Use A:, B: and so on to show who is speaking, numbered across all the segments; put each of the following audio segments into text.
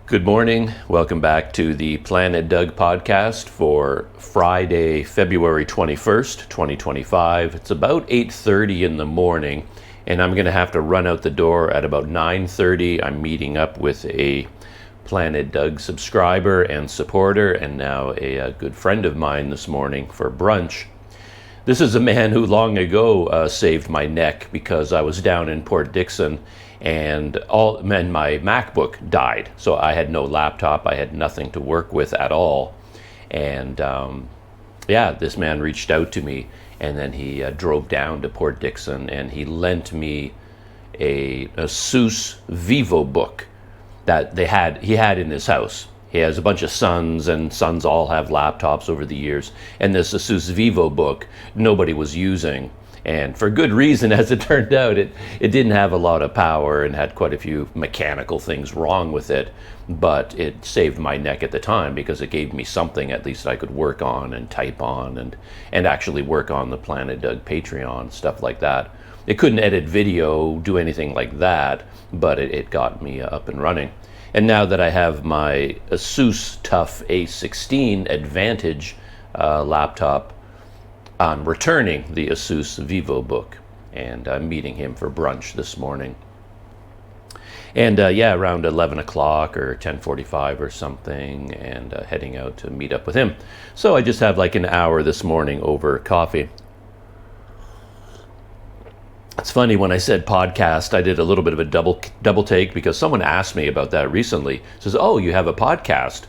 A: Good morning. Welcome back to the Planet Doug podcast for Friday, February 21st, 2025. It's about 8:30 in the morning, and I'm going to have to run out the door at about 9:30. I'm meeting up with a Planet Doug subscriber and supporter, and now a good friend of mine this morning for brunch. This is a man who long ago saved my neck because I was down in Port Dickson and my MacBook died. So I had no laptop, I had nothing to work with at all. And this man reached out to me, and then he drove down to Port Dickson and he lent me a Asus VivoBook that he had in his house. He has a bunch of sons, and sons all have laptops over the years. And this Asus VivoBook, nobody was using. And for good reason, as it turned out, it didn't have a lot of power and had quite a few mechanical things wrong with it. But it saved my neck at the time because it gave me something at least I could work on and type on and actually work on the Planet Doug Patreon, stuff like that. It couldn't edit video, do anything like that, but it got me up and running. And now that I have my Asus TUF A16 Advantage laptop, I'm returning the Asus VivoBook, and I'm meeting him for brunch this morning. And around 11 o'clock or 10:45 or something, and heading out to meet up with him. So I just have like an hour this morning over coffee. It's funny, when I said podcast, I did a little bit of a double take because someone asked me about that recently. Says, "Oh, you have a podcast.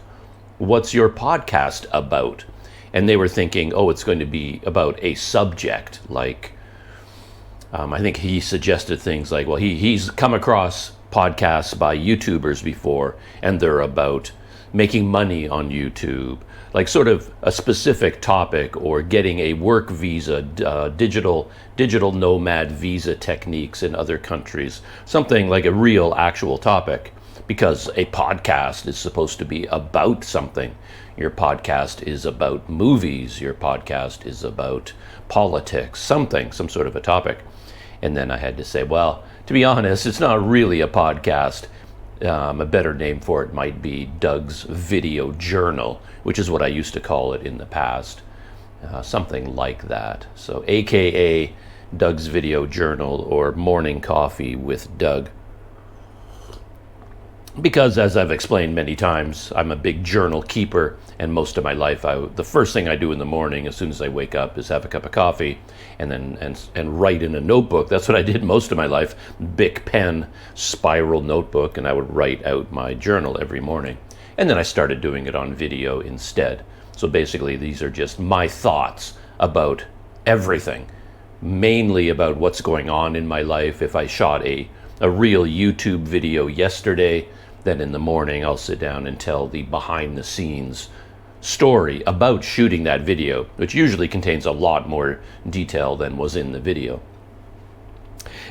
A: What's your podcast about?" And they were thinking, "Oh, it's going to be about a subject." Like, I think he suggested things like, well, he's come across podcasts by YouTubers before, and they're about making money on YouTube, like sort of a specific topic, or getting a work visa, digital nomad visa techniques in other countries, something like a real actual topic, because a podcast is supposed to be about something. Your podcast is about movies, your podcast is about politics, some sort of a topic. And then I had to say, well, to be honest, it's not really a podcast. A better name for it might be Doug's Video Journal, which is what I used to call it in the past. Something like that. So AKA Doug's Video Journal, or Morning Coffee with Doug. Because, as I've explained many times, I'm a big journal keeper, and most of my life, the first thing I do in the morning as soon as I wake up is have a cup of coffee and write in a notebook. That's what I did most of my life. Bic pen, spiral notebook, and I would write out my journal every morning. And then I started doing it on video instead. So basically, these are just my thoughts about everything, mainly about what's going on in my life. If I shot a real YouTube video yesterday, then in the morning I'll sit down and tell the behind-the-scenes story about shooting that video, which usually contains a lot more detail than was in the video.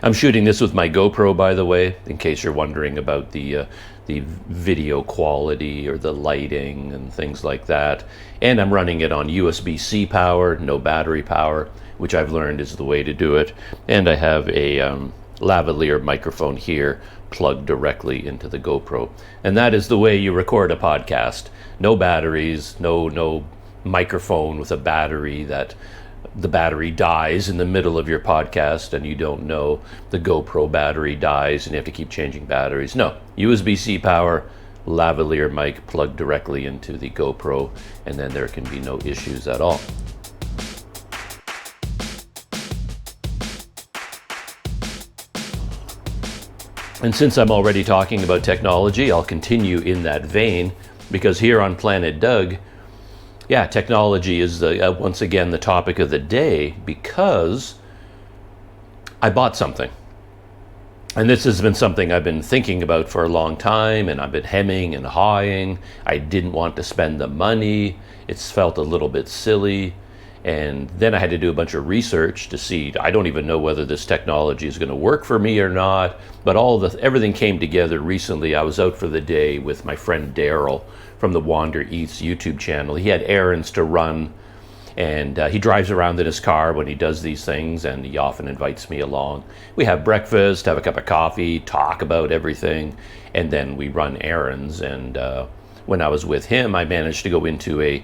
A: I'm shooting this with my GoPro, by the way, in case you're wondering about the video quality or the lighting and things like that. And I'm running it on USB-C power, no battery power, which I've learned is the way to do it. And I have a lavalier microphone here plugged directly into the GoPro. And that is the way you record a podcast. No batteries, no microphone with a battery that the battery dies in the middle of your podcast and you don't know the GoPro battery dies and you have to keep changing batteries. No, USB-C power, lavalier mic plugged directly into the GoPro, and then there can be no issues at all. And since I'm already talking about technology, I'll continue in that vein, because here on Planet Doug, technology is once again the topic of the day, because I bought something. And this has been something I've been thinking about for a long time, and I've been hemming and hawing. I didn't want to spend the money. It's felt a little bit silly. And then I had to do a bunch of research to see, I don't even know whether this technology is going to work for me or not, but everything came together recently. I was out for the day with my friend Daryl from the Wander Eats YouTube channel. He had errands to run, And he drives around in his car when he does these things, and he often invites me along. We have breakfast, have a cup of coffee, talk about everything, and then we run errands. And when I was with him, I managed to go into a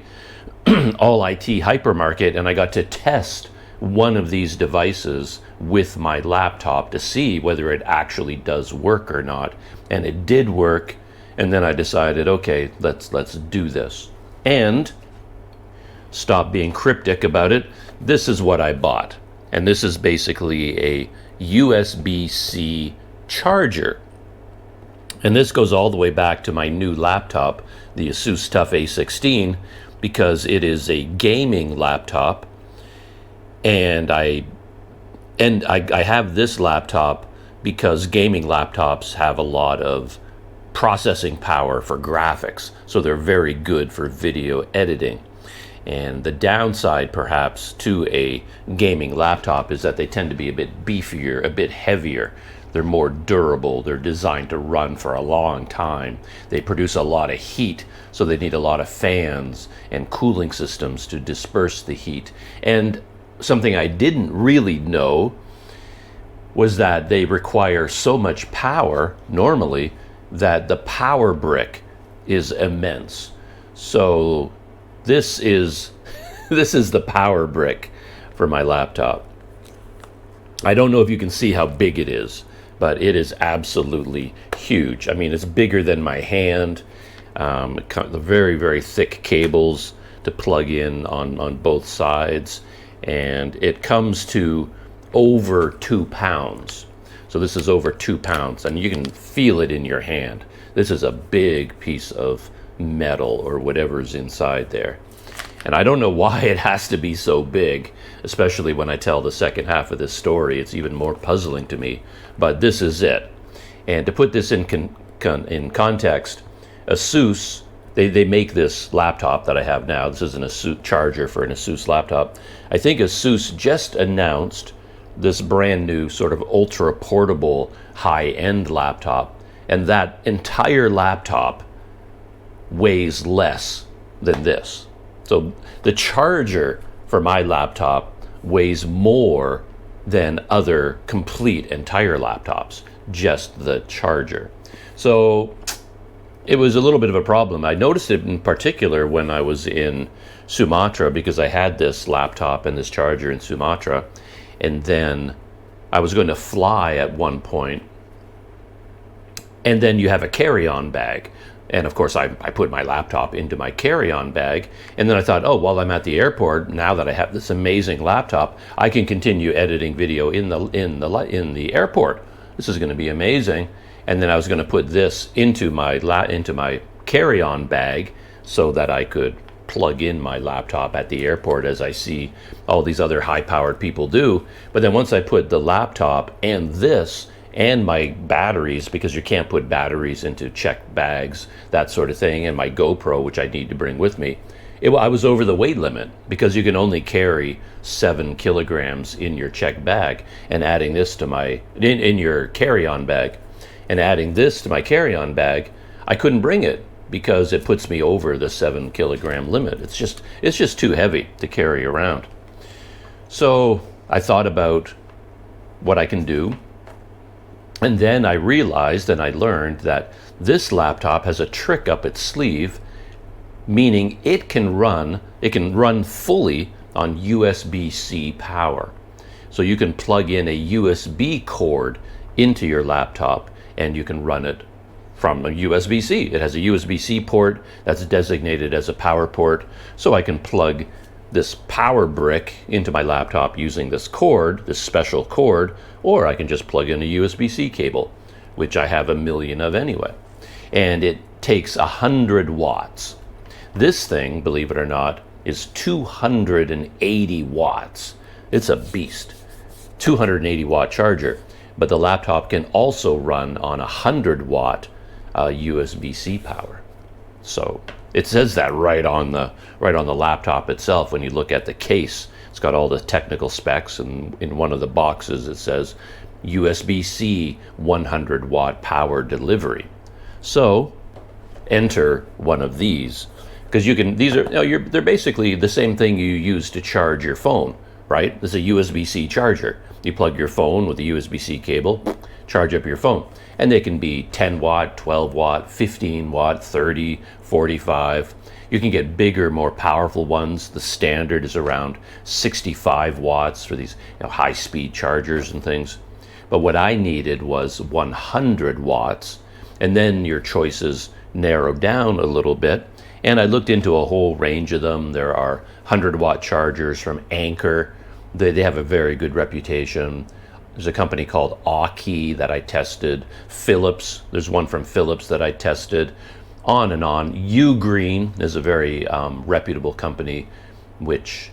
A: all IT hypermarket, and I got to test one of these devices with my laptop to see whether it actually does work or not. And it did work. And then I decided, okay, let's do this. And stop being cryptic about it. This is what I bought. And this is basically a USB-C charger. And this goes all the way back to my new laptop, the Asus TUF A16, because it is a gaming laptop. And I have this laptop because gaming laptops have a lot of processing power for graphics, so they're very good for video editing. And the downside perhaps to a gaming laptop is that they tend to be a bit beefier, a bit heavier. They're more durable. They're designed to run for a long time. They produce a lot of heat, so they need a lot of fans and cooling systems to disperse the heat. And something I didn't really know was that they require so much power normally that the power brick is immense. So this is the power brick for my laptop. I don't know if you can see how big it is, but it is absolutely huge. I mean, it's bigger than my hand. The very, very thick cables to plug in on both sides. And it comes to over 2 pounds. So this is over 2 pounds, and you can feel it in your hand. This is a big piece of metal or whatever's inside there. And I don't know why it has to be so big, especially when I tell the second half of this story. It's even more puzzling to me, but this is it. And to put this in context, Asus, they make this laptop that I have now. This is an Asus charger for an Asus laptop. I think Asus just announced this brand new sort of ultra portable high-end laptop, and that entire laptop weighs less than this. So the charger for my laptop weighs more than other complete entire laptops, just the charger. So it was a little bit of a problem. I noticed it in particular when I was in Sumatra, because I had this laptop and this charger in Sumatra, and then I was going to fly at one point, and then you have a carry-on bag. And of course I put my laptop into my carry-on bag, and then I thought, oh, while I'm at the airport, now that I have this amazing laptop, I can continue editing video in the airport. This is going to be amazing. And then I was going to put this into my carry-on bag so that I could plug in my laptop at the airport, as I see all these other high-powered people do. But then once I put the laptop and this and my batteries, because you can't put batteries into checked bags, that sort of thing, and my GoPro, which I need to bring with me, I was over the weight limit, because you can only carry 7 kilograms in your checked bag. And adding this to in your carry-on bag, and adding this to my carry-on bag, I couldn't bring it because it puts me over the 7 kilogram limit. It's just too heavy to carry around. So I thought about what I can do, and then I realized and I learned that this laptop has a trick up its sleeve, meaning it can run fully on USB-C power. So you can plug in a USB cord into your laptop, and you can run it from a USB-C. It has a USB-C port that's designated as a power port, so I can plug this power brick into my laptop using this cord, this special cord, or I can just plug in a USB-C cable, which I have a million of anyway. And it takes 100 watts. This thing, believe it or not, is 280 watts. It's a beast. 280 watt charger. But the laptop can also run on 100 watt USB-C power. So it says that right on the laptop itself. When you look at the case, it's got all the technical specs, and in one of the boxes it says USB-C 100 watt power delivery. So enter one of these, because you can, these are, they're basically the same thing you use to charge your phone, right? This is a USB-C charger. You plug your phone with a USB-C cable, charge up your phone. And they can be 10 watt, 12 watt, 15 watt, 30, 45. You can get bigger, more powerful ones. The standard is around 65 watts for these high-speed chargers and things. But what I needed was 100 watts, and then your choices narrow down a little bit. And I looked into a whole range of them. There are 100-watt chargers from Anker. They have a very good reputation. There's a company called Aukey that I tested. Philips, there's one from Philips that I tested. On and on. Ugreen is a very reputable company, which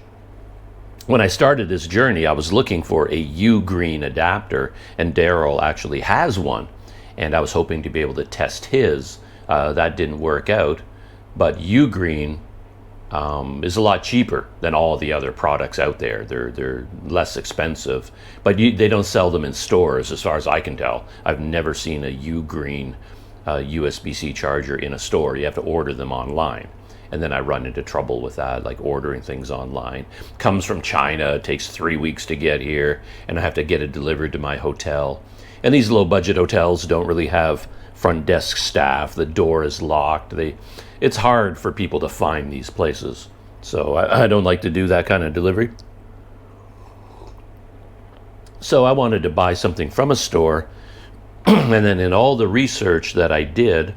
A: when I started this journey, I was looking for a Ugreen adapter, and Daryl actually has one. And I was hoping to be able to test his. That didn't work out. But Ugreen is a lot cheaper than all the other products out there. They're less expensive, but they don't sell them in stores as far as I can tell. I've never seen a Ugreen USB-C charger in a store. You have to order them online. And then I run into trouble with that, like ordering things online. Comes from China, it takes 3 weeks to get here, and I have to get it delivered to my hotel. And these low-budget hotels don't really have front desk staff. The door is locked. It's hard for people to find these places. So I don't like to do that kind of delivery. So I wanted to buy something from a store. And then in all the research that I did,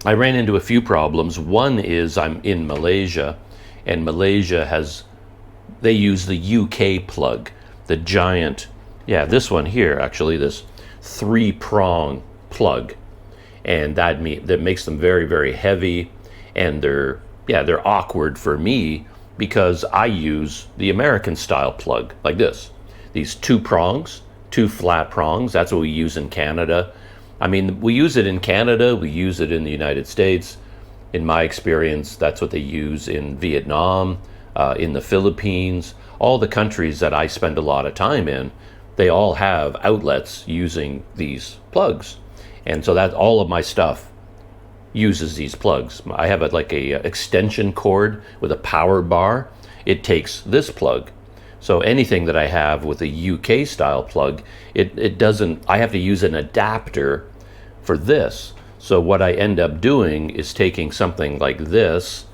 A: I ran into a few problems. One is I'm in Malaysia, and Malaysia they use the UK plug, the giant, this one here, actually, this 3-prong plug. And that makes them very, very heavy, and they're awkward for me because I use the American style plug like this. These 2 prongs, 2 flat prongs. That's what we use in Canada. I mean, we use it in Canada, we use it in the United States. In my experience, that's what they use in Vietnam, in the Philippines. All the countries that I spend a lot of time in, they all have outlets using these plugs. And so that all of my stuff uses these plugs. I have like a extension cord with a power bar. It takes this plug. So anything that I have with a UK style plug, it doesn't, I have to use an adapter for this. So what I end up doing is taking something like this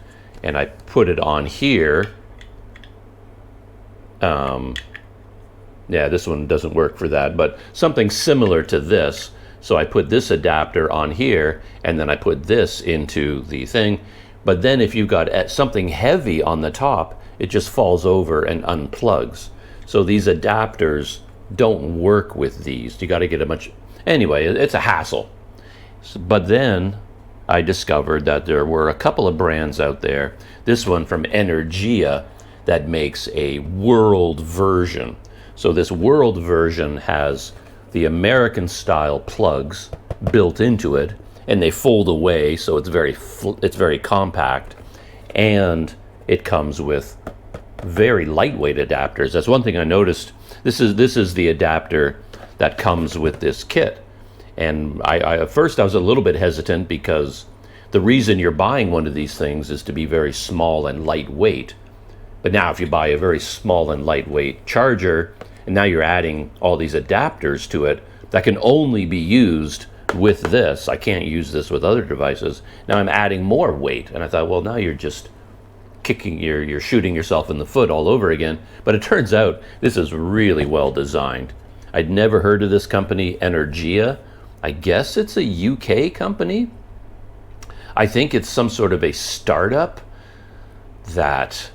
A: and I put it on here. This one doesn't work for that, but something similar to this. So I put this adapter on here, and then I put this into the thing. But then if you've got something heavy on the top, it just falls over and unplugs. So these adapters don't work with these. You got to get anyway, it's a hassle. But then I discovered that there were a couple of brands out there. This one from Energia that makes a world version. So this world version has the American style plugs built into it, and they fold away, so it's very compact, and it comes with very lightweight adapters. That's one thing I noticed. This is the adapter that comes with this kit, and at first I was a little bit hesitant because the reason you're buying one of these things is to be very small and lightweight. But now if you buy a very small and lightweight charger, and now you're adding all these adapters to it that can only be used with this. I can't use this with other devices. Now I'm adding more weight. And I thought, well, now you're just you're shooting yourself in the foot all over again. But it turns out this is really well designed. I'd never heard of this company, Energia. I guess it's a UK company. I think it's some sort of a startup that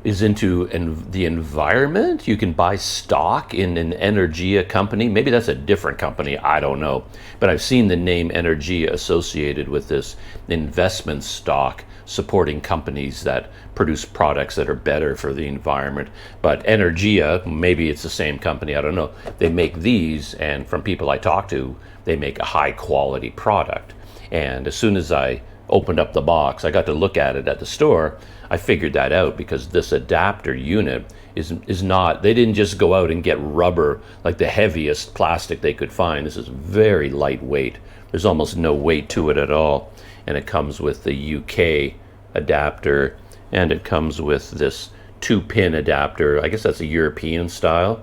A: is into the environment. You can buy stock in an Energia company. Maybe that's a different company, I don't know. But I've seen the name Energia associated with this investment stock supporting companies that produce products that are better for the environment. But Energia, maybe it's the same company, I don't know. They make these, and from people I talk to, they make a high quality product. And as soon as I opened up the box, I got to look at it at the store. I figured that out because this adapter unit is not, they didn't just go out and get rubber, like the heaviest plastic they could find. This is very lightweight. There's almost no weight to it at all. And it comes with the UK adapter, and it comes with this 2-pin adapter. I guess that's a European style,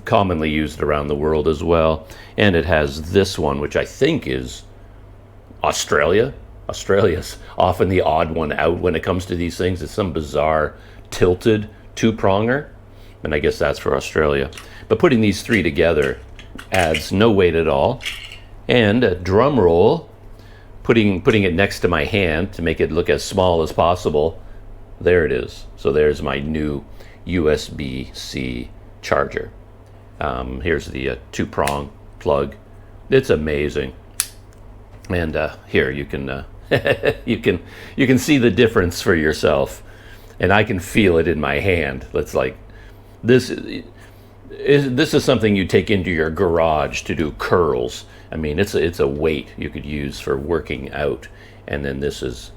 A: commonly used around the world as well. And it has this one, which I think is Australia. Australia's often the odd one out when it comes to these things. It's some bizarre tilted 2-pronger, and I guess that's for Australia. But putting these 3 together adds no weight at all. And a drum roll, putting it next to my hand to make it look as small as possible. There it is. So there's my new USB-C charger. Here's the 2-prong plug. It's amazing. And here you can you can see the difference for yourself, and I can feel it in my hand. It's like this is something you take into your garage to do curls. I mean, it's a weight you could use for working out, and then this is,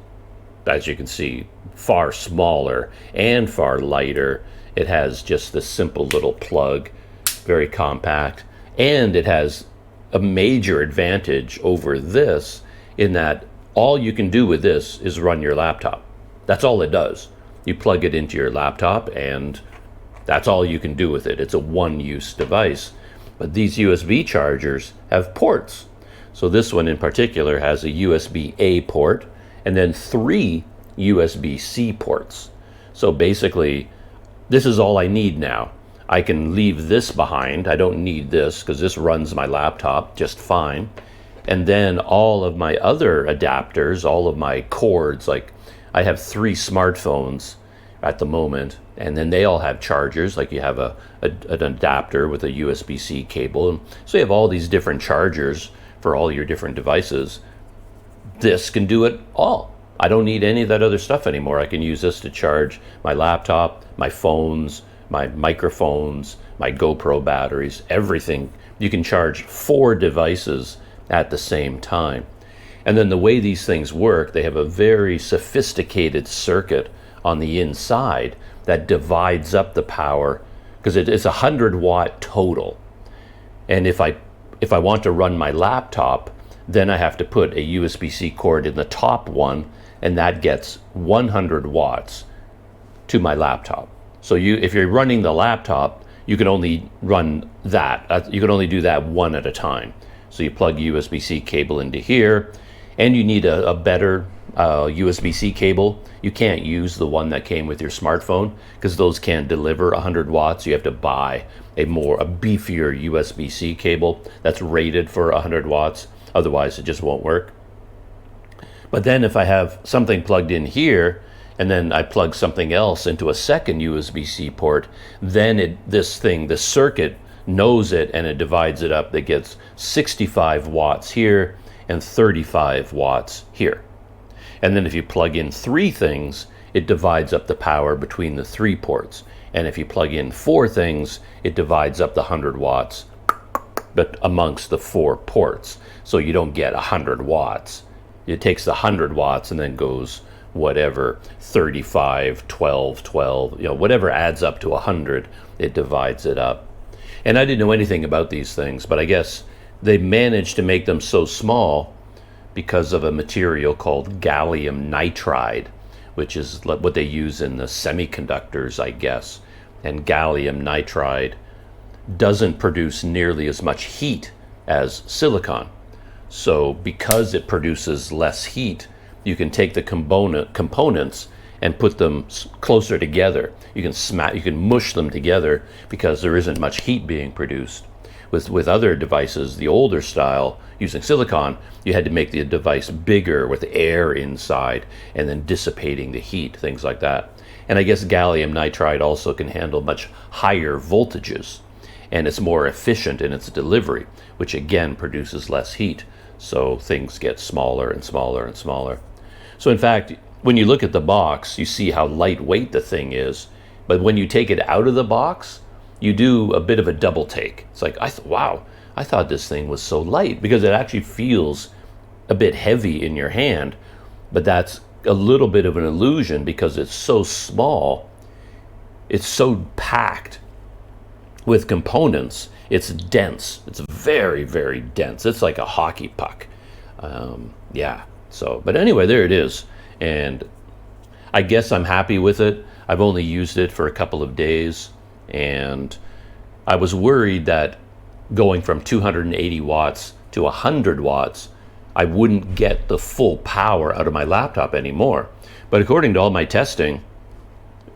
A: as you can see, far smaller and far lighter. It has just this simple little plug, very compact, and it has a major advantage over this in that all you can do with this is run your laptop. That's all it does. You plug it into your laptop and that's all you can do with it. It's a one-use device. But these USB chargers have ports. So this one in particular has a USB-A port and then 3 USB-C ports. So basically, this is all I need now. I can leave this behind. I don't need this because this runs my laptop just fine. And then all of my other adapters, all of my cords, like I have 3 smartphones at the moment, and then they all have chargers, like you have an adapter with a USB-C cable. And so you have all these different chargers for all your different devices. This can do it all. I don't need any of that other stuff anymore. I can use this to charge my laptop, my phones, my microphones, my GoPro batteries, everything. You can charge 4 devices at the same time. And then the way these things work, they have a very sophisticated circuit on the inside that divides up the power, because it's 100-watt total. And if I want to run my laptop, then I have to put a USB-C cord in the top one, and that gets 100 watts to my laptop. So if you're running the laptop, you can only run that. You can only do that one at a time. So you plug USB-C cable into here, and you need a better USB-C cable. You can't use the one that came with your smartphone because those can't deliver 100 watts. You have to buy a beefier USB-C cable that's rated for 100 watts. Otherwise, it just won't work. But then if I have something plugged in here, and then I plug something else into a second USB-C port, then the circuit knows it and it divides it up. It gets 65 watts here and 35 watts here. And then if you plug in 3 things, it divides up the power between the 3 ports. And if you plug in 4 things, it divides up the 100 watts but amongst the 4 ports. So you don't get 100 watts. It takes the 100 watts and then goes whatever, 35, 12, 12, whatever adds up to 100, it divides it up. And I didn't know anything about these things, but I guess they managed to make them so small because of a material called gallium nitride, which is what they use in the semiconductors, I guess. And gallium nitride doesn't produce nearly as much heat as silicon. So because it produces less heat, you can take the components and put them closer together. You can mush them together because there isn't much heat being produced. With other devices, the older style, using silicon, you had to make the device bigger with air inside and then dissipating the heat, things like that. And I guess gallium nitride also can handle much higher voltages, and it's more efficient in its delivery, which again produces less heat. So things get smaller and smaller and smaller. So in fact, when you look at the box, you see how lightweight the thing is. But when you take it out of the box, you do a bit of a double take. It's like, wow, I thought this thing was so light, because it actually feels a bit heavy in your hand. But that's a little bit of an illusion because it's so small, it's so packed with components. It's dense. It's very, very dense. It's like a hockey puck. Yeah. So, but anyway, there it is. And I guess I'm happy with it. I've only used it for a couple of days, and I was worried that going from 280 watts to 100 watts, I wouldn't get the full power out of my laptop anymore. But according to all my testing,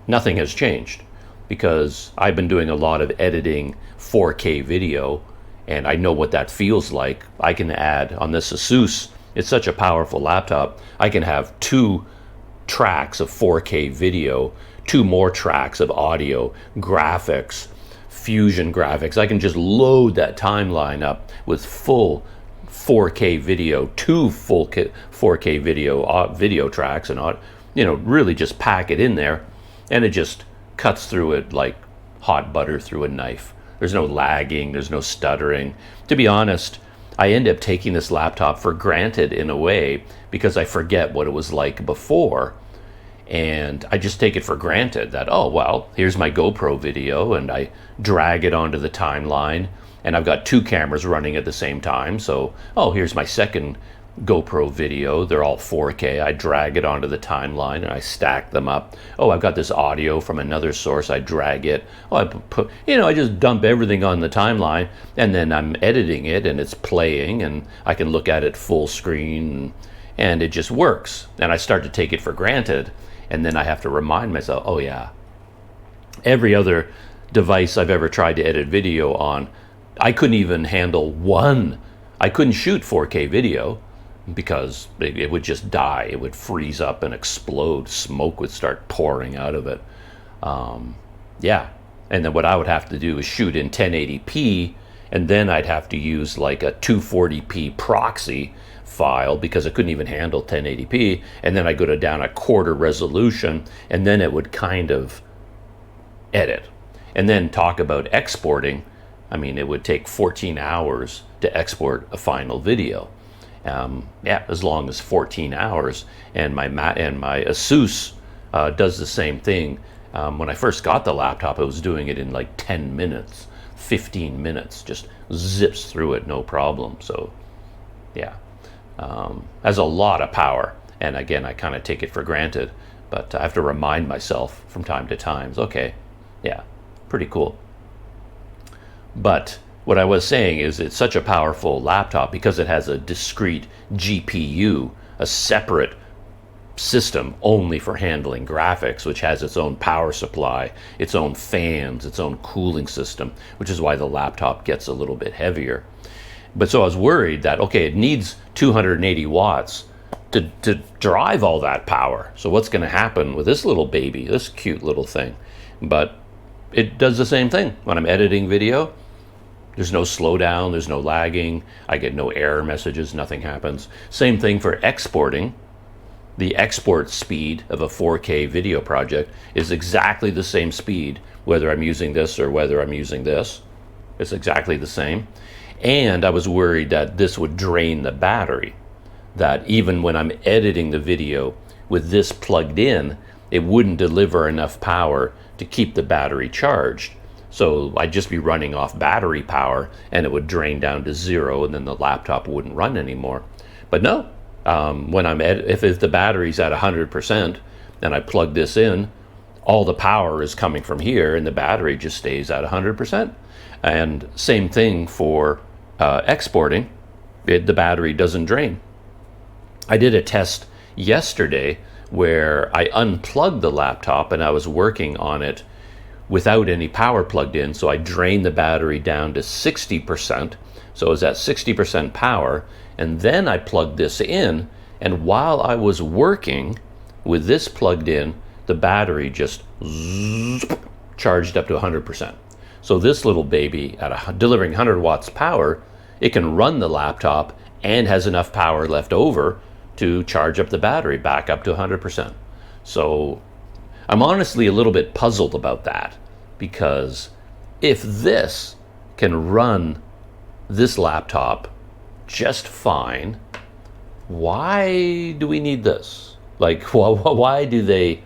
A: nothing has changed, because I've been doing a lot of editing 4K video, and I know what that feels like. I can add on this Asus, it's such a powerful laptop, I can have 2 tracks of 4K video, 2 more tracks of audio, graphics, fusion graphics. I can just load that timeline up with full 4K video, 2 full 4K video tracks, and really just pack it in there, and it just cuts through it like hot butter through a knife. There's no lagging, there's no stuttering. To be honest, I end up taking this laptop for granted in a way, because I forget what it was like before. And I just take it for granted that, oh, well, here's my GoPro video, and I drag it onto the timeline, and I've got 2 cameras running at the same time. So, oh, here's my second GoPro video. They're all 4K. I drag it onto the timeline and I stack them up. Oh, I've got this audio from another source. I drag it. Oh, I just dump everything on the timeline, and then I'm editing it and it's playing, and I can look at it full screen, and it just works. And I start to take it for granted. And then I have to remind myself, oh yeah, every other device I've ever tried to edit video on, I couldn't even handle one. I couldn't shoot 4K video because it would just die. It would freeze up and explode. Smoke would start pouring out of it. Yeah. And then what I would have to do is shoot in 1080p, and then I'd have to use like a 240p proxy file because it couldn't even handle 1080p, and then I go down a quarter resolution, and then it would kind of edit. And then talk about exporting. I mean, it would take 14 hours to export a final video. Yeah, as long as 14 hours. And my Asus does the same thing. When I first got the laptop, I was doing it in like 10 minutes, 15 minutes, just zips through it, no problem. So yeah. Has a lot of power, and again, I kind of take it for granted, but I have to remind myself from time to time. Okay, yeah, pretty cool. But what I was saying is, it's such a powerful laptop because it has a discrete GPU, a separate system only for handling graphics, which has its own power supply, its own fans, its own cooling system, which is why the laptop gets a little bit heavier. But so I was worried that, okay, it needs 280 watts to drive all that power. So what's going to happen with this little baby, this cute little thing? But it does the same thing. When I'm editing video, there's no slowdown, there's no lagging, I get no error messages, nothing happens. Same thing for exporting. The export speed of a 4K video project is exactly the same speed, whether I'm using this or whether I'm using this. It's exactly the same. And I was worried that this would drain the battery, that even when I'm editing the video with this plugged in, it wouldn't deliver enough power to keep the battery charged. So I'd just be running off battery power, and it would drain down to 0, and then the laptop wouldn't run anymore. But no, when I'm if the battery's at 100% and I plug this in, all the power is coming from here, and the battery just stays at 100%. And same thing for exporting, the battery doesn't drain. I did a test yesterday where I unplugged the laptop and I was working on it without any power plugged in, so I drained the battery down to 60%, so it was at 60% power, and then I plugged this in, and while I was working with this plugged in, the battery just charged up to 100%. So this little baby, delivering 100 watts power, it can run the laptop and has enough power left over to charge up the battery back up to 100%. So I'm honestly a little bit puzzled about that, because if this can run this laptop just fine, why do we need this? Like, why do they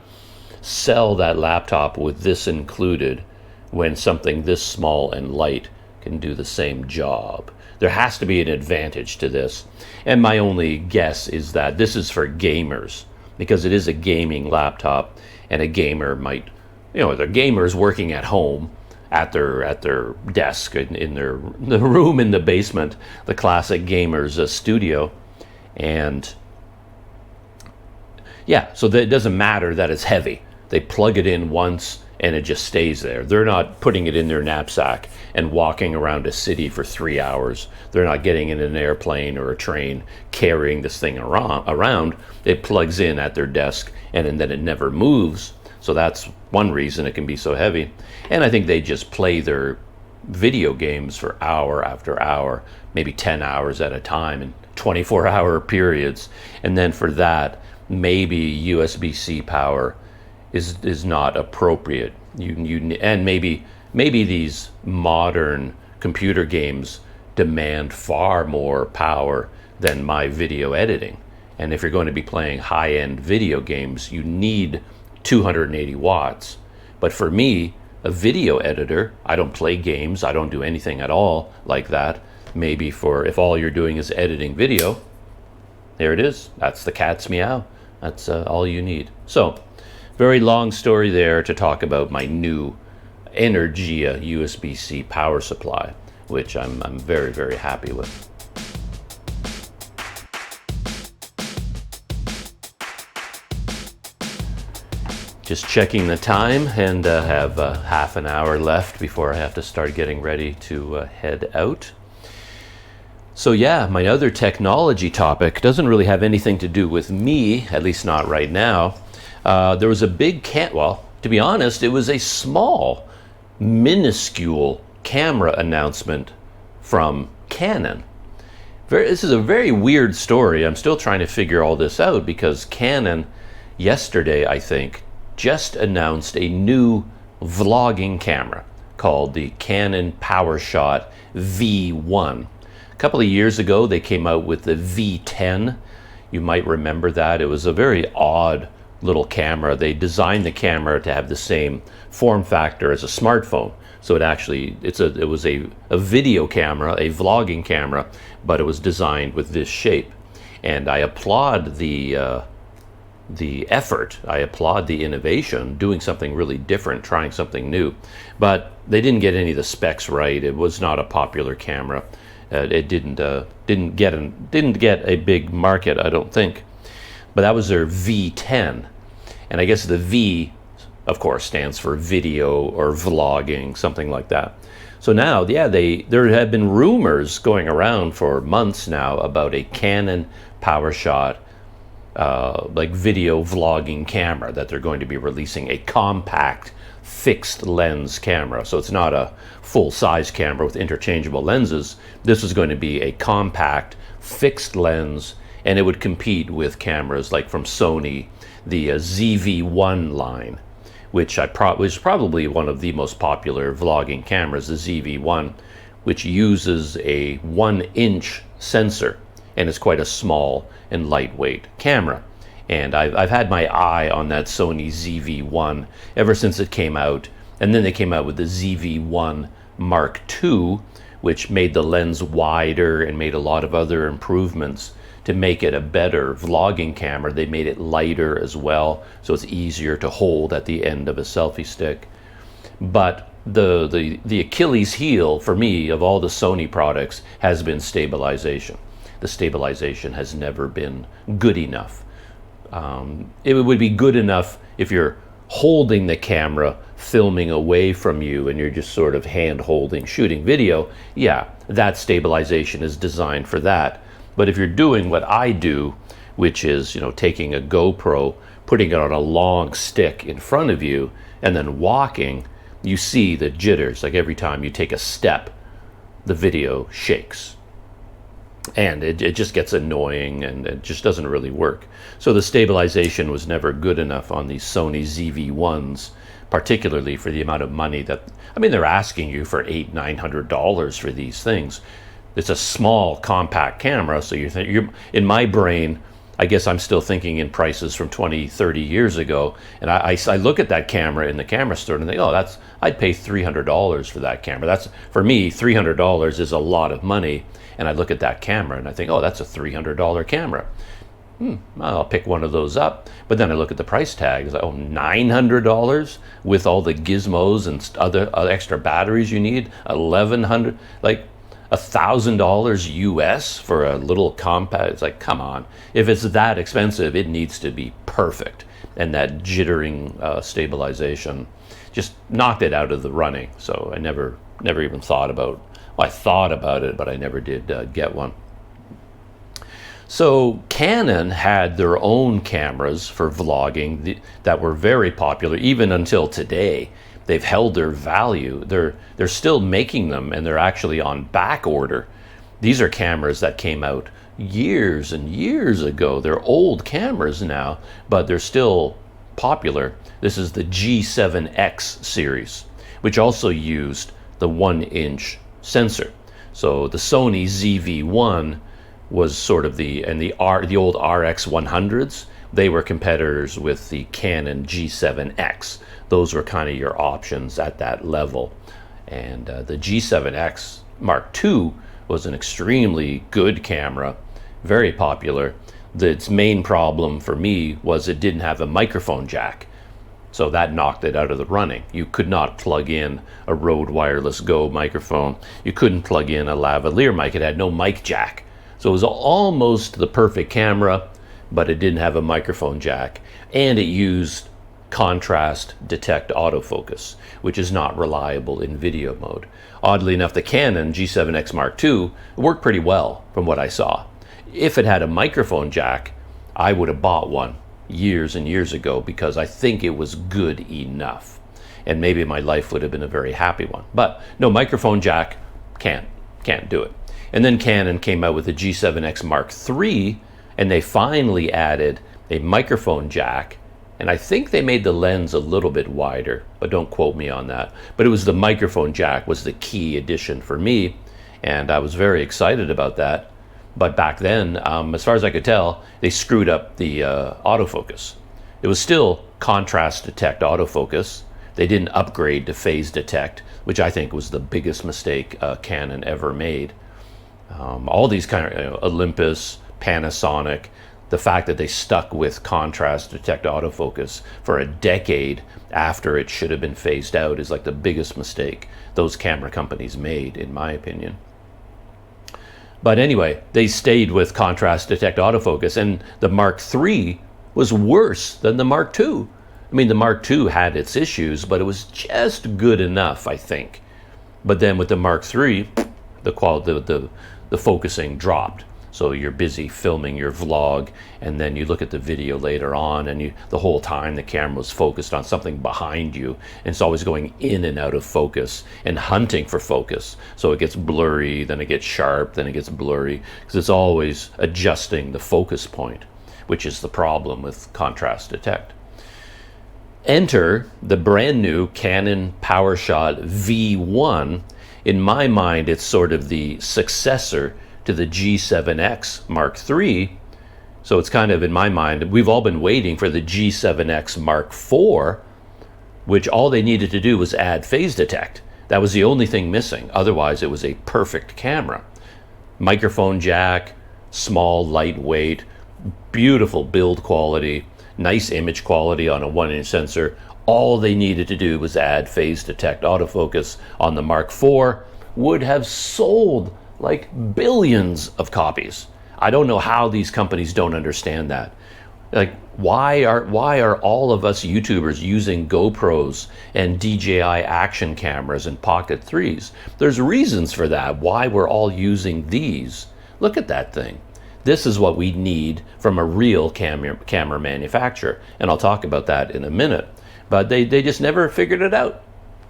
A: sell that laptop with this included when something this small and light can do the same job? There has to be an advantage to this. And my only guess is that this is for gamers, because it is a gaming laptop, and a gamer might, the gamers working at home at their desk in the room in the basement, the classic gamer's studio. And yeah, so that it doesn't matter that it's heavy. They plug it in once and it just stays there. They're not putting it in their knapsack and walking around a city for 3 hours. They're not getting in an airplane or a train carrying this thing around. It plugs in at their desk, and then it never moves. So that's one reason it can be so heavy. And I think they just play their video games for hour after hour, maybe 10 hours at a time in 24-hour periods. And then for that, maybe USB-C power is not appropriate. And maybe these modern computer games demand far more power than my video editing. And if you're going to be playing high-end video games, you need 280 watts. But for me, a video editor, I don't play games, I don't do anything at all like that. Maybe if all you're doing is editing video, there it is. That's the cat's meow. That's all you need. So, very long story there to talk about my new Energia USB-C power supply, which I'm very, very happy with. Just checking the time, and have half an hour left before I have to start getting ready to head out. So yeah, my other technology topic doesn't really have anything to do with me, at least not right now. There was a big to be honest, it was a small, minuscule camera announcement from Canon. This is a very weird story. I'm still trying to figure all this out, because Canon yesterday, I think, just announced a new vlogging camera called the Canon Powershot V1. A couple of years ago, they came out with the V10. You might remember that. It was a very odd little camera. They designed the camera to have the same form factor as a smartphone. So it was a video camera, a vlogging camera, but it was designed with this shape. And I applaud the effort. I applaud the innovation, doing something really different, trying something new. But they didn't get any of the specs right. It was not a popular camera. It didn't get a big market, I don't think. But that was their V10. And I guess the V, of course, stands for video or vlogging, something like that. So now, yeah, there have been rumors going around for months now about a Canon Powershot video vlogging camera, that they're going to be releasing a compact fixed lens camera. So it's not a full-size camera with interchangeable lenses. This is going to be a compact fixed lens, and it would compete with cameras like from Sony, the ZV-1 line, which is probably one of the most popular vlogging cameras, the ZV-1, which uses a 1-inch sensor, and it's quite a small and lightweight camera. And I've had my eye on that Sony ZV-1 ever since it came out. And then they came out with the ZV-1 Mark II, which made the lens wider and made a lot of other improvements to make it a better vlogging camera. They made it lighter as well, so it's easier to hold at the end of a selfie stick. But the Achilles heel for me of all the Sony products has been stabilization. The stabilization has never been good enough. It would be good enough if you're holding the camera, filming away from you, and you're just sort of hand-holding, shooting video. Yeah, that stabilization is designed for that. But if you're doing what I do, which is, taking a GoPro, putting it on a long stick in front of you, and then walking, you see the jitters. Like every time you take a step, the video shakes. And it just gets annoying, and it just doesn't really work. So the stabilization was never good enough on these Sony ZV-1s, particularly for the amount of money that, they're asking you for $800-900 for these things. It's a small, compact camera, so you're in my brain, I guess I'm still thinking in prices from 20, 30 years ago. And I look at that camera in the camera store and think, oh, I'd pay $300 for that camera. That's, for me, $300 is a lot of money. And I look at that camera and I think, oh, that's a $300 camera. I'll pick one of those up. But then I look at the price tag. It's like, oh, $900 with all the gizmos and other extra batteries you need. $1,100, like $1,000 US for a little compact. It's like, come on. If it's that expensive, it needs to be perfect. And that jittering stabilization just knocked it out of the running. So I never even thought about. Well, I thought about it, but I never did get one. So Canon had their own cameras for vlogging that were very popular, even until today. They've held their value. They're still making them, and they're actually on back order. These are cameras that came out years and years ago. They're old cameras now, but they're still popular. This is the G7X series, which also used the 1-inch sensor. So the Sony ZV-1 was sort of the old RX100s. They were competitors with the Canon G7X. Those were kind of your options at that level. And the G7X Mark II was an extremely good camera, very popular. Its main problem for me was it didn't have a microphone jack. So that knocked it out of the running. You could not plug in a Rode Wireless Go microphone. You couldn't plug in a lavalier mic. It had no mic jack. So it was almost the perfect camera, but it didn't have a microphone jack. And it used contrast detect autofocus, which is not reliable in video mode. Oddly enough, the Canon G7X Mark II worked pretty well from what I saw. If it had a microphone jack, I would have bought one years and years ago because I think it was good enough. And maybe my life would have been a very happy one. But no microphone jack, can't do it. And then Canon came out with the G7X Mark III, and they finally added a microphone jack. And I think they made the lens a little bit wider, but don't quote me on that. But it was the microphone jack was the key addition for me, and I was very excited about that. But back then, as far as I could tell, they screwed up the autofocus. It was still contrast detect autofocus. They didn't upgrade to phase detect, which I think was the biggest mistake Canon ever made. All these kind of Olympus, Panasonic, the fact that they stuck with contrast detect autofocus for a decade after it should have been phased out is like the biggest mistake those camera companies made, in my opinion. But anyway, they stayed with contrast detect autofocus, and the Mark III was worse than the Mark II. I mean, the Mark II had its issues, but it was just good enough, I think. But then with the Mark III, the quality, the focusing dropped. So you're busy filming your vlog, and then you look at the video later on, and the whole time the camera was focused on something behind you, and it's always going in and out of focus and hunting for focus. So it gets blurry, then it gets sharp, then it gets blurry, because it's always adjusting the focus point, which is the problem with contrast detect. Enter the brand new Canon Powershot V1. In my mind, it's sort of the successor to the G7X Mark III. So it's kind of, in my mind, we've all been waiting for the G7X Mark IV, which all they needed to do was add phase detect. That was the only thing missing. Otherwise, it was a perfect camera. Microphone jack, small, lightweight, beautiful build quality, nice image quality on a 1-inch sensor. All they needed to do was add phase detect autofocus on the Mark IV. Would have sold like billions of copies. I don't know how these companies don't understand that. Like, why are all of us YouTubers using GoPros and DJI action cameras and Pocket 3s? There's reasons for that, why we're all using these. Look at that thing. This is what we need from a real camera manufacturer, and I'll talk about that in a minute. But they just never figured it out.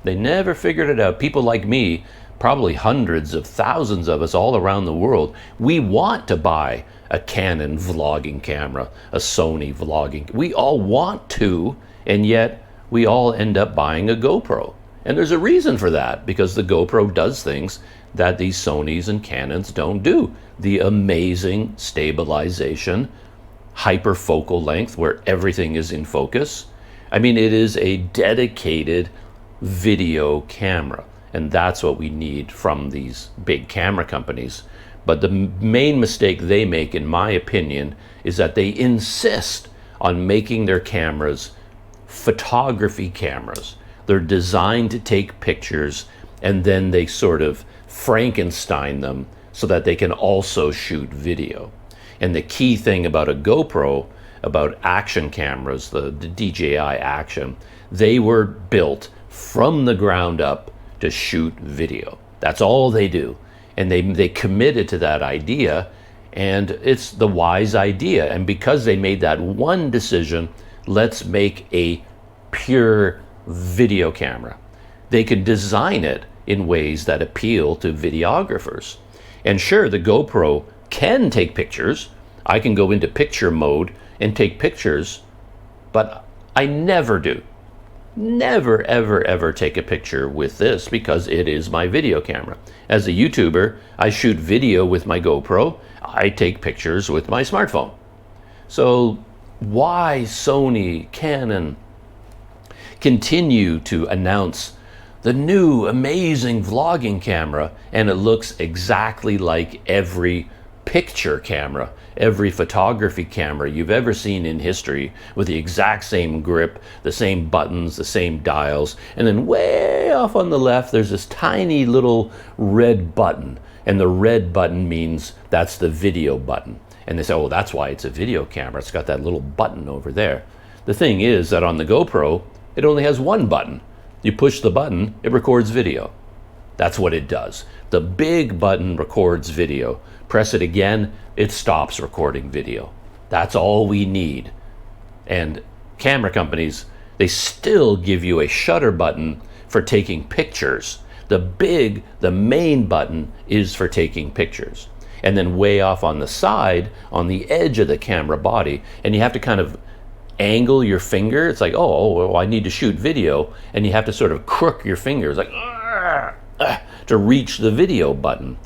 A: They never figured it out. People like me, probably hundreds of thousands of us all around the world, we want to buy a Canon vlogging camera, a Sony vlogging. We all want to, and yet we all end up buying a GoPro. And there's a reason for that, because the GoPro does things that these Sonys and Canons don't do. The amazing stabilization, hyperfocal length where everything is in focus. I mean, it is a dedicated video camera, and that's what we need from these big camera companies. But the main mistake they make, in my opinion, is that they insist on making their cameras photography cameras. They're designed to take pictures, and then they sort of Frankenstein them so that they can also shoot video. And the key thing about a GoPro, about action cameras, the DJI Action, they were built from the ground up to shoot video. That's all they do. And they committed to that idea, and it's the wise idea. And because they made that one decision, let's make a pure video camera, they can design it in ways that appeal to videographers. And sure, the GoPro can take pictures. I can go into picture mode and take pictures, but I never do. Never, ever, ever take a picture with this because it is my video camera. As a YouTuber, I shoot video with my GoPro. I take pictures with my smartphone. So why Sony, Canon continue to announce the new amazing vlogging camera, and it looks exactly like every picture camera, every photography camera you've ever seen in history, with the exact same grip, the same buttons, the same dials, and then way off on the left there's this tiny little red button, and the red button means that's the video button. And they say, oh, that's why it's a video camera, it's got that little button over there. The thing is that on the GoPro, it only has one button. You push the button, it records video. That's what it does. The big button records video. Press it again, it stops recording video. That's all we need. And camera companies, they still give you a shutter button for taking pictures. The main button is for taking pictures. And then way off on the side, on the edge of the camera body, and you have to kind of angle your finger. It's like, oh, I need to shoot video, and you have to sort of crook your fingers like to reach the video button.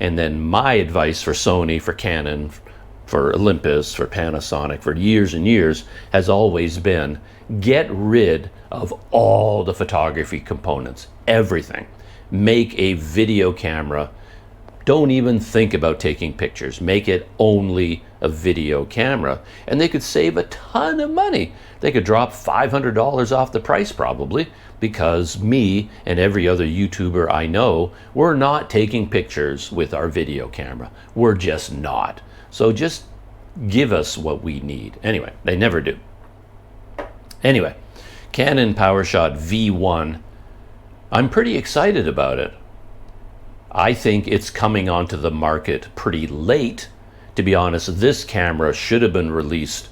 A: And then my advice for Sony, for Canon, for Olympus, for Panasonic, for years and years has always been, get rid of all the photography components, everything. Make a video camera. Don't even think about taking pictures. Make it only a video camera, and they could save a ton of money. They could drop $500 off the price probably, because me and every other YouTuber I know, we're not taking pictures with our video camera. We're just not. So just give us what we need. Anyway, they never do. Anyway, Canon Powershot V1, I'm pretty excited about it. I think it's coming onto the market pretty late. To be honest, this camera should have been released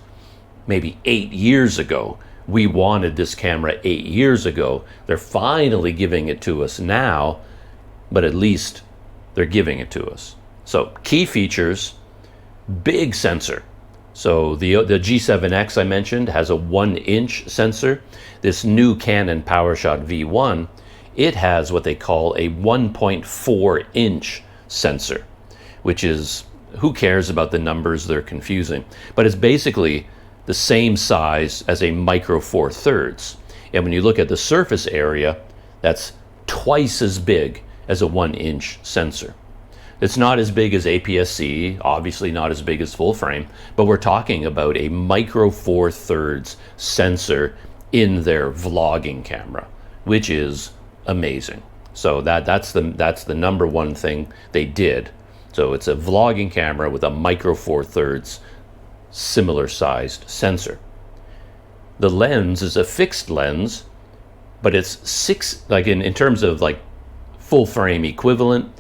A: maybe 8 years ago. We wanted this camera 8 years ago. They're finally giving it to us now, but at least they're giving it to us. So key features, big sensor. So the G7X I mentioned has a 1-inch sensor. This new Canon Powershot V1, it has what they call a 1.4-inch sensor, which is, who cares about the numbers, they're confusing. But it's basically the same size as a micro four thirds. And when you look at the surface area, that's twice as big as a 1-inch sensor. It's not as big as APS-C, obviously not as big as full frame, but we're talking about a micro four thirds sensor in their vlogging camera, which is amazing. So that's the number one thing they did. So it's a vlogging camera with a micro four thirds similar sized sensor. The lens is a fixed lens, but it's in terms of like full frame equivalent,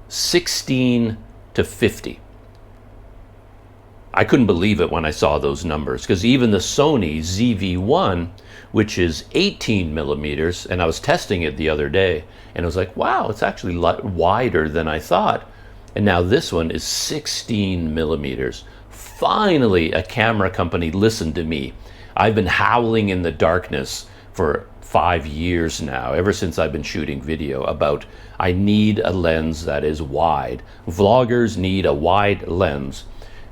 A: 16 to 50. I couldn't believe it when I saw those numbers, because even the Sony ZV-1, which is 18 millimeters, and I was testing it the other day, and I was like, wow, it's actually wider than I thought. And now this one is 16 millimeters. Finally, a camera company listened to me. I've been howling in the darkness for 5 years now, ever since I've been shooting video, about I need a lens that is wide. Vloggers need a wide lens.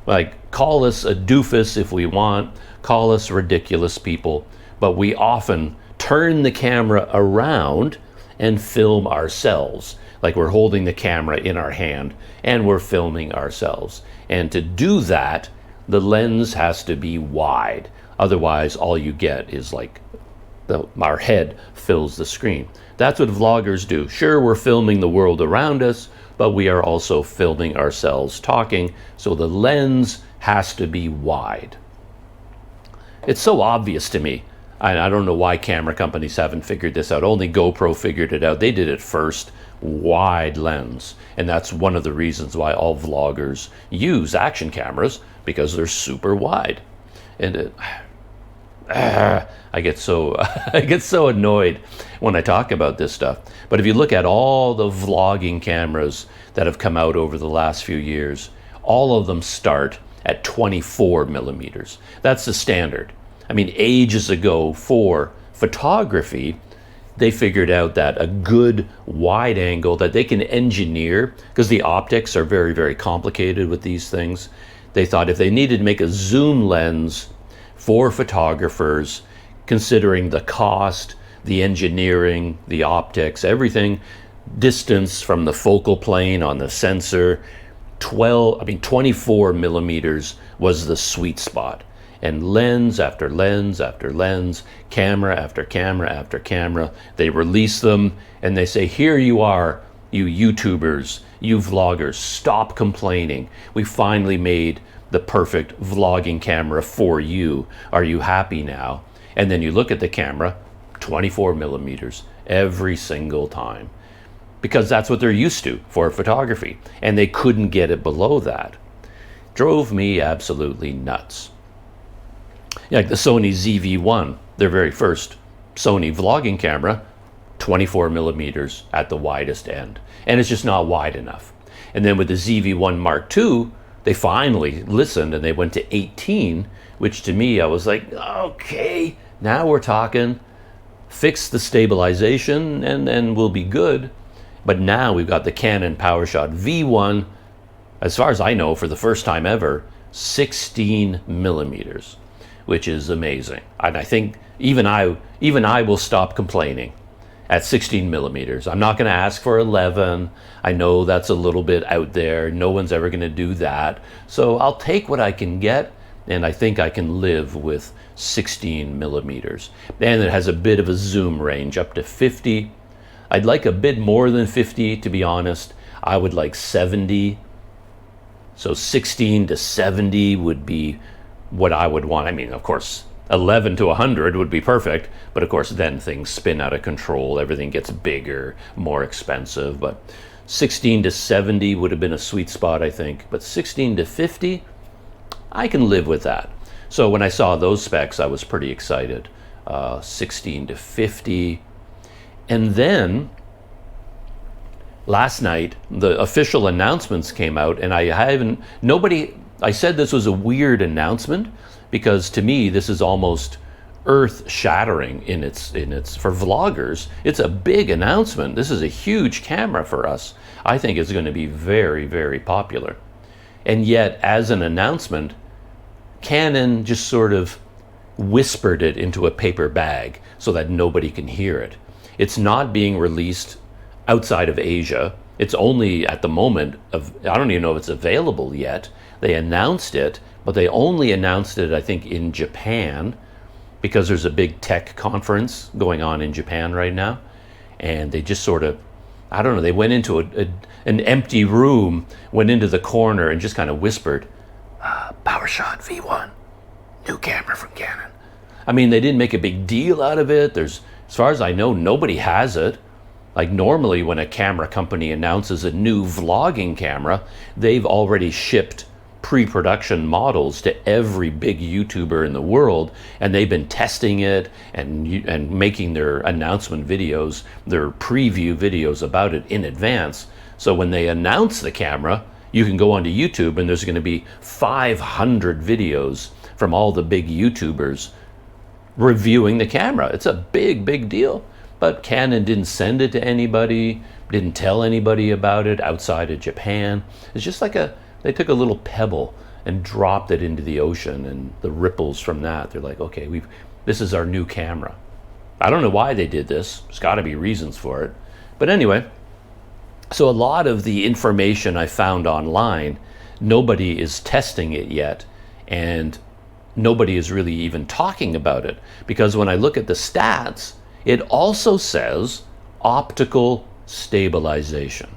A: Like, call us a doofus if we want, call us ridiculous people, but we often turn the camera around and film ourselves. Like we're holding the camera in our hand and we're filming ourselves. And to do that, the lens has to be wide. Otherwise, all you get is like our head fills the screen. That's what vloggers do. Sure, we're filming the world around us, but we are also filming ourselves talking. So the lens has to be wide. It's so obvious to me. I don't know why camera companies haven't figured this out. Only GoPro figured it out. They did it first. Wide lens. And that's one of the reasons why all vloggers use action cameras, because they're super wide. And I get so annoyed when I talk about this stuff. But if you look at all the vlogging cameras that have come out over the last few years, all of them start at 24 millimeters. That's the standard. I mean, ages ago for photography, they figured out that a good wide angle that they can engineer, because the optics are very, very complicated with these things. They thought if they needed to make a zoom lens for photographers, considering the cost, the engineering, the optics, everything, distance from the focal plane on the sensor, 24 millimeters was the sweet spot. And lens after lens after lens, camera after camera after camera, they release them and they say, here you are, you YouTubers, you vloggers, stop complaining. We finally made the perfect vlogging camera for you. Are you happy now? And then you look at the camera, 24 millimeters every single time, because that's what they're used to for photography. And they couldn't get it below that. Drove me absolutely nuts. Like the Sony ZV-1, their very first Sony vlogging camera, 24 millimeters at the widest end. And it's just not wide enough. And then with the ZV-1 Mark II, they finally listened and they went to 18, which to me, I was like, okay, now we're talking. Fix the stabilization and we'll be good. But now we've got the Canon Powershot V1, as far as I know, for the first time ever, 16 millimeters. Which is amazing. And I think even I will stop complaining at 16 millimeters. I'm not going to ask for 11. I know that's a little bit out there. No one's ever going to do that. So I'll take what I can get, and I think I can live with 16 millimeters. And it has a bit of a zoom range up to 50. I'd like a bit more than 50, to be honest. I would like 70. So 16 to 70 would be what I would want. I mean, of course, 11 to 100 would be perfect, but of course then things spin out of control, everything gets bigger, more expensive, but 16 to 70 would have been a sweet spot, I think, but 16 to 50, I can live with that. So when I saw those specs, I was pretty excited. 16 to 50, and then last night, the official announcements came out, and I said this was a weird announcement because to me this is almost earth-shattering in its for vloggers. It's a big announcement. This is a huge camera for us. I think it's going to be very, very popular. And yet, as an announcement, Canon just sort of whispered it into a paper bag so that nobody can hear it. It's not being released outside of Asia. It's only at the moment I don't even know if it's available yet. They announced it, but they only announced it, I think, in Japan, because there's a big tech conference going on in Japan right now. And they just sort of, I don't know, they went into an empty room, went into the corner and just kind of whispered, Powershot V1, new camera from Canon. I mean, they didn't make a big deal out of it. As far as I know, nobody has it. Like normally when a camera company announces a new vlogging camera, they've already shipped pre-production models to every big YouTuber in the world, and they've been testing it and making their announcement videos, their preview videos about it in advance. So when they announce the camera, you can go onto YouTube and there's going to be 500 videos from all the big YouTubers reviewing the camera. It's a big, big deal. But Canon didn't send it to anybody, didn't tell anybody about it outside of Japan. It's just like they took a little pebble and dropped it into the ocean, and the ripples from that, they're like, okay, this is our new camera. I don't know why they did this. There's got to be reasons for it. But anyway, so a lot of the information I found online, nobody is testing it yet, and nobody is really even talking about it. Because when I look at the stats, it also says optical stabilization.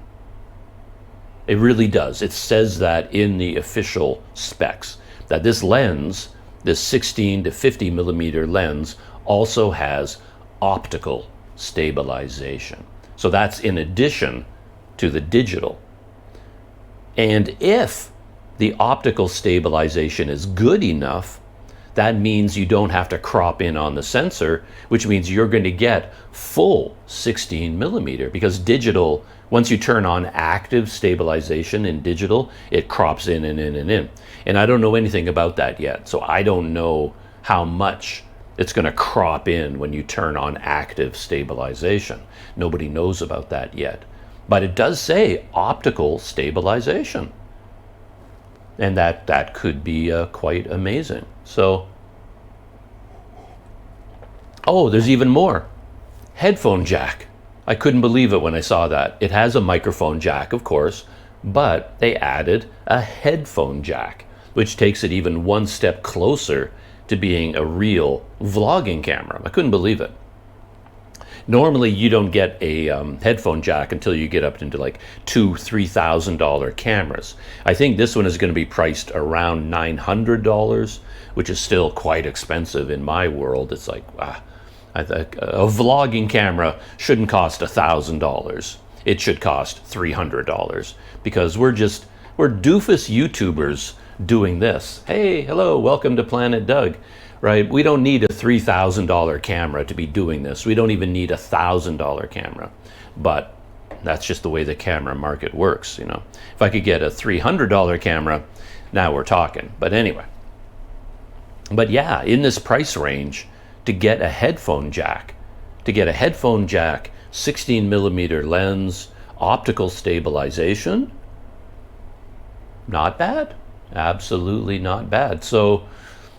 A: It really does. It says that in the official specs, that this lens, this 16 to 50 millimeter lens, also has optical stabilization. So that's in addition to the digital. And if the optical stabilization is good enough, that means you don't have to crop in on the sensor, which means you're going to get full 16 millimeter, because digital, once you turn on active stabilization in digital, it crops in and in and in. And I don't know anything about that yet, so I don't know how much it's going to crop in when you turn on active stabilization. Nobody knows about that yet. But it does say optical stabilization. And that could be quite amazing. So, oh, there's even more. Headphone jack. I couldn't believe it when I saw that. It has a microphone jack, of course, but they added a headphone jack, which takes it even one step closer to being a real vlogging camera. I couldn't believe it. Normally, you don't get a headphone jack until you get up into like $2,000–$3,000 cameras. I think this one is going to be priced around $900, which is still quite expensive in my world. It's like, I think a vlogging camera shouldn't cost $1,000. It should cost $300, because we're doofus YouTubers doing this. Hey, hello, welcome to Planet Doug. Right? We don't need a $3,000 camera to be doing this. We don't even need a $1,000 camera. But that's just the way the camera market works, you know. If I could get a $300 camera, now we're talking. But anyway. But yeah, in this price range, to get a headphone jack, 16 millimeter lens, optical stabilization, not bad. Absolutely not bad. So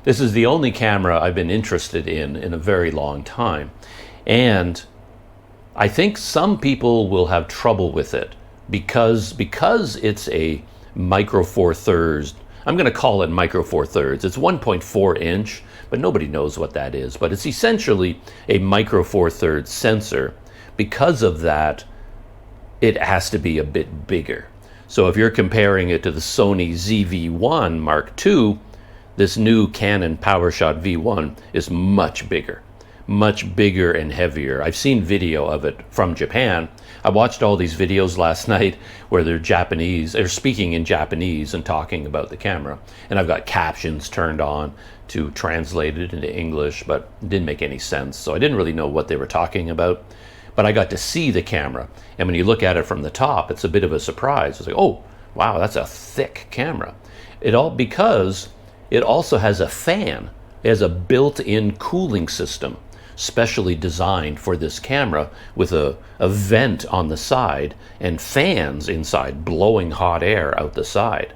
A: this is the only camera I've been interested in a very long time. And I think some people will have trouble with it because it's a micro four thirds. I'm going to call it micro four thirds. It's 1.4 inch, but nobody knows what that is. But it's essentially a micro four thirds sensor. Because of that, it has to be a bit bigger. So if you're comparing it to the Sony ZV-1 Mark II, this new Canon Powershot V1 is much bigger and heavier. I've seen video of it from Japan. I watched all these videos last night where they're speaking in Japanese and talking about the camera. And I've got captions turned on to translate it into English, but it didn't make any sense. So I didn't really know what they were talking about. But I got to see the camera. And when you look at it from the top, it's a bit of a surprise. It's like, oh, wow, that's a thick camera. Because it also has a fan. It has a built-in cooling system, specially designed for this camera, with a vent on the side and fans inside blowing hot air out the side.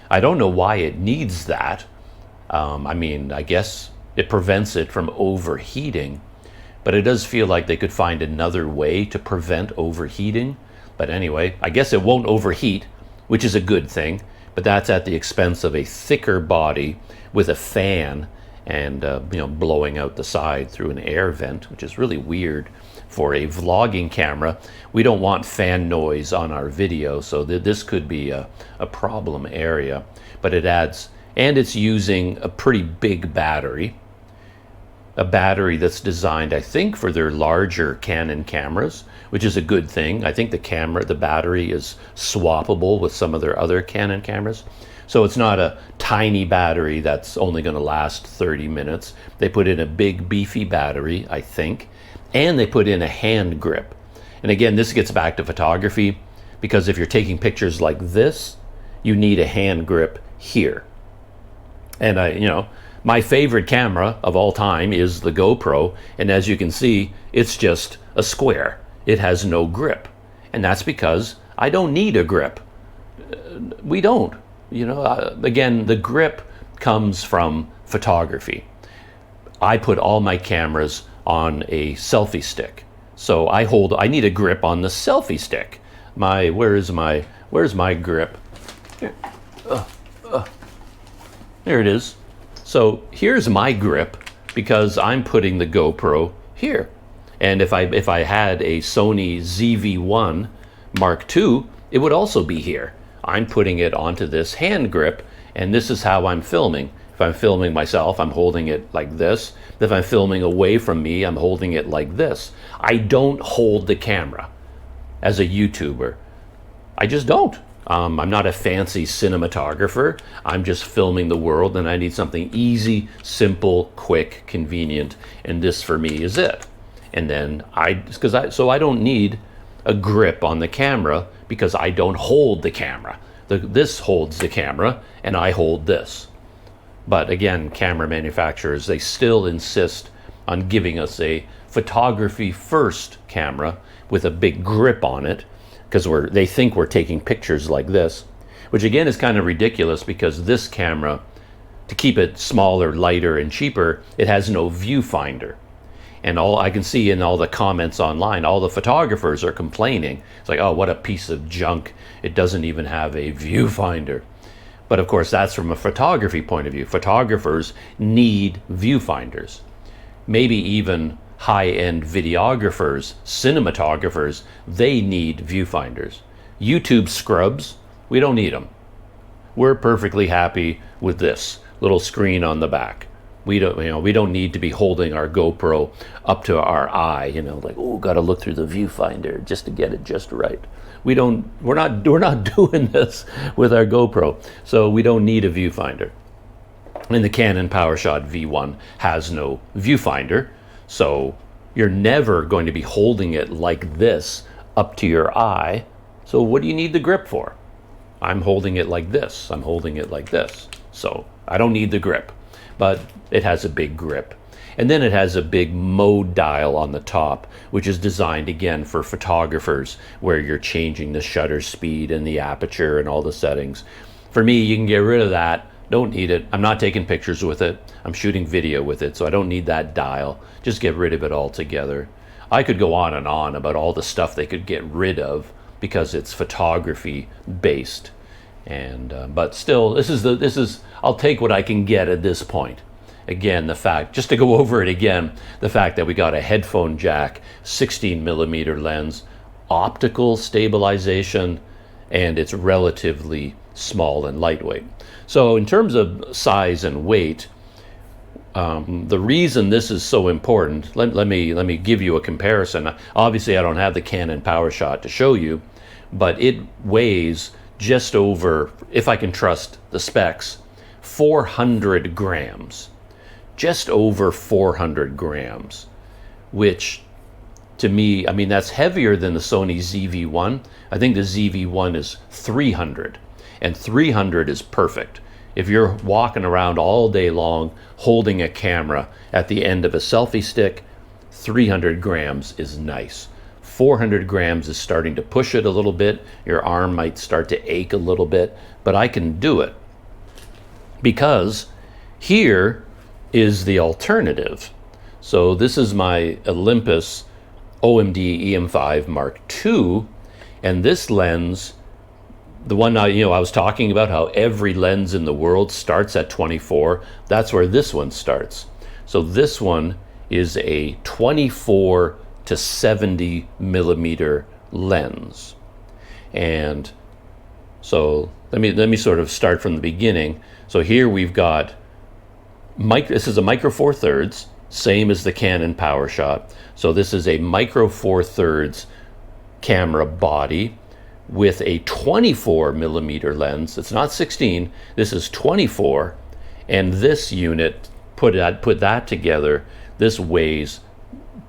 A: I don't know why it needs that. I guess it prevents it from overheating, but it does feel like they could find another way to prevent overheating. But anyway, I guess it won't overheat, which is a good thing, but that's at the expense of a thicker body with a fan and blowing out the side through an air vent, which is really weird for a vlogging camera. We don't want fan noise on our video, so this could be a problem area. But it adds, and it's using a pretty big battery, a battery that's designed, I think, for their larger Canon cameras, which is a good thing. I think the battery is swappable with some of their other Canon cameras. So it's not a tiny battery that's only going to last 30 minutes. They put in a big beefy battery, I think, and they put in a hand grip. And again, this gets back to photography, because if you're taking pictures like this, you need a hand grip here. And My favorite camera of all time is the GoPro, and as you can see, it's just a square. It has no grip, and that's because I don't need a grip. We don't. You know, again, the grip comes from photography. I put all my cameras on a selfie stick, so I need a grip on the selfie stick. Where's my grip? Here. There it is. So here's my grip because I'm putting the GoPro here. And if I had a Sony ZV-1 Mark II, it would also be here. I'm putting it onto this hand grip, and this is how I'm filming. If I'm filming myself, I'm holding it like this. If I'm filming away from me, I'm holding it like this. I don't hold the camera as a YouTuber. I just don't. I'm not a fancy cinematographer. I'm just filming the world, and I need something easy, simple, quick, convenient, and this for me is it. And then so I don't need a grip on the camera because I don't hold the camera. This holds the camera, and I hold this. But again, camera manufacturers, they still insist on giving us a photography first camera with a big grip on it, because they think we're taking pictures like this, which again is kind of ridiculous because this camera, to keep it smaller, lighter, and cheaper, it has no viewfinder. And all I can see in all the comments online, all the photographers are complaining. It's like, oh, what a piece of junk. It doesn't even have a viewfinder. But of course, that's from a photography point of view. Photographers need viewfinders. Maybe even high-end videographers, cinematographers, they need viewfinders. YouTube scrubs, we don't need them. We're perfectly happy with this little screen on the back. We don't need to be holding our GoPro up to our eye, like, oh, got to look through the viewfinder just to get it just right. We're not doing this with our GoPro, so we don't need a viewfinder. And the Canon Powershot V1 has no viewfinder, so you're never going to be holding it like this up to your eye. So what do you need the grip for? I'm holding it like this. I'm holding it like this. So I don't need the grip, but it has a big grip. And then it has a big mode dial on the top, which is designed again for photographers, where you're changing the shutter speed and the aperture and all the settings. For me, you can get rid of that. Don't need it. I'm not taking pictures with it. I'm shooting video with it, so I don't need that dial. Just get rid of it altogether. I could go on and on about all the stuff they could get rid of because it's photography based. And but still, I'll take what I can get at this point. Again, just to go over it again, the fact that we got a headphone jack, 16mm lens, optical stabilization, and it's relatively small and lightweight. So in terms of size and weight, the reason this is so important, let me give you a comparison. Obviously, I don't have the Canon Powershot to show you, but it weighs just over, if I can trust the specs, 400 grams. Just over 400 grams, which to me, that's heavier than the Sony ZV-1. I think the ZV-1 is 300, and 300 is perfect. If you're walking around all day long holding a camera at the end of a selfie stick, 300 grams is nice. 400 grams is starting to push it a little bit. Your arm might start to ache a little bit, but I can do it because here is the alternative. So this is my Olympus OMD EM5 Mark II, and this lens, the one I was talking about how every lens in the world starts at 24, that's where this one starts. So this one is a 24 to 70 millimeter lens. And so let me sort of start from the beginning. So here we've got this is a micro four thirds, same as the Canon Powershot. So this is a micro four thirds camera body with a 24 millimeter lens. It's not 16, this is 24. And this unit, put that together, this weighs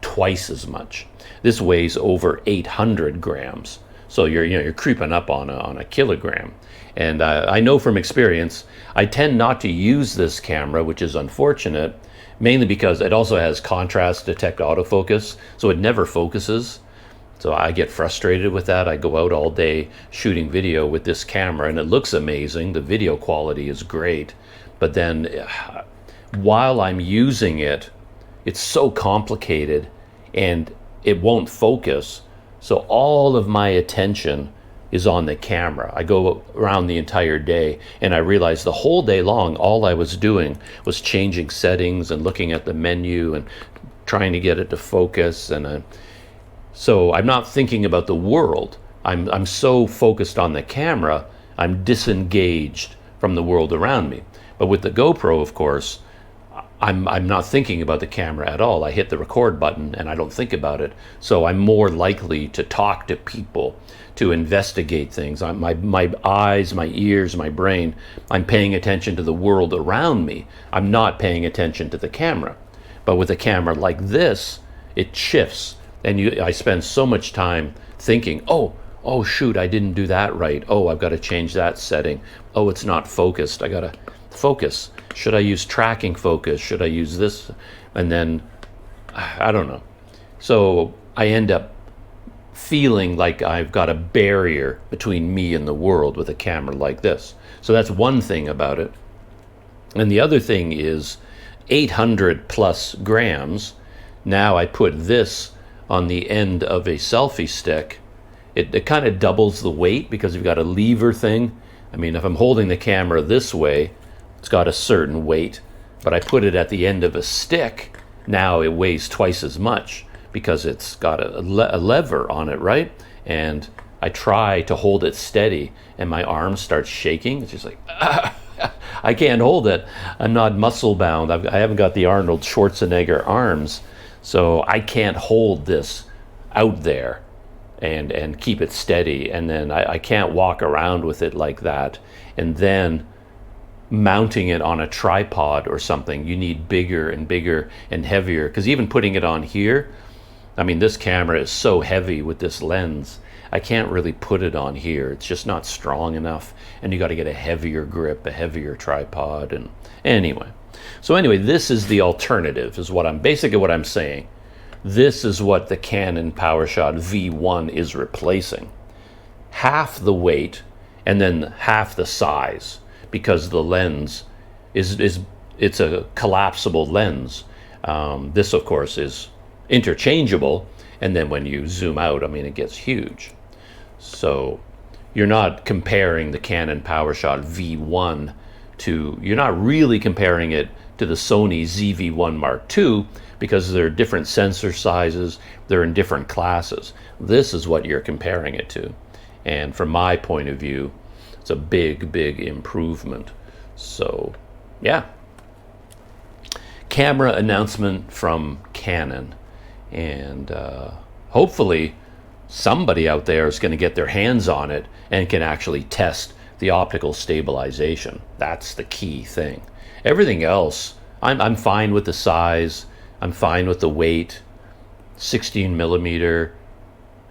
A: twice as much. This weighs over 800 grams. So you're creeping up on a kilogram. And I know from experience, I tend not to use this camera, which is unfortunate, mainly because it also has contrast detect autofocus, so it never focuses. So I get frustrated with that. I go out all day shooting video with this camera, and it looks amazing. The video quality is great. But then while I'm using it, it's so complicated and it won't focus. So all of my attention is on the camera. I go around the entire day, and I realized the whole day long, all I was doing was changing settings and looking at the menu and trying to get it to focus. And so I'm not thinking about the world. I'm so focused on the camera, I'm disengaged from the world around me. But with the GoPro, of course, I'm not thinking about the camera at all. I hit the record button and I don't think about it. So I'm more likely to talk to people, to investigate things. My eyes, my ears, my brain, I'm paying attention to the world around me. I'm not paying attention to the camera. But with a camera like this, it shifts. And I spend so much time thinking, oh shoot, I didn't do that right. Oh, I've got to change that setting. Oh, it's not focused. I got to focus. Should I use tracking focus? Should I use this? And then, I don't know. So I end up feeling like I've got a barrier between me and the world with a camera like this. So that's one thing about it. And the other thing is 800 plus grams. Now I put this on the end of a selfie stick. It kind of doubles the weight because you've got a lever thing. I mean, if I'm holding the camera this way, it's got a certain weight, but I put it at the end of a stick. Now it weighs twice as much because it's got a lever on it, right? And I try to hold it steady and my arm starts shaking. It's just like, I can't hold it. I'm not muscle bound. I haven't got the Arnold Schwarzenegger arms, so I can't hold this out there and keep it steady. And then I can't walk around with it like that. And then mounting it on a tripod or something, you need bigger and bigger and heavier, because even putting it on here, I mean, this camera is so heavy with this lens, I can't really put it on here. It's just not strong enough, and you got to get a heavier grip, a heavier tripod. And anyway, this is the alternative, is what I'm saying. This is what the Canon Powershot V1 is replacing. Half the weight and then half the size, because the lens it's a collapsible lens. This, of course, is interchangeable, and then when you zoom out, I mean, it gets huge. So you're not comparing the Canon Powershot V1 you're not really comparing it to the Sony ZV-1 Mark II, because they're different sensor sizes, they're in different classes. This is what you're comparing it to. And from my point of view, it's a big, big improvement. So, yeah. Camera announcement from Canon. And hopefully somebody out there is going to get their hands on it and can actually test the optical stabilization. That's the key thing. Everything else, I'm fine with the size. I'm fine with the weight. 16 millimeter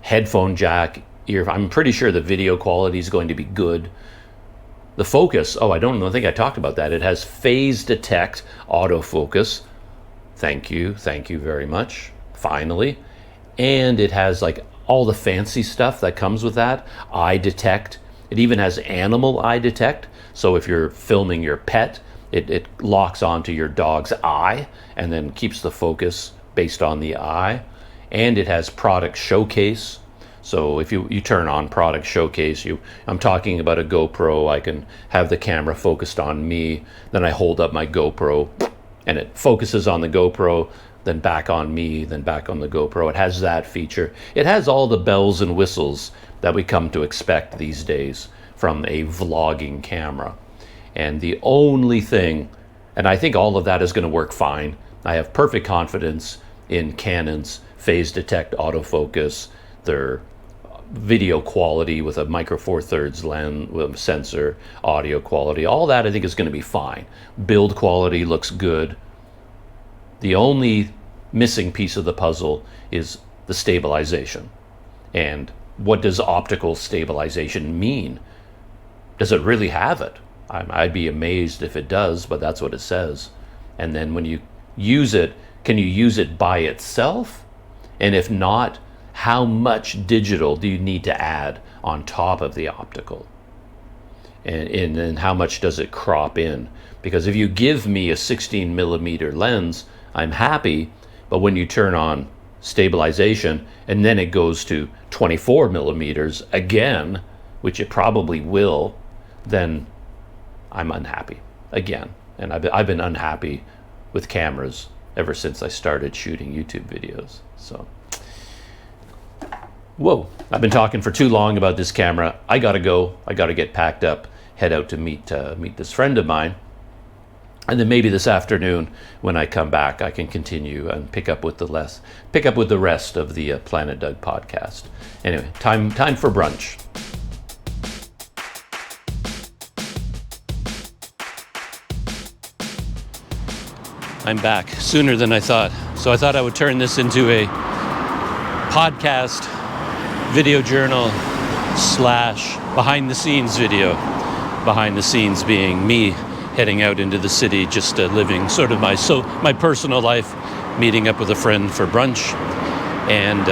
A: headphone jack. I'm pretty sure the video quality is going to be good. The focus, I think I talked about that. It has phase detect autofocus. Thank you very much. Finally. And it has like all the fancy stuff that comes with that. Eye detect. It even has animal eye detect. So if you're filming your pet, it locks onto your dog's eye and then keeps the focus based on the eye. And it has product showcase. So if you turn on product showcase, I'm talking about a GoPro, I can have the camera focused on me, then I hold up my GoPro and it focuses on the GoPro, then back on me, then back on the GoPro. It has that feature. It has all the bells and whistles that we come to expect these days from a vlogging camera. And the only thing, and I think all of that is going to work fine. I have perfect confidence in Canon's phase detect autofocus, their video quality with a micro four thirds lens with a sensor, audio quality, all that I think is going to be fine. Build quality looks good. The only missing piece of the puzzle is the stabilization. And what does optical stabilization mean? does it really have it? I'd be amazed if it does, but that's what it says. And then when you use it, can you use it by itself? And if not, how much digital do you need to add on top of the optical? And then how much does it crop in? Because if you give me a 16 millimeter lens, I'm happy, but when you turn on stabilization and then it goes to 24 millimeters again, which it probably will, then I'm unhappy again. And I've been unhappy with cameras ever since I started shooting YouTube videos. So, whoa, I've been talking for too long about this camera. I gotta go. I gotta get packed up, head out to meet this friend of mine. And then maybe this afternoon, when I come back, I can continue and pick up with the rest of the Planet Doug podcast. Anyway, time for brunch. I'm back sooner than I thought. So I thought I would turn this into a podcast, video journal / behind the scenes video. Behind the scenes being me heading out into the city, just living sort of my personal life, meeting up with a friend for brunch. And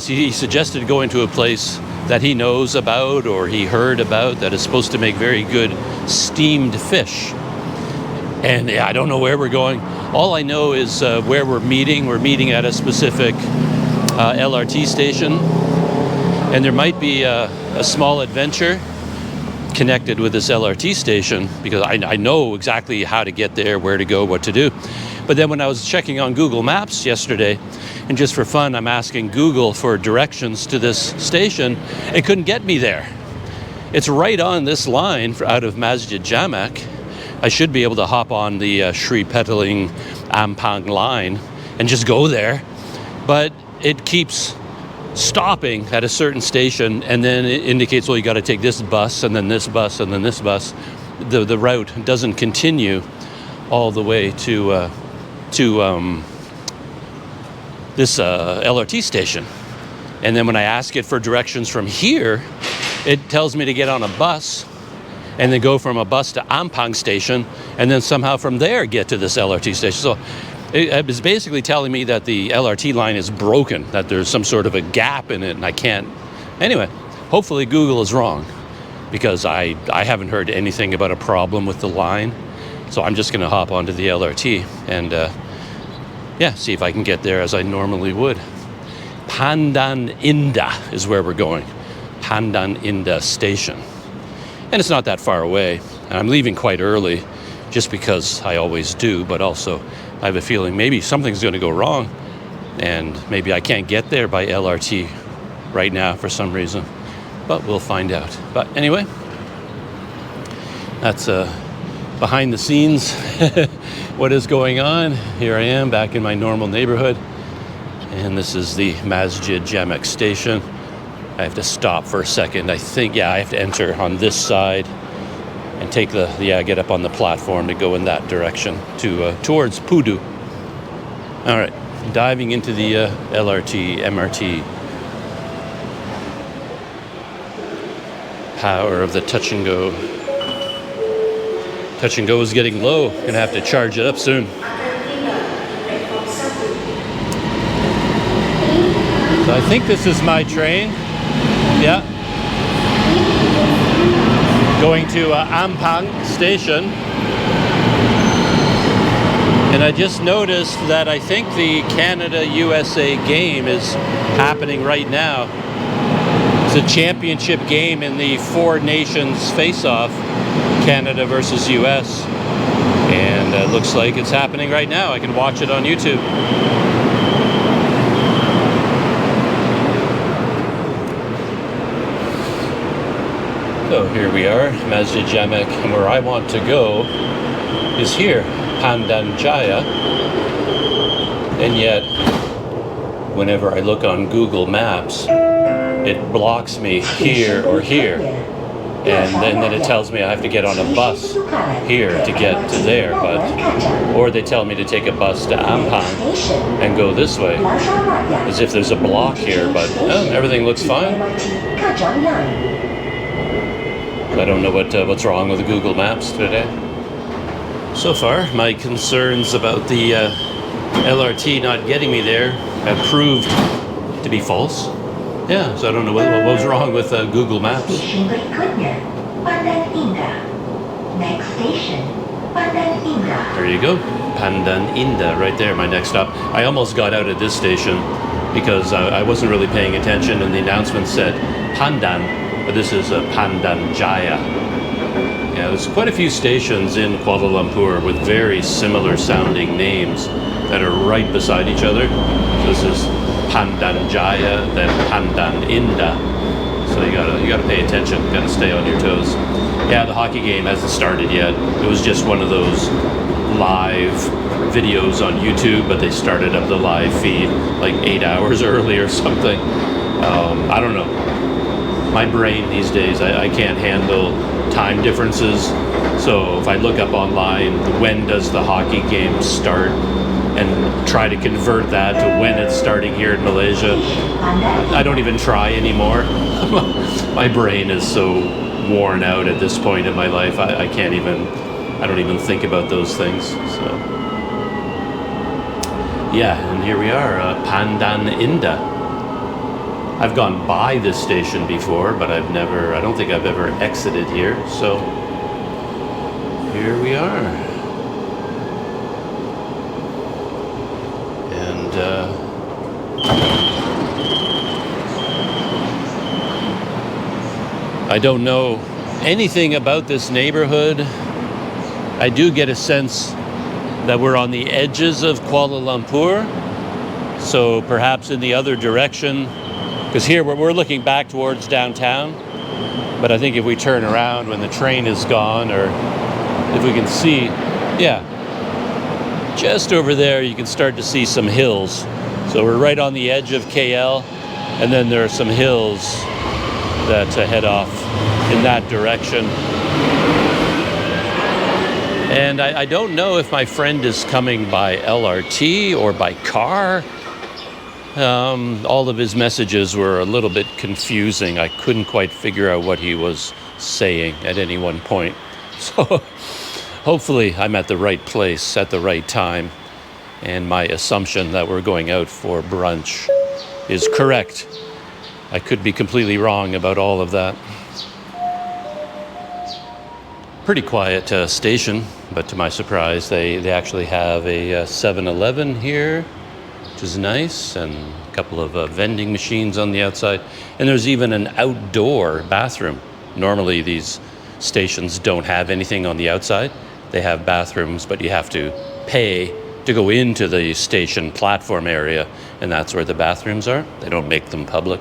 A: he he suggested going to a place that he knows about or he heard about that is supposed to make very good steamed fish. And I don't know where we're going. All I know is where we're meeting. We're meeting at a specific LRT station. And there might be a small adventure connected with this LRT station, because I know exactly how to get there, where to go, what to do. But then when I was checking on Google Maps yesterday, and just for fun, I'm asking Google for directions to this station, it couldn't get me there. It's right on this line out of Masjid Jamak. I should be able to hop on the Sri Petaling Ampang line and just go there. But it keeps stopping at a certain station, and then it indicates, well, you got to take this bus, and then this bus, and then this bus. The route doesn't continue all the way to this LRT station. And then when I ask it for directions from here, it tells me to get on a bus and then go from a bus to Ampang station, and then somehow from there get to this LRT station. So it was basically telling me that the LRT line is broken, that there's some sort of a gap in it, and I can't. Anyway, hopefully Google is wrong, because I haven't heard anything about a problem with the line. So I'm just going to hop onto the LRT and see if I can get there as I normally would. Pandan Indah is where we're going. Pandan Indah station. And it's not that far away. And I'm leaving quite early, just because I always do, but also I have a feeling maybe something's going to go wrong, and maybe I can't get there by LRT right now for some reason, but we'll find out. But anyway, that's behind the scenes what is going on. Here I am back in my normal neighborhood, and this is the Masjid Jamak station. I have to stop for a second. I think, I have to enter on this side and take get up on the platform to go in that direction towards Pudu. All right, diving into the LRT, MRT. Power of the touch and go. Touch and go is getting low. Gonna have to charge it up soon. So I think this is my train. Yeah. Going to Ampang station. And I just noticed that I think the Canada-USA game is happening right now. It's a championship game in the Four Nations face-off, Canada versus US. And it looks like it's happening right now. I can watch it on YouTube. So here we are, Masjid Jamak, and where I want to go is here, Pandan Jaya. And yet, whenever I look on Google Maps, it blocks me here or here. and then it tells me I have to get on a bus here to get to there, or they tell me to take a bus to Ampang and go this way, as if there's a block here, but everything looks fine. I don't know what's wrong with Google Maps today. So far, my concerns about the LRT not getting me there have proved to be false. Yeah, so I don't know what was wrong with Google Maps.
B: Next station, Pandan Indah.
A: There you go, Pandan Indah, right there, my next stop. I almost got out at this station because I wasn't really paying attention, and the announcement said Pandan, but this is Pandan Jaya. Yeah, there's quite a few stations in Kuala Lumpur with very similar sounding names that are right beside each other. So this is Pandan Jaya, then Pandan Indah. So you gotta pay attention, gotta stay on your toes. Yeah, the hockey game hasn't started yet. It was just one of those live videos on YouTube, but they started up the live feed like 8 hours early or something. I don't know. My brain these days, I can't handle time differences. So if I look up online, when does the hockey game start, and try to convert that to when it's starting here in Malaysia, I don't even try anymore. My brain is so worn out at this point in my life, I don't even think about those things. So yeah, and here we are, Pandan Indah. I've gone by this station before, but I don't think I've ever exited here, so here we are. I don't know anything about this neighborhood. I do get a sense that we're on the edges of Kuala Lumpur, so perhaps in the other direction, because here we're looking back towards downtown, but I think if we turn around when the train is gone, or if we can see, yeah, just over there you can start to see some hills. So we're right on the edge of KL, and then there are some hills that head off in that direction. And I don't know if my friend is coming by LRT or by car. All of his messages were a little bit confusing. I couldn't quite figure out what he was saying at any one point. So hopefully I'm at the right place at the right time, and my assumption that we're going out for brunch is correct. I could be completely wrong about all of that. Pretty quiet station, but to my surprise, they actually have a 7-Eleven here, which is nice, and a couple of vending machines on the outside. And there's even an outdoor bathroom. Normally these stations don't have anything on the outside. They have bathrooms, but you have to pay to go into the station platform area, and that's where the bathrooms are. They don't make them public.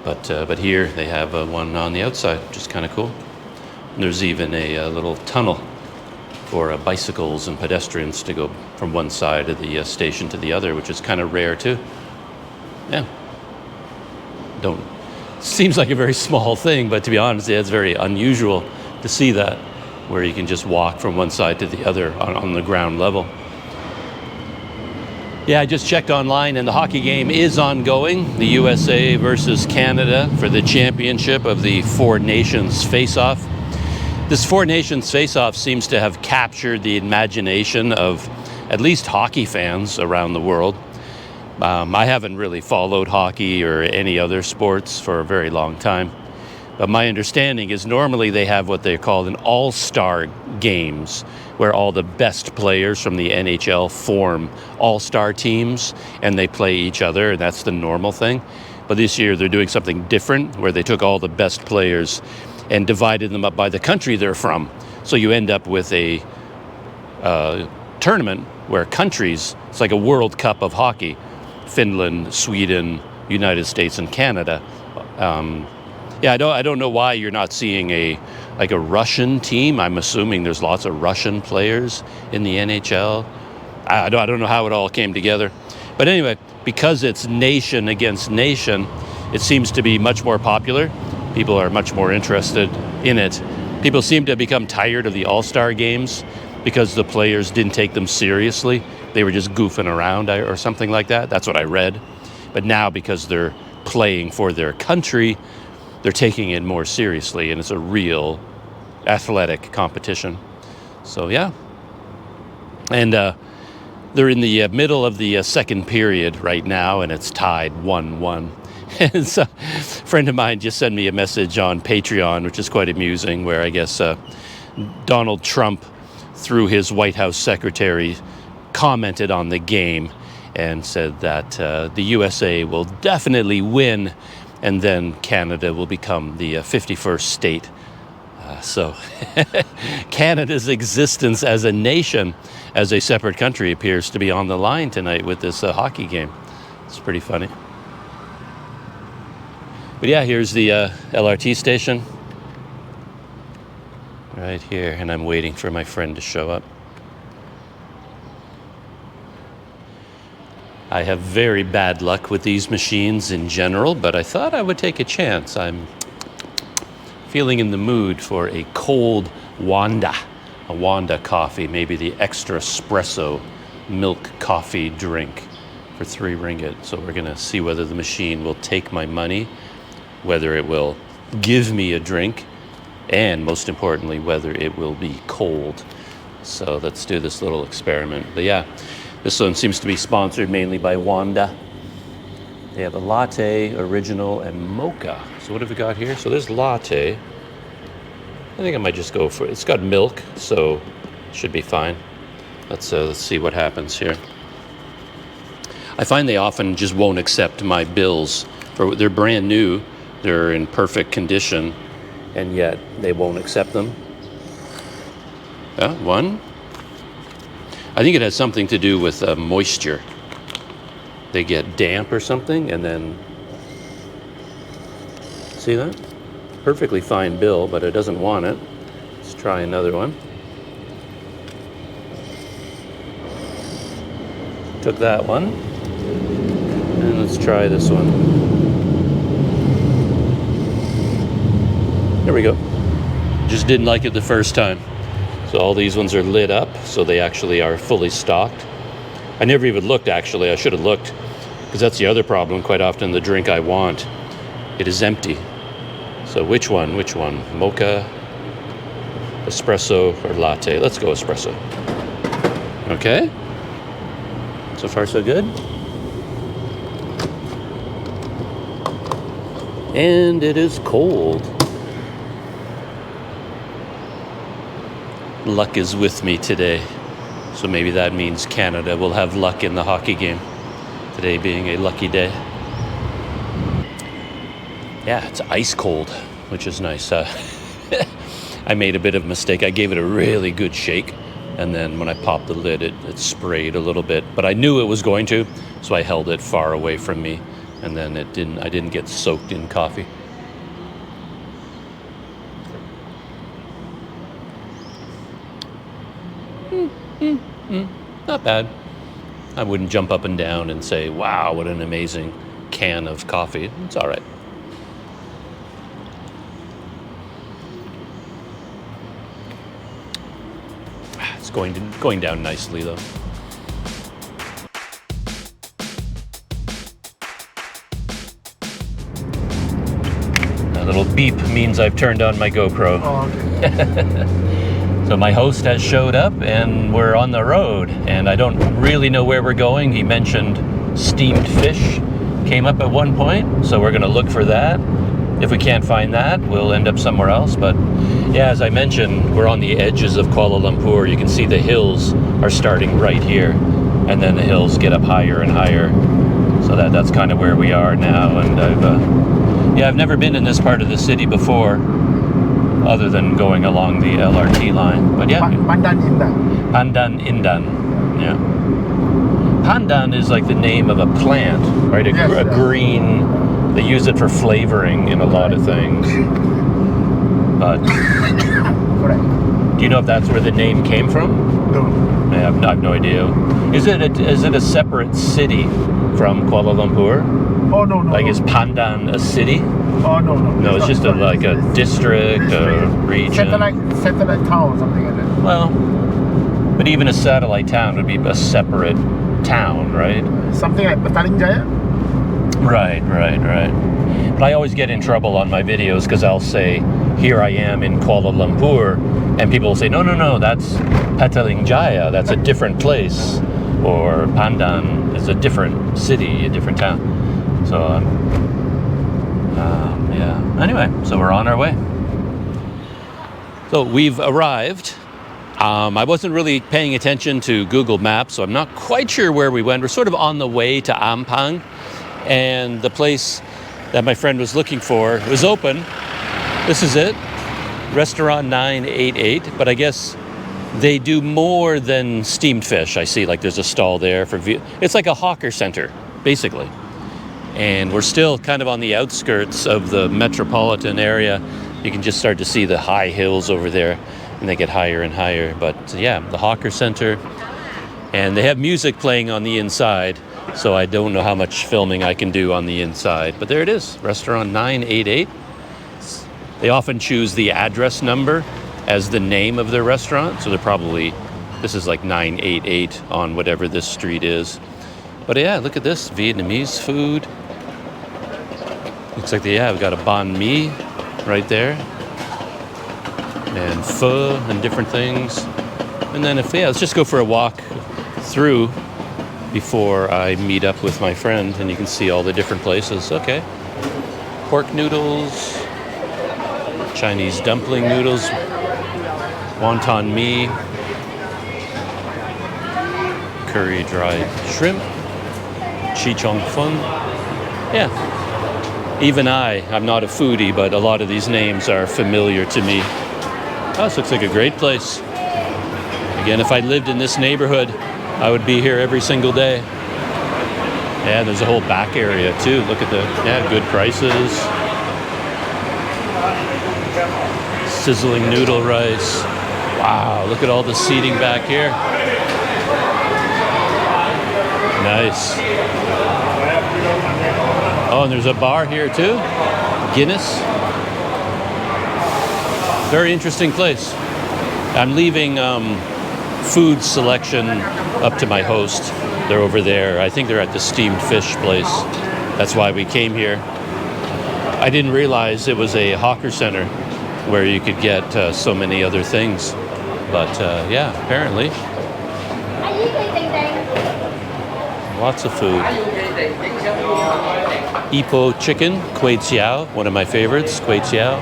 A: But here they have one on the outside, which is kind of cool. And there's even a little tunnel for bicycles and pedestrians to go from one side of the station to the other, which is kind of rare too. Yeah. Seems like a very small thing, but to be honest, it's very unusual to see that, where you can just walk from one side to the other on the ground level. Yeah, I just checked online, and the hockey game is ongoing. The USA versus Canada for the championship of the Four Nations face-off. This Four Nations face-off seems to have captured the imagination of at least hockey fans around the world. I haven't really followed hockey or any other sports for a very long time. But my understanding is normally they have what they call an all-star games, where all the best players from the NHL form all-star teams and they play each other, and that's the normal thing. But this year they're doing something different, where they took all the best players and divided them up by the country they're from. So you end up with a tournament where countries, it's like a World Cup of hockey, Finland, Sweden, United States, and Canada. Yeah, I don't know why you're not seeing a Russian team. I'm assuming there's lots of Russian players in the NHL. I don't know how it all came together. But anyway, because it's nation against nation, it seems to be much more popular. People are much more interested in it. People seem to have become tired of the All-Star games because the players didn't take them seriously. They were just goofing around or something like that. That's what I read. But now, because they're playing for their country, they're taking it more seriously, and it's a real athletic competition. So yeah. And they're in the middle of the second period right now, and it's tied 1-1. And so, a friend of mine just sent me a message on Patreon, which is quite amusing, where I guess Donald Trump, through his White House secretary, commented on the game and said that the USA will definitely win, and then Canada will become the 51st state. So Canada's existence as a nation, as a separate country, appears to be on the line tonight with this hockey game. It's pretty funny. But yeah, here's the LRT station right here, and I'm waiting for my friend to show up. I have very bad luck with these machines in general, but I thought I would take a chance. I'm feeling in the mood for a cold Wanda, a Wanda coffee, maybe the extra espresso milk coffee drink for 3 ringgit. So we're gonna see whether the machine will take my money, whether it will give me a drink, and most importantly, whether it will be cold. So let's do this little experiment. But yeah, this one seems to be sponsored mainly by Wanda. They have a latte, original, and mocha. So what have we got here? So there's latte. I think I might just go for it. It's got milk, so it should be fine. Let's see what happens here. I find they often just won't accept my bills. They're brand new, they're in perfect condition, and yet they won't accept them. One. I think it has something to do with moisture. They get damp or something, and then, see that? Perfectly fine bill, but it doesn't want it. Let's try another one. Took that one. And let's try this one. There we go. Just didn't like it the first time. So all these ones are lit up, so they actually are fully stocked. I never even looked, actually. I should have looked, because that's the other problem. Quite often the drink I want, it is empty. So which one? Mocha, espresso, or latte? Let's go espresso. Okay. So far so good. And it is cold. Luck is with me today. So maybe that means Canada will have luck in the hockey game. Today being a lucky day. Yeah, it's ice cold, which is nice. I made a bit of a mistake. I gave it a really good shake, and then when I popped the lid, it sprayed a little bit. But I knew it was going to, so I held it far away from me, and then I didn't get soaked in coffee. Not bad. I wouldn't jump up and down and say, wow, what an amazing can of coffee. It's all right. It's going down nicely, though. A little beep means I've turned on my GoPro.
C: Oh, okay.
A: So my host has showed up, and we're on the road, and I don't really know where we're going. He mentioned steamed fish came up at one point, so we're going to look for that. If we can't find that, we'll end up somewhere else. But yeah, as I mentioned, we're on the edges of Kuala Lumpur. You can see the hills are starting right here, and then the hills get up higher and higher. So that's kind of where we are now. And I've never been in this part of the city before, other than going along the LRT line. But yeah.
C: Pandan Indan.
A: Pandan Indan. Yeah. Pandan is like the name of a plant, right? A green, they use it for flavoring in a lot of things. But do you know if that's where the name came from?
C: No.
A: I have no idea. Is it a separate city from Kuala Lumpur?
C: Oh, no.
A: Like, is Pandan a city?
C: Oh no.
A: No, it's just like a district, a region.
C: Satellite town or something like that.
A: Well, but even a satellite town would be a separate town, right?
C: Something like Petaling Jaya.
A: Right. But I always get in trouble on my videos because I'll say, here I am in Kuala Lumpur, and people will say, no, that's Petaling Jaya, that's a different place, or Pandan is a different city, a different town. So, yeah. Anyway, so we're on our way. So we've arrived. I wasn't really paying attention to Google Maps, so I'm not quite sure where we went. We're sort of on the way to Ampang, and the place that my friend was looking for was open. This is it, Restaurant 988, but I guess they do more than steamed fish. I see, like there's a stall there for it's like a hawker center, basically. And we're still kind of on the outskirts of the metropolitan area. You can just start to see the high hills over there, and they get higher and higher. But yeah, the hawker center, and they have music playing on the inside, so I don't know how much filming I can do on the inside. But there it is, Restaurant 988. They often choose the address number as the name of their restaurant, so they're probably, this is like 988 on whatever this street is. But yeah, look at this, Vietnamese food. Looks like we've got a banh mi right there, and pho and different things. And then let's just go for a walk through before I meet up with my friend, and you can see all the different places. Okay, pork noodles, Chinese dumpling noodles, wonton mee, curry dried shrimp, chi chong fun. Yeah, even I'm not a foodie, but a lot of these names are familiar to me. Oh, this looks like a great place. Again, if I lived in this neighborhood, I would be here every single day. Yeah, there's a whole back area too. Look at good prices. Sizzling noodle rice. Wow, look at all the seating back here. Nice. Oh, and there's a bar here too. Guinness. Very interesting place. I'm leaving food selection up to my host. They're over there. I think they're at the steamed fish place. That's why we came here. I didn't realize it was a hawker center where you could get so many other things. But yeah, apparently. Lots of food. Ipoh chicken, kway teow, one of my favorites, kway teow.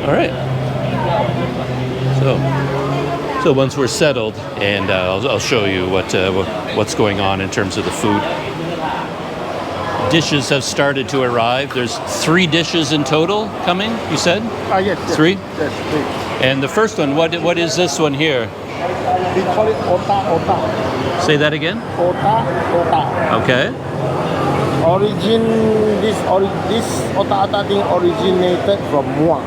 A: All right. So once we're settled, and I'll show you what's going on in terms of the food. Dishes have started to arrive. There's 3 dishes in total coming, you said?
C: Yes.
A: 3?
C: Yes, 3.
A: And the first one, what is this one here?
C: We call it ota.
A: Say that again?
C: Ota.
A: Okay.
C: This ota thing originated from Muar.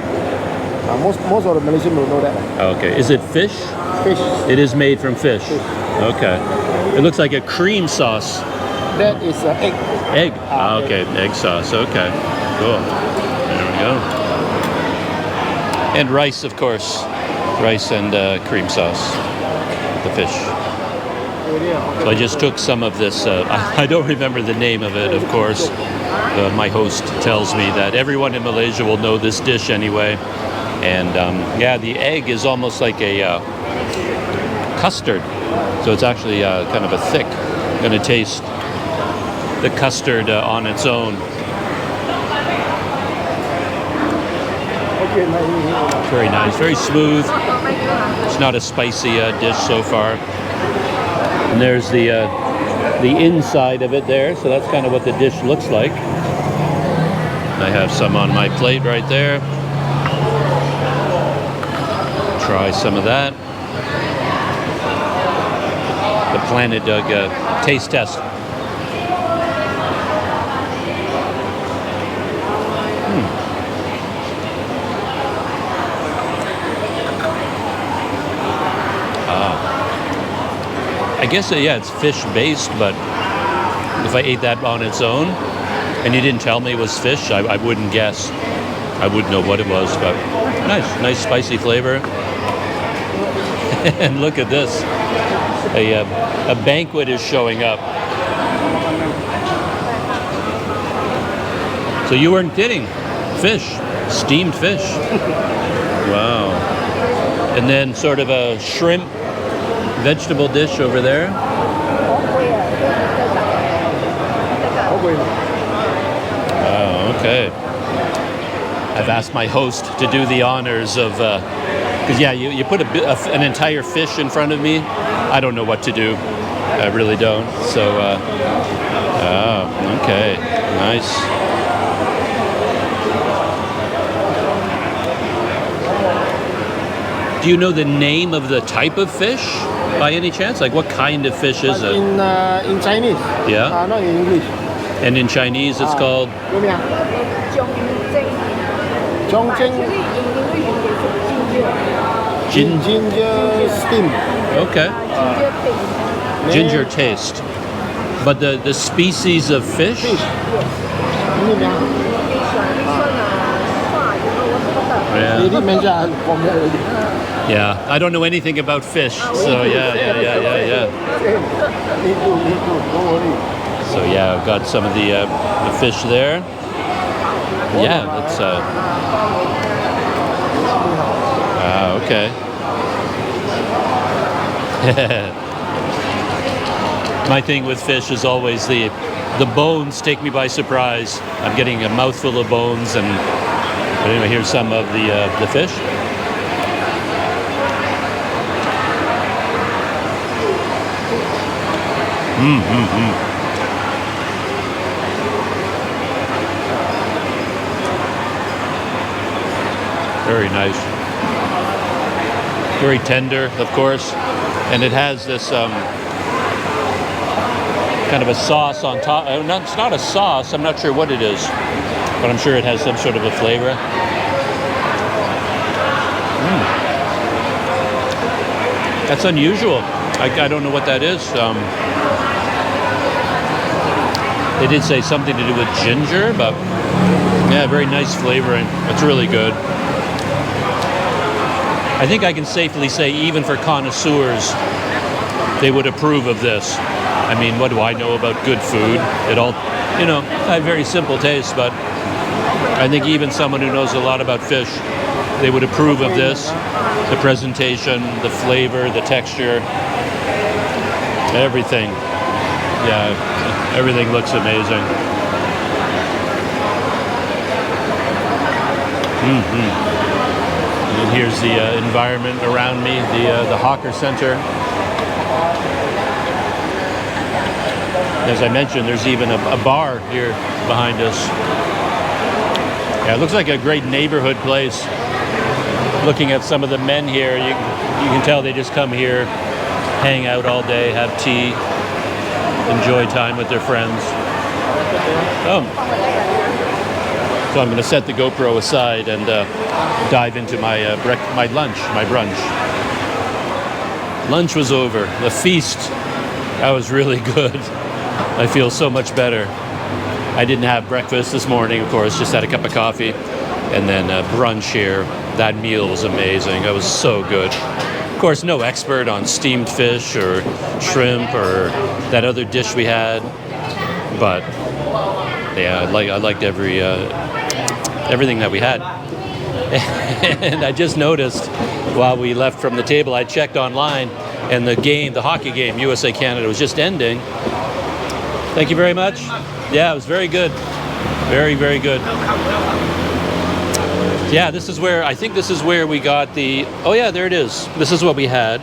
C: Most of the Malaysians will know that.
A: Okay. Is it fish?
C: Fish.
A: It is made from fish. Okay. It looks like a cream sauce.
C: That is egg.
A: Egg? Okay. Egg sauce. Okay. Cool. There we go. And rice, of course. Rice and cream sauce. The fish. So I just took some of this. I don't remember the name of it, of course. My host tells me that everyone in Malaysia will know this dish anyway. And yeah, the egg is almost like a custard. So it's actually kind of a thick. I'm going to taste the custard on its own. Very nice, very smooth. It's not a spicy dish so far. And there's the inside of it there, so that's kind of what the dish looks like. I have some on my plate right there. Try some of that. The Planet Doug taste test. I guess, yeah, it's fish-based, but if I ate that on its own, and you didn't tell me it was fish, I wouldn't guess. I wouldn't know what it was, but nice spicy flavor. And look at this, a banquet is showing up. So you weren't kidding, fish, steamed fish. Wow. And then sort of a shrimp vegetable dish over there. Oh, okay. I've asked my host to do the honors of, because yeah, you put an entire fish in front of me, I don't know what to do. I really don't. So, oh, okay, nice. Do you know the name of the type of fish by any chance? Like what kind of fish is it?
C: In Chinese.
A: Yeah?
C: Not in English.
A: And in Chinese it's called?
C: Ginger steam.
A: Okay. Ginger taste. But the species of fish? Yeah.
C: You did mention from there already.
A: Yeah, I don't know anything about fish, so yeah.
C: Me too, don't worry.
A: So yeah, I've got some of the fish there. Yeah, that's okay. My thing with fish is always the bones take me by surprise. I'm getting a mouthful of bones, and but anyway, here's some of the fish. Very nice. Very tender, of course. And it has this kind of a sauce on top. It's not a sauce, I'm not sure what it is, but I'm sure it has some sort of a flavor. That's unusual. I don't know what that is. They did say something to do with ginger, but yeah, very nice flavoring. It's really good. I think I can safely say even for connoisseurs, they would approve of this. I mean, what do I know about good food? It all, I have very simple taste, but I think even someone who knows a lot about fish, they would approve of this. The presentation, the flavor, the texture, everything. Yeah, everything looks amazing. And here's the environment around me, the Hawker Center. As I mentioned, there's even a bar here behind us. Yeah, it looks like a great neighborhood place. Looking at some of the men here, you can tell they just come here, hang out all day, have tea, enjoy time with their friends. So I'm going to set the GoPro aside and dive into my lunch, my brunch. Lunch was over. The feast, that was really good. I feel so much better. I didn't have breakfast this morning, of course, just had a cup of coffee. And then brunch here. That meal was amazing. It was so good. Of course, no expert on steamed fish or shrimp or that other dish we had. But yeah, I liked everything that we had. And I just noticed while we left from the table, I checked online, and the hockey game, USA-Canada, was just ending. Thank you very much. Yeah, it was very good. Very, very good. Yeah, I think this is where we got oh yeah, there it is. This is what we had.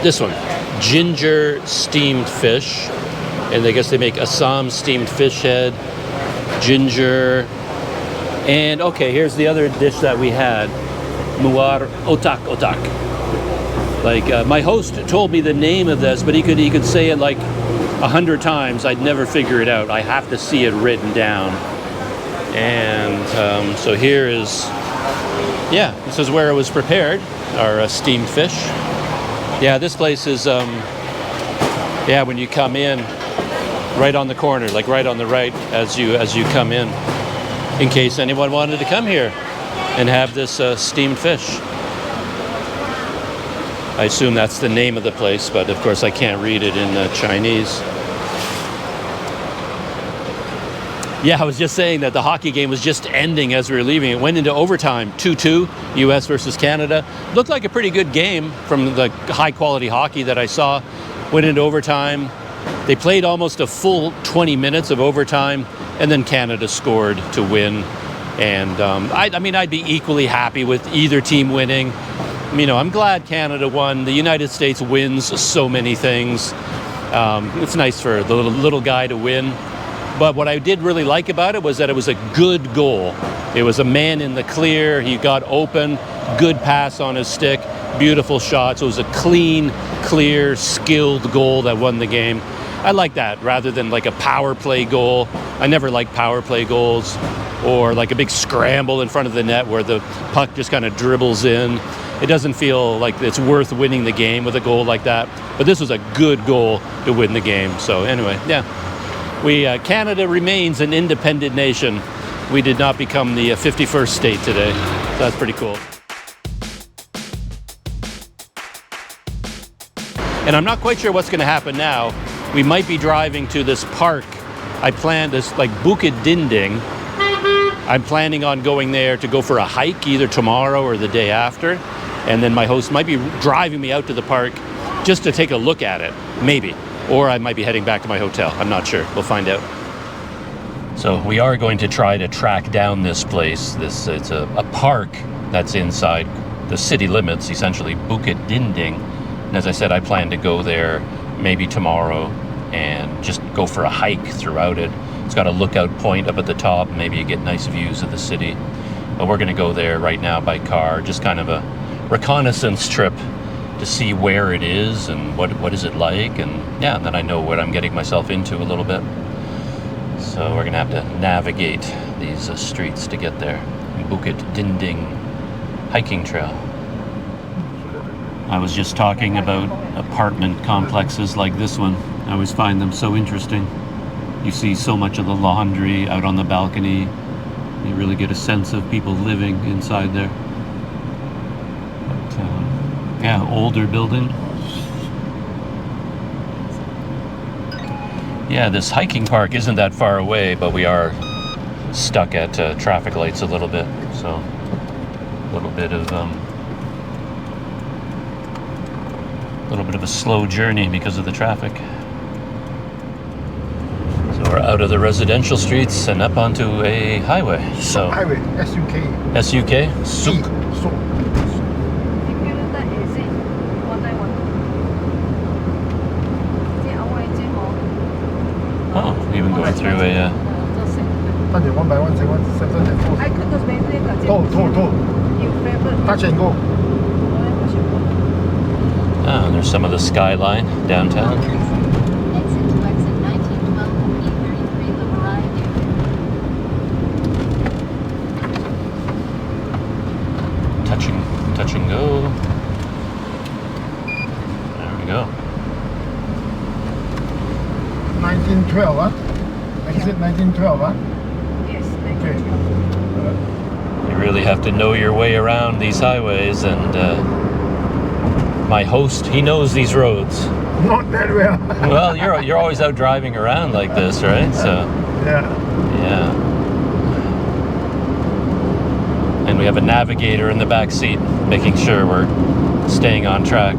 A: This one, ginger steamed fish. And I guess they make Assam steamed fish head, ginger. And okay, here's the other dish that we had. Muar otak. Like my host told me the name of this, but he could say it like 100 times. I'd never figure it out. I have to see it written down. And so here is, yeah, this is where it was prepared, our steamed fish. Yeah, this place is, yeah, when you come in, right on the corner, like right on the right as you come in case anyone wanted to come here and have this steamed fish. I assume that's the name of the place, but of course I can't read it in Chinese. Yeah, I was just saying that the hockey game was just ending as we were leaving. It went into overtime, 2-2, US versus Canada. Looked like a pretty good game from the high quality hockey that I saw. Went into overtime. They played almost a full 20 minutes of overtime, and then Canada scored to win. And I mean, I'd be equally happy with either team winning. You know, I'm glad Canada won. The United States wins so many things. It's nice for the little guy to win. But what I did really like about it was that it was a good goal. It was a man in the clear. He got open, good pass on his stick, beautiful shot. So it was a clean, clear, skilled goal that won the game. I like that rather than like a power play goal. I never like power play goals, or like a big scramble in front of the net where the puck just kind of dribbles in. It doesn't feel like it's worth winning the game with a goal like that. But this was a good goal to win the game. So anyway, yeah. Canada remains an independent nation. We did not become the 51st state today. So that's pretty cool. And I'm not quite sure what's going to happen now. We might be driving to this park. I planned this, like Bukit Dinding. I'm planning on going there to go for a hike either tomorrow or the day after. And then my host might be driving me out to the park just to take a look at it, maybe. Or I might be heading back to my hotel. I'm not sure. We'll find out. So we are going to try to track down this place. It's a park that's inside the city limits, essentially Bukit Dinding. And as I said, I plan to go there maybe tomorrow and just go for a hike throughout it. It's got a lookout point up at the top. Maybe you get nice views of the city. But we're going to go there right now by car, just kind of a reconnaissance trip to see where it is and what is it like, and yeah, then I know what I'm getting myself into a little bit. So we're gonna have to navigate these streets to get there. Bukit Dinding hiking trail. I was just talking about apartment complexes like this one. I always find them so interesting. You see so much of the laundry out on the balcony. You really get a sense of people living inside there. Yeah, older building. Yeah, this hiking park isn't that far away, but we are stuck at traffic lights a little bit. So, a little bit of a slow journey because of the traffic. So we're out of the residential streets and up onto a highway. So
C: highway, SUK.
A: SUK? Suk. Oh, even going through a...
C: One by one, say 1, 7, and 4.
B: I could just maybe
C: You favorite. Touch and go.
A: Oh, there's some of the skyline downtown.
D: Exit to exit 1912 E33 LRT Ride.
A: Touch and go. There we go.
C: 1912, huh? Exit 1912, huh?
B: Yes,
C: Okay.
A: You really have to know your way around these highways, and my host, he knows these roads.
C: Not that well.
A: Well, you're always out driving around like this, right? So yeah. And we have a navigator in the back seat, making sure we're staying on track.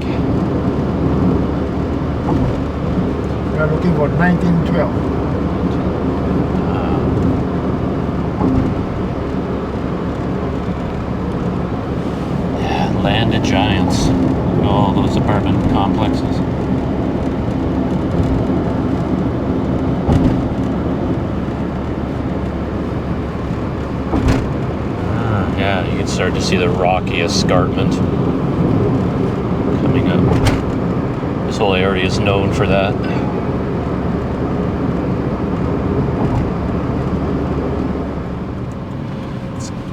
C: We are looking for 1912.
A: Land of giants. All those apartment complexes. Yeah, you can start to see the rocky escarpment coming up. This whole area is known for that.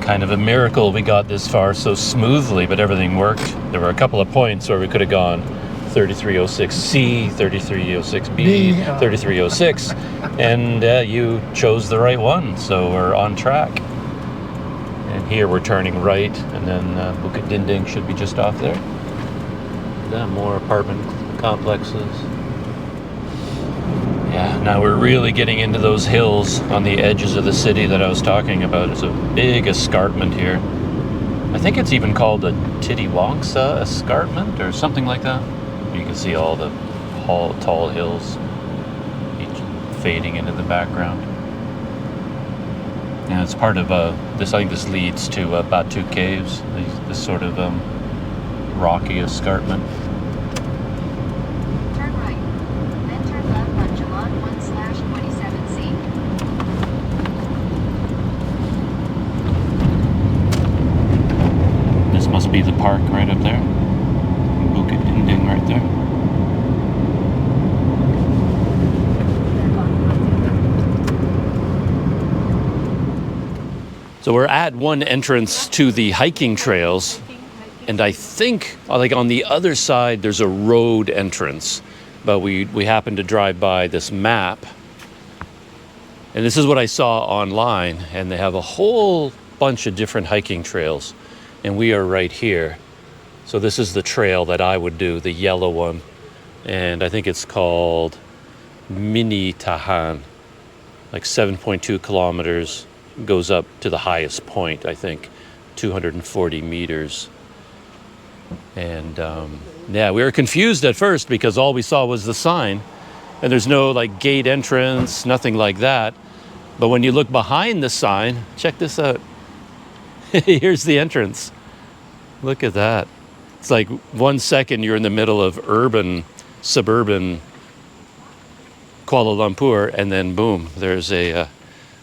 A: Kind of a miracle we got this far so smoothly, but everything worked. There were a couple of points where we could have gone 3306C, 3306B,
C: Yeah.
A: 3306, and you chose the right one, so we're on track. And here we're turning right, and then Bukit Dinding should be just off there. More apartment complexes. Yeah, now we're really getting into those hills on the edges of the city that I was talking about. It's a big escarpment here. I think it's even called the Titiwangsa Escarpment or something like that. You can see all the tall hills each fading into the background. Yeah, it's part of this. I think this leads to Batu Caves. This sort of rocky escarpment.
D: Turn right. Then turn left on Jalan 1/27C.
A: This must be the park right up there. Bukit Dinding right there. So we're at one entrance to the hiking trails, and I think like on the other side there's a road entrance, but we happened to drive by this map, and this is what I saw online, and they have a whole bunch of different hiking trails, and we are right here. So this is the trail that I would do, the yellow one, and I think it's called Mini Tahan, like 7.2 kilometers. Goes up to the highest point, I think 240 meters. And yeah, we were confused at first because all we saw was the sign, and there's no like gate entrance, nothing like that. But when you look behind the sign, check this out. Here's the entrance. Look at that. It's like 1 second you're in the middle of suburban Kuala Lumpur, and then boom, there's a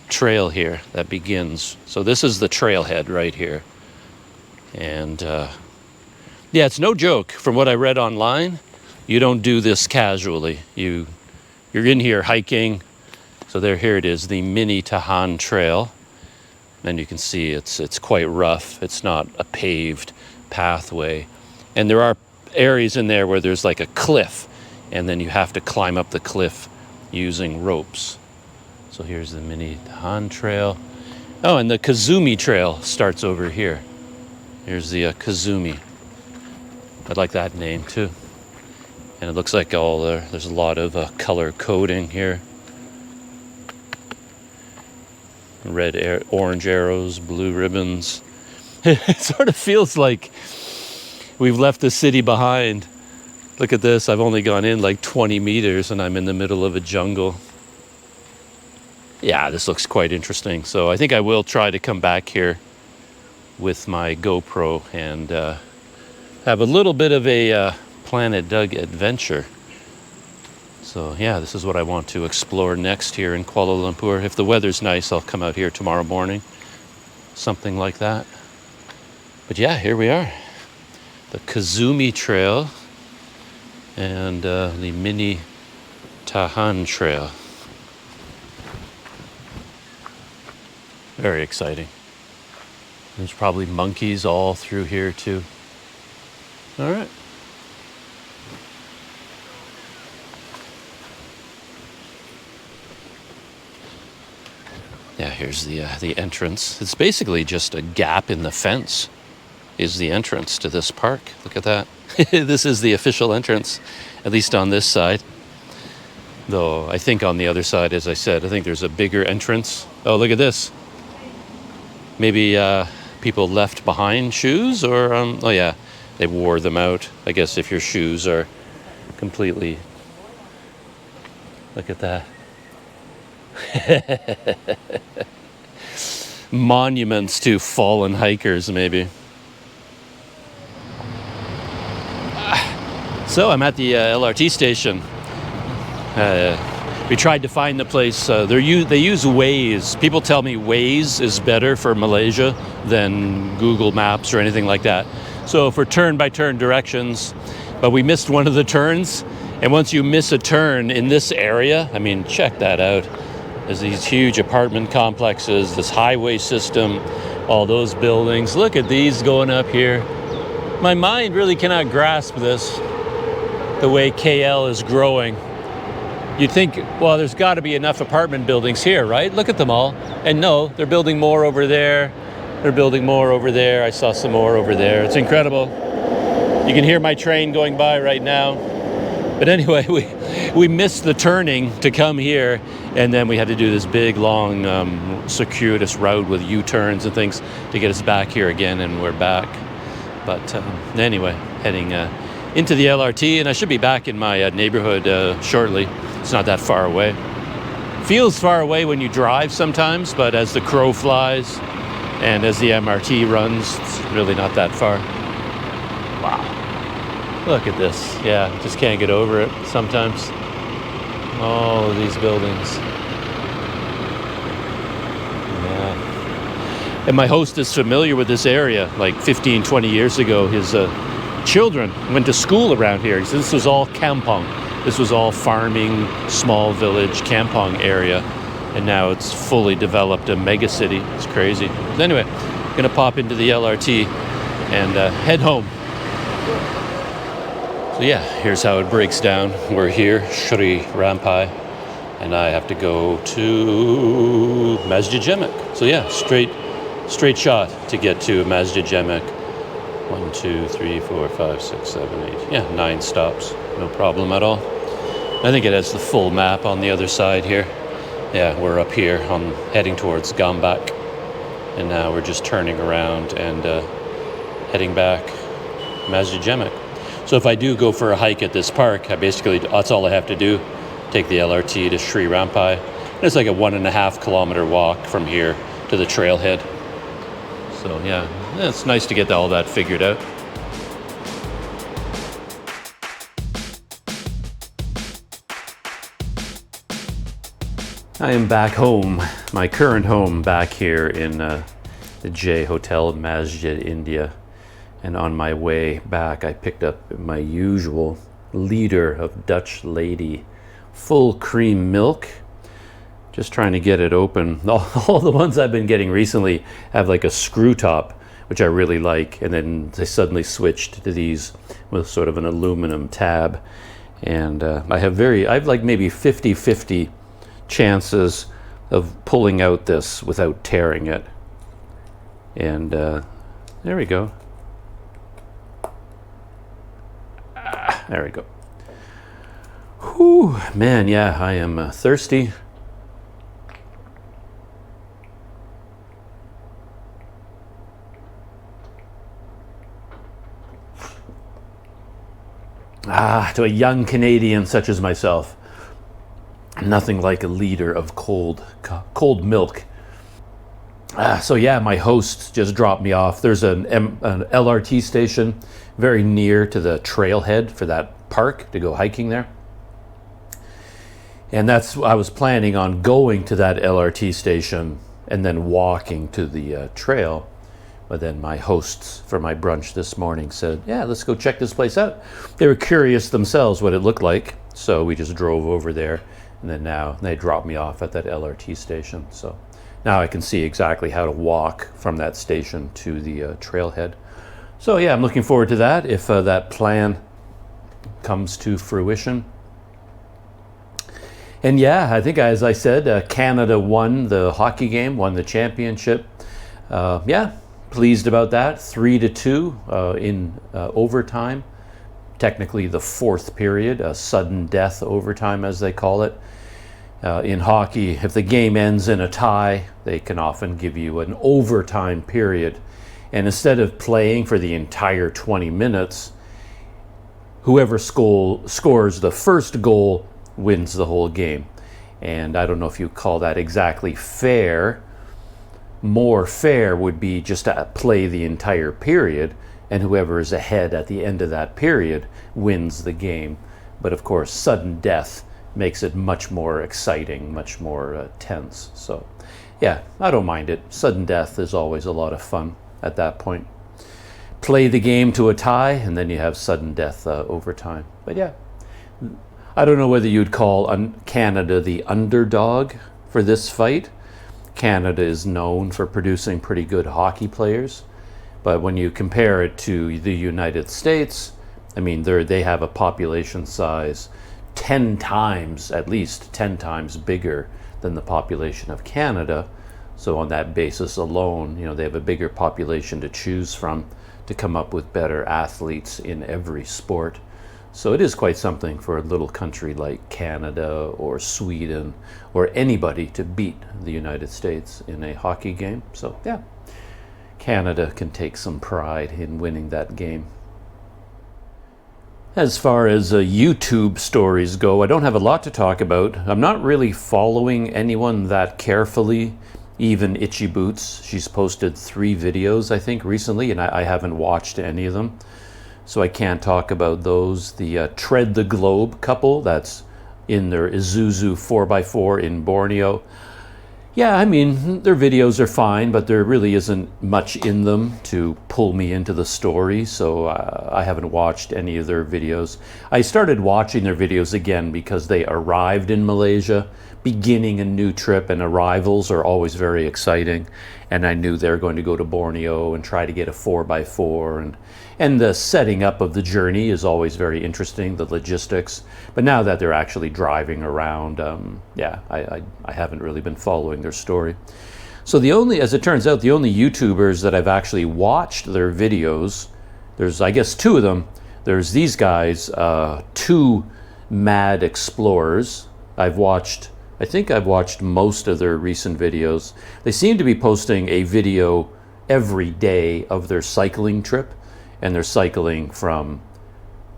A: trail here that begins. So this is the trailhead right here. And yeah, it's no joke. From what I read online, you don't do this casually. You're in here hiking. So here it is, the Mini Tahan Trail. And you can see it's quite rough. It's not a paved pathway. And there are areas in there where there's like a cliff, and then you have to climb up the cliff using ropes. So here's the Mini Tahan Trail. Oh, and the Kazumi Trail starts over here. Here's the Kazumi. I like that name too. And it looks like there's a lot of color coding here. Orange arrows, blue ribbons. It sort of feels like we've left the city behind. Look at this. I've only gone in like 20 meters and I'm in the middle of a jungle. Yeah, this looks quite interesting. So I think I will try to come back here with my GoPro and have a little bit of a Planet Doug adventure. So yeah, this is what I want to explore next here in Kuala Lumpur. If the weather's nice, I'll come out here tomorrow morning. Something like that. But yeah, here we are. The Kazumi Trail and the Mini Tahan Trail. Very exciting. There's probably monkeys all through here too. All right. Yeah, here's the entrance. It's basically just a gap in the fence is the entrance to this park. Look at that. This is the official entrance, at least on this side. Though I think on the other side, as I said, I think there's a bigger entrance. Oh, look at this. Maybe people left behind shoes, or oh yeah, they wore them out. I guess if your shoes are completely, look at that. Monuments to fallen hikers, maybe. So I'm at the LRT station. We tried to find the place. They use Waze. People tell me Waze is better for Malaysia than Google Maps or anything like that. So for turn-by-turn directions, but we missed one of the turns. And once you miss a turn in this area, I mean, check that out. There's these huge apartment complexes, this highway system, all those buildings. Look at these going up here. My mind really cannot grasp this. the way KL is growing. You'd think, well, there's got to be enough apartment buildings here, right? Look at them all. And no, they're building more over there. They're building more over there. I saw some more over there. It's incredible. You can hear my train going by right now. But anyway, we missed the turning to come here, and then we had to do this big, long, circuitous route with U-turns and things to get us back here again, and we're back. But anyway, heading into the LRT, and I should be back in my neighborhood shortly. It's not that far away. Feels far away when you drive sometimes, but as the crow flies and as the MRT runs, it's really not that far. Wow. Look at this. Yeah, just can't get over it sometimes. All of these buildings. Yeah. And my host is familiar with this area. Like 15, 20 years ago, his children went to school around here. He said this was all kampong. This was all farming, small village, kampong area. And now it's fully developed a mega city. It's crazy. But anyway, gonna pop into the LRT and head home. So yeah, here's how it breaks down. We're here, Sri Rampai, and I have to go to Masjid Jamek. So yeah, straight shot to get to Masjid Jamek. 1, 2, 3, 4, 5, 6, 7, 8. Yeah, 9 stops. No problem at all. I think it has the full map on the other side here. Yeah, we're up here heading towards Gombak. And now we're just turning around and heading back Masjid Jamek. So if I do go for a hike at this park, that's all I have to do. Take the LRT to Sri Rampai. And it's like a 1.5 kilometer walk from here to the trailhead. So yeah, it's nice to get all that figured out. I am back home, my current home back here in the J Hotel Masjid, India. And on my way back, I picked up my usual liter of Dutch Lady full cream milk. Just trying to get it open. All the ones I've been getting recently have like a screw top, which I really like. And then they suddenly switched to these with sort of an aluminum tab. And I have like maybe 50-50 chances of pulling out this without tearing it. And there we go. There we go. Whew, man, yeah, I am thirsty. To a young Canadian such as myself, nothing like a liter of cold milk. So yeah, my host just dropped me off. There's an LRT station very near to the trailhead for that park to go hiking there. And I was planning on going to that LRT station and then walking to the trail. But then my hosts for my brunch this morning said, yeah, let's go check this place out. They were curious themselves what it looked like. So we just drove over there. And then now they dropped me off at that LRT station. So now I can see exactly how to walk from that station to the trailhead. So yeah, I'm looking forward to that if that plan comes to fruition. And yeah, I think as I said, Canada won the hockey game, won the championship. Yeah, pleased about that. 3-2 in overtime. Technically the fourth period, a sudden death overtime as they call it. In hockey, if the game ends in a tie, they can often give you an overtime period. And instead of playing for the entire 20 minutes, whoever scores the first goal wins the whole game. And I don't know if you call that exactly fair. More fair would be just to play the entire period, and whoever is ahead at the end of that period wins the game. But of course, sudden death makes it much more exciting, much more tense. So yeah, I don't mind it. Sudden death is always a lot of fun at that point. Play the game to a tie, and then you have sudden death overtime. But yeah, I don't know whether you'd call Canada the underdog for this fight. Canada is known for producing pretty good hockey players. But when you compare it to the United States, I mean, they have a population size 10 times, at least 10 times bigger than the population of Canada. So on that basis alone, you know, they have a bigger population to choose from to come up with better athletes in every sport. So it is quite something for a little country like Canada or Sweden or anybody to beat the United States in a hockey game. So yeah, Canada can take some pride in winning that game. As far as YouTube stories go, I don't have a lot to talk about. I'm not really following anyone that carefully, even Itchy Boots. She's posted 3 videos, I think, recently, and I haven't watched any of them. So I can't talk about those. The Tread the Globe couple, that's in their Isuzu 4x4 in Borneo. Yeah, I mean, their videos are fine, but there really isn't much in them to pull me into the story, so I haven't watched any of their videos. I started watching their videos again because they arrived in Malaysia, beginning a new trip, and arrivals are always very exciting. And I knew they were going to go to Borneo and try to get a 4x4, and the setting up of the journey is always very interesting, the logistics. But now that they're actually driving around, yeah, I haven't really been following their story. So as it turns out, the only YouTubers that I've actually watched their videos, there's, I guess, 2 of them. There's these guys, 2 Mad Explorers. I think I've watched most of their recent videos. They seem to be posting a video every day of their cycling trip, and they're cycling from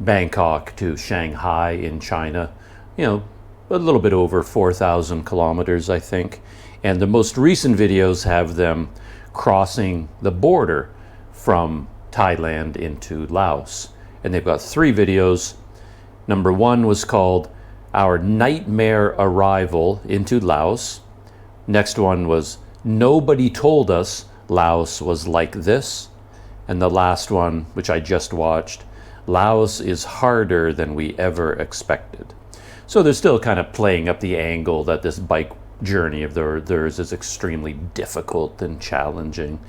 A: Bangkok to Shanghai in China, you know, a little bit over 4,000 kilometers, I think. And the most recent videos have them crossing the border from Thailand into Laos. And they've got 3 videos. Number 1 was called Our Nightmare Arrival into Laos. Next one was Nobody Told Us Laos Was Like This. And the last one, which I just watched, Laos is harder than we ever expected. So they're still kind of playing up the angle that this bike journey of theirs is extremely difficult and challenging.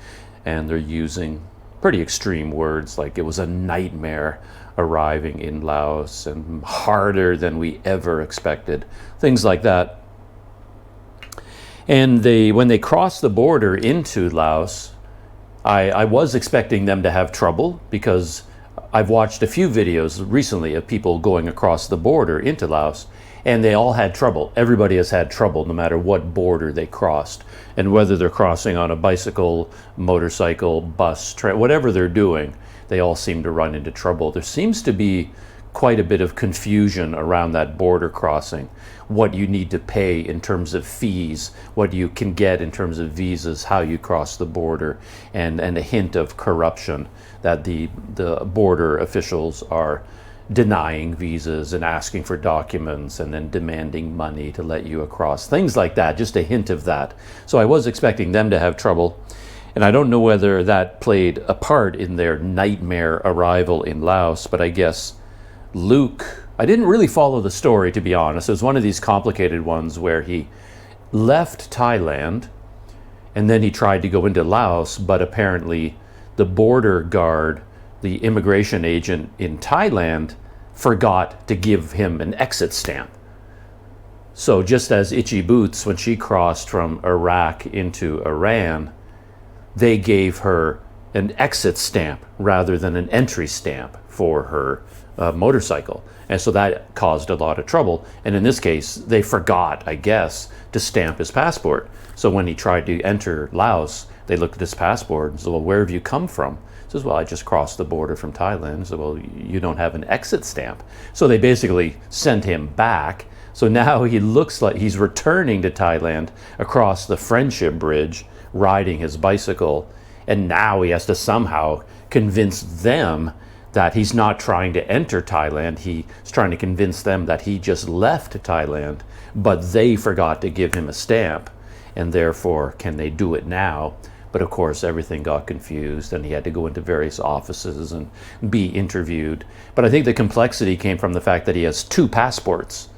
A: And they're using pretty extreme words like it was a nightmare arriving in Laos and harder than we ever expected. Things like that. And when they crossed the border into Laos, I was expecting them to have trouble because I've watched a few videos recently of people going across the border into Laos, and they all had trouble. Everybody has had trouble no matter what border they crossed. And whether they're crossing on a bicycle, motorcycle, bus, train, whatever they're doing, they all seem to run into trouble. There seems to be quite a bit of confusion around that border crossing. What you need to pay in terms of fees, what you can get in terms of visas, how you cross the border, and a hint of corruption that the border officials are denying visas and asking for documents and then demanding money to let you across. Things like that, just a hint of that. So I was expecting them to have trouble. And I don't know whether that played a part in their nightmare arrival in Laos, but I guess Luke, I didn't really follow the story, to be honest. It was one of these complicated ones where he left Thailand and then he tried to go into Laos, but apparently the border guard, the immigration agent in Thailand, forgot to give him an exit stamp. So just as Itchy Boots, when she crossed from Iraq into Iran, they gave her an exit stamp rather than an entry stamp for her motorcycle. And so that caused a lot of trouble. And in this case, they forgot, I guess, to stamp his passport. So when he tried to enter Laos, they looked at his passport and said, well, where have you come from? He says, well, I just crossed the border from Thailand. He said, well, you don't have an exit stamp. So they basically sent him back. So now he looks like he's returning to Thailand across the Friendship Bridge, riding his bicycle. And now he has to somehow convince them that he's not trying to enter Thailand. He's trying to convince them that he just left Thailand, but they forgot to give him a stamp, and therefore can they do it now? But of course everything got confused and he had to go into various offices and be interviewed. But I think the complexity came from the fact that he has 2 passports,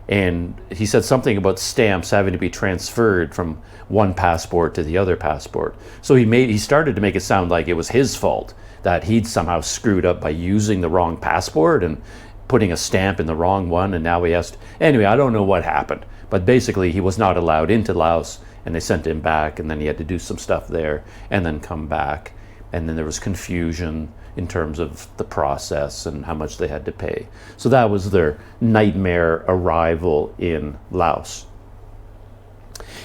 A: and he said something about stamps having to be transferred from one passport to the other passport. So he started to make it sound like it was his fault that he'd somehow screwed up by using the wrong passport and putting a stamp in the wrong one, and now he has to, anyway, I don't know what happened, but basically he was not allowed into Laos, and they sent him back, and then he had to do some stuff there and then come back, and then there was confusion in terms of the process and how much they had to pay. So that was their nightmare arrival in Laos.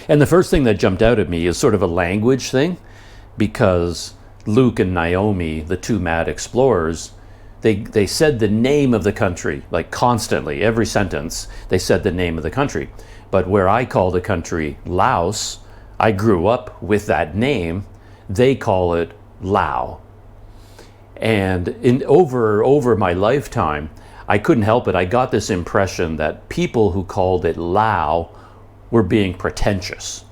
A: And the first thing that jumped out at me is sort of a language thing, because Luke and Naomi, the two mad explorers, they said the name of the country, like constantly, every sentence, they said the name of the country. But where I call the country Laos, I grew up with that name, they call it Lao. And over my lifetime, I couldn't help it. I got this impression that people who called it Lao were being pretentious.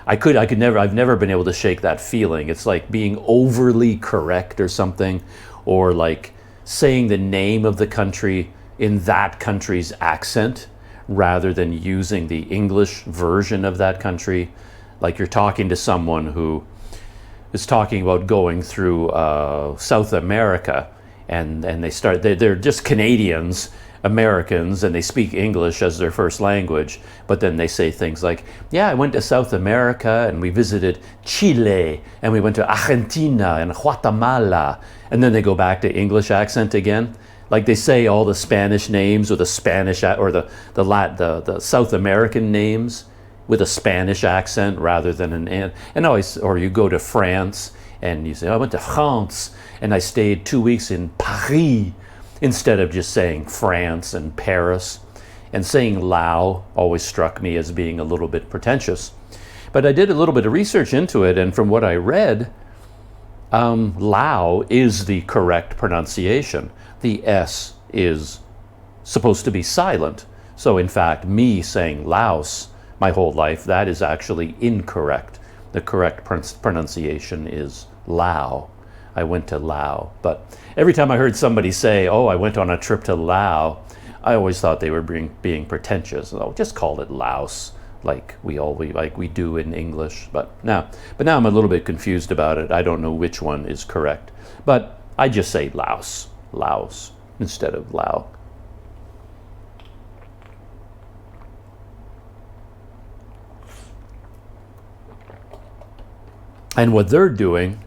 A: I've never been able to shake that feeling. It's like being overly correct or something, or like saying the name of the country in that country's accent rather than using the English version of that country. Like you're talking to someone who is talking about going through South America, and they're just Canadians, Americans, and they speak English as their first language, but then they say things like, yeah, I went to South America and we visited Chile and we went to Argentina and Guatemala, and then they go back to English accent again. Like they say all the Spanish names or the Spanish or the South American names with a Spanish accent rather than and always, or you go to France and you say, I went to France and I stayed 2 weeks in Paris, instead of just saying France and Paris. And saying Lao always struck me as being a little bit pretentious. But I did a little bit of research into it, and from what I read, Lao is the correct pronunciation. The S is supposed to be silent. So in fact, me saying Laos my whole life, that is actually incorrect. The correct pronunciation is Lao. I went to Lao. But every time I heard somebody say, oh, I went on a trip to Lao, I always thought they were being pretentious. Oh, just call it Laos, like we do in English. But now I'm a little bit confused about it. I don't know which one is correct. But I just say Laos, instead of Lao. And what they're doing,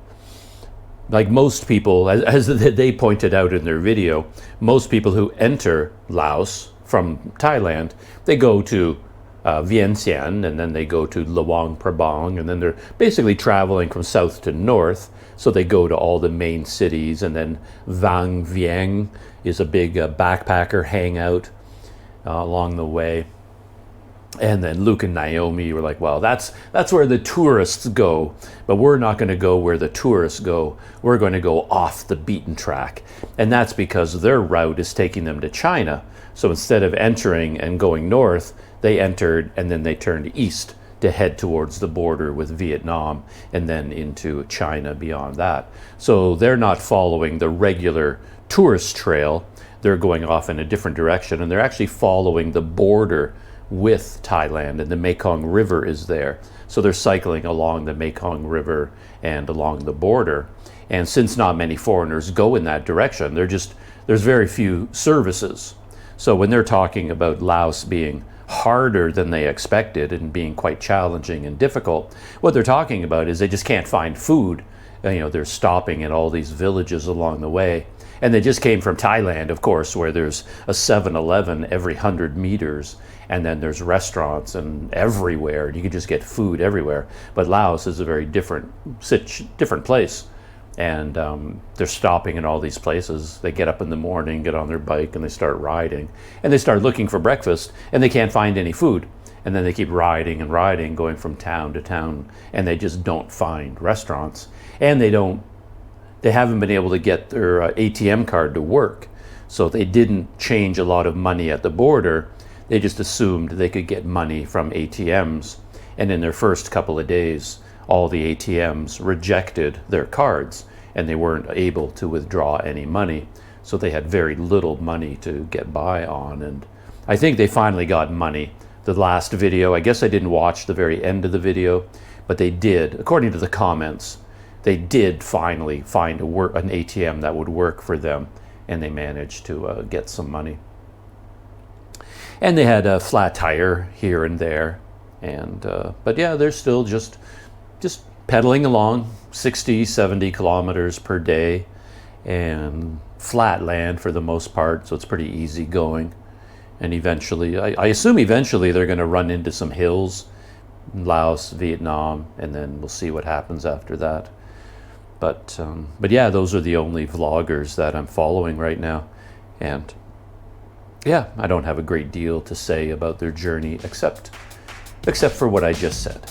A: like most people, as they pointed out in their video, most people who enter Laos from Thailand, they go to Vientiane, and then they go to Luang Prabang, and then they're basically traveling from south to north. So they go to all the main cities, and then Vang Vieng is a big backpacker hangout along the way. And then Luke and Naomi were like, well, that's where the tourists go, but we're not going to go where the tourists go. We're going to go off the beaten track. And that's because their route is taking them to China. So instead of entering and going north, they entered and then they turned east to head towards the border with Vietnam and then into China beyond that. So they're not following the regular tourist trail. They're going off in a different direction, and they're actually following the border with Thailand, and the Mekong River is there. So they're cycling along the Mekong River and along the border. And since not many foreigners go in that direction, there's very few services. So when they're talking about Laos being harder than they expected and being quite challenging and difficult, what they're talking about is they just can't find food. You know, they're stopping at all these villages along the way. And they just came from Thailand, of course, where there's a 7-Eleven every 100 meters, and then there's restaurants and everywhere. You can just get food everywhere. But Laos is a very different place. And they're stopping in all these places. They get up in the morning, get on their bike, and they start riding. And they start looking for breakfast, and they can't find any food. And then they keep riding and riding, going from town to town, and they just don't find restaurants. And they haven't been able to get their ATM card to work. So they didn't change a lot of money at the border. They just assumed they could get money from ATMs. And in their first couple of days, all the ATMs rejected their cards, and they weren't able to withdraw any money. So they had very little money to get by on. And I think they finally got money. The last video, I guess I didn't watch the very end of the video, but they did, according to the comments, they did finally find an ATM that would work for them, and they managed to get some money. And they had a flat tire here and there, and but yeah, they're still just pedaling along 60, 70 kilometers per day, and flat land for the most part, so it's pretty easy going. And eventually, I assume eventually they're going to run into some hills, Laos, Vietnam, and then we'll see what happens after that. But yeah, those are the only vloggers that I'm following right now. And yeah, I don't have a great deal to say about their journey except for what I just said.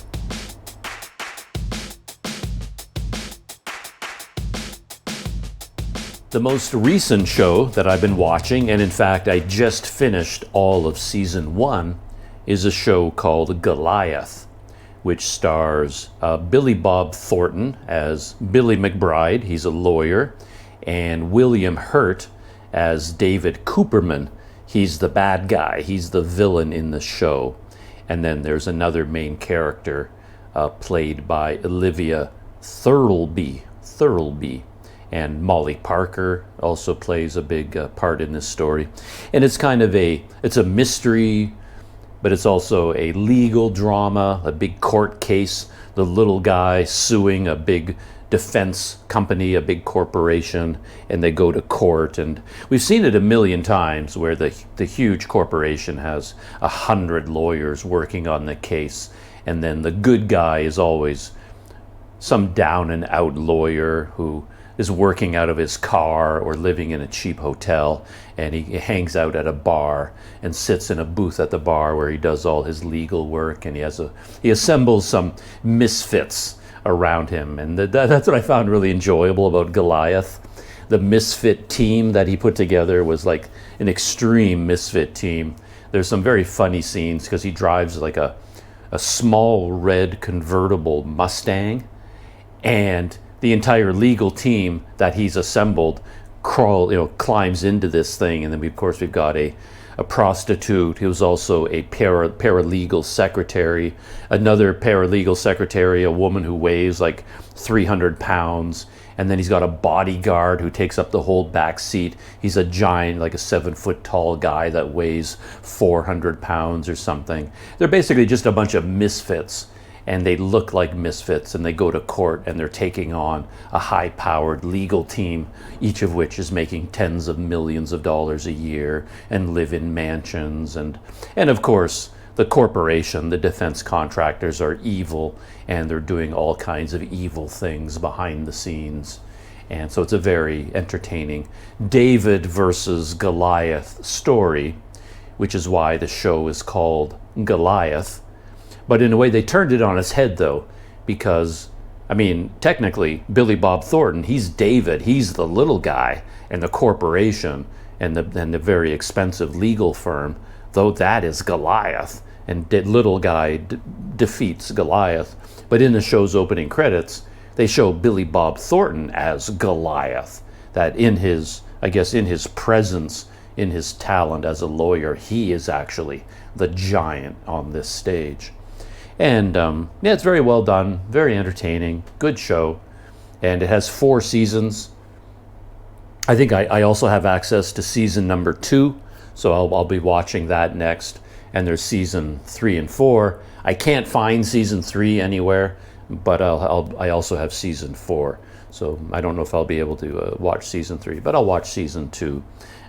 A: The most recent show that I've been watching, and in fact I just finished all of season 1, is a show called Goliath, which stars Billy Bob Thornton as Billy McBride, he's a lawyer, and William Hurt as David Cooperman, he's the bad guy, he's the villain in the show. And then there's another main character played by Olivia Thirlby, and Molly Parker also plays a big part in this story. And it's kind of it's a mystery, but it's also a legal drama, a big court case, the little guy suing a big defense company, a big corporation, and they go to court. And we've seen it a million times where the huge corporation has 100 lawyers working on the case, and then the good guy is always some down and out lawyer who is working out of his car or living in a cheap hotel, and he hangs out at a bar and sits in a booth at the bar where he does all his legal work, and he assembles some misfits around him. And that's what I found really enjoyable about Goliath. The misfit team that he put together was like an extreme misfit team. There's some very funny scenes because he drives like a small red convertible Mustang, and the entire legal team that he's assembled climbs into this thing. And then we've got a prostitute who's also a paralegal secretary, another paralegal secretary, a woman who weighs like 300 pounds. And then he's got a bodyguard who takes up the whole back seat. He's a giant, like a 7-foot tall guy that weighs 400 pounds or something. They're basically just a bunch of misfits, and they look like misfits, and they go to court, and they're taking on a high-powered legal team, each of which is making tens of millions of dollars a year and live in mansions. And of course, the corporation, the defense contractors, are evil, and they're doing all kinds of evil things behind the scenes. And so it's a very entertaining David versus Goliath story, which is why the show is called Goliath. But in a way, they turned it on its head, though, because, I mean, technically, Billy Bob Thornton, he's David. He's the little guy, and the corporation and the very expensive legal firm, though that is Goliath. And the little guy defeats Goliath. But in the show's opening credits, they show Billy Bob Thornton as Goliath. That in his presence, in his talent as a lawyer, he is actually the giant on this stage. And yeah, it's very well done, very entertaining, good show. And it has 4 seasons. I think I also have access to season number 2, so I'll be watching that next. And there's season 3 and 4. I can't find season 3 anywhere, but I also have season 4. So I don't know if I'll be able to watch season 3, but I'll watch season 2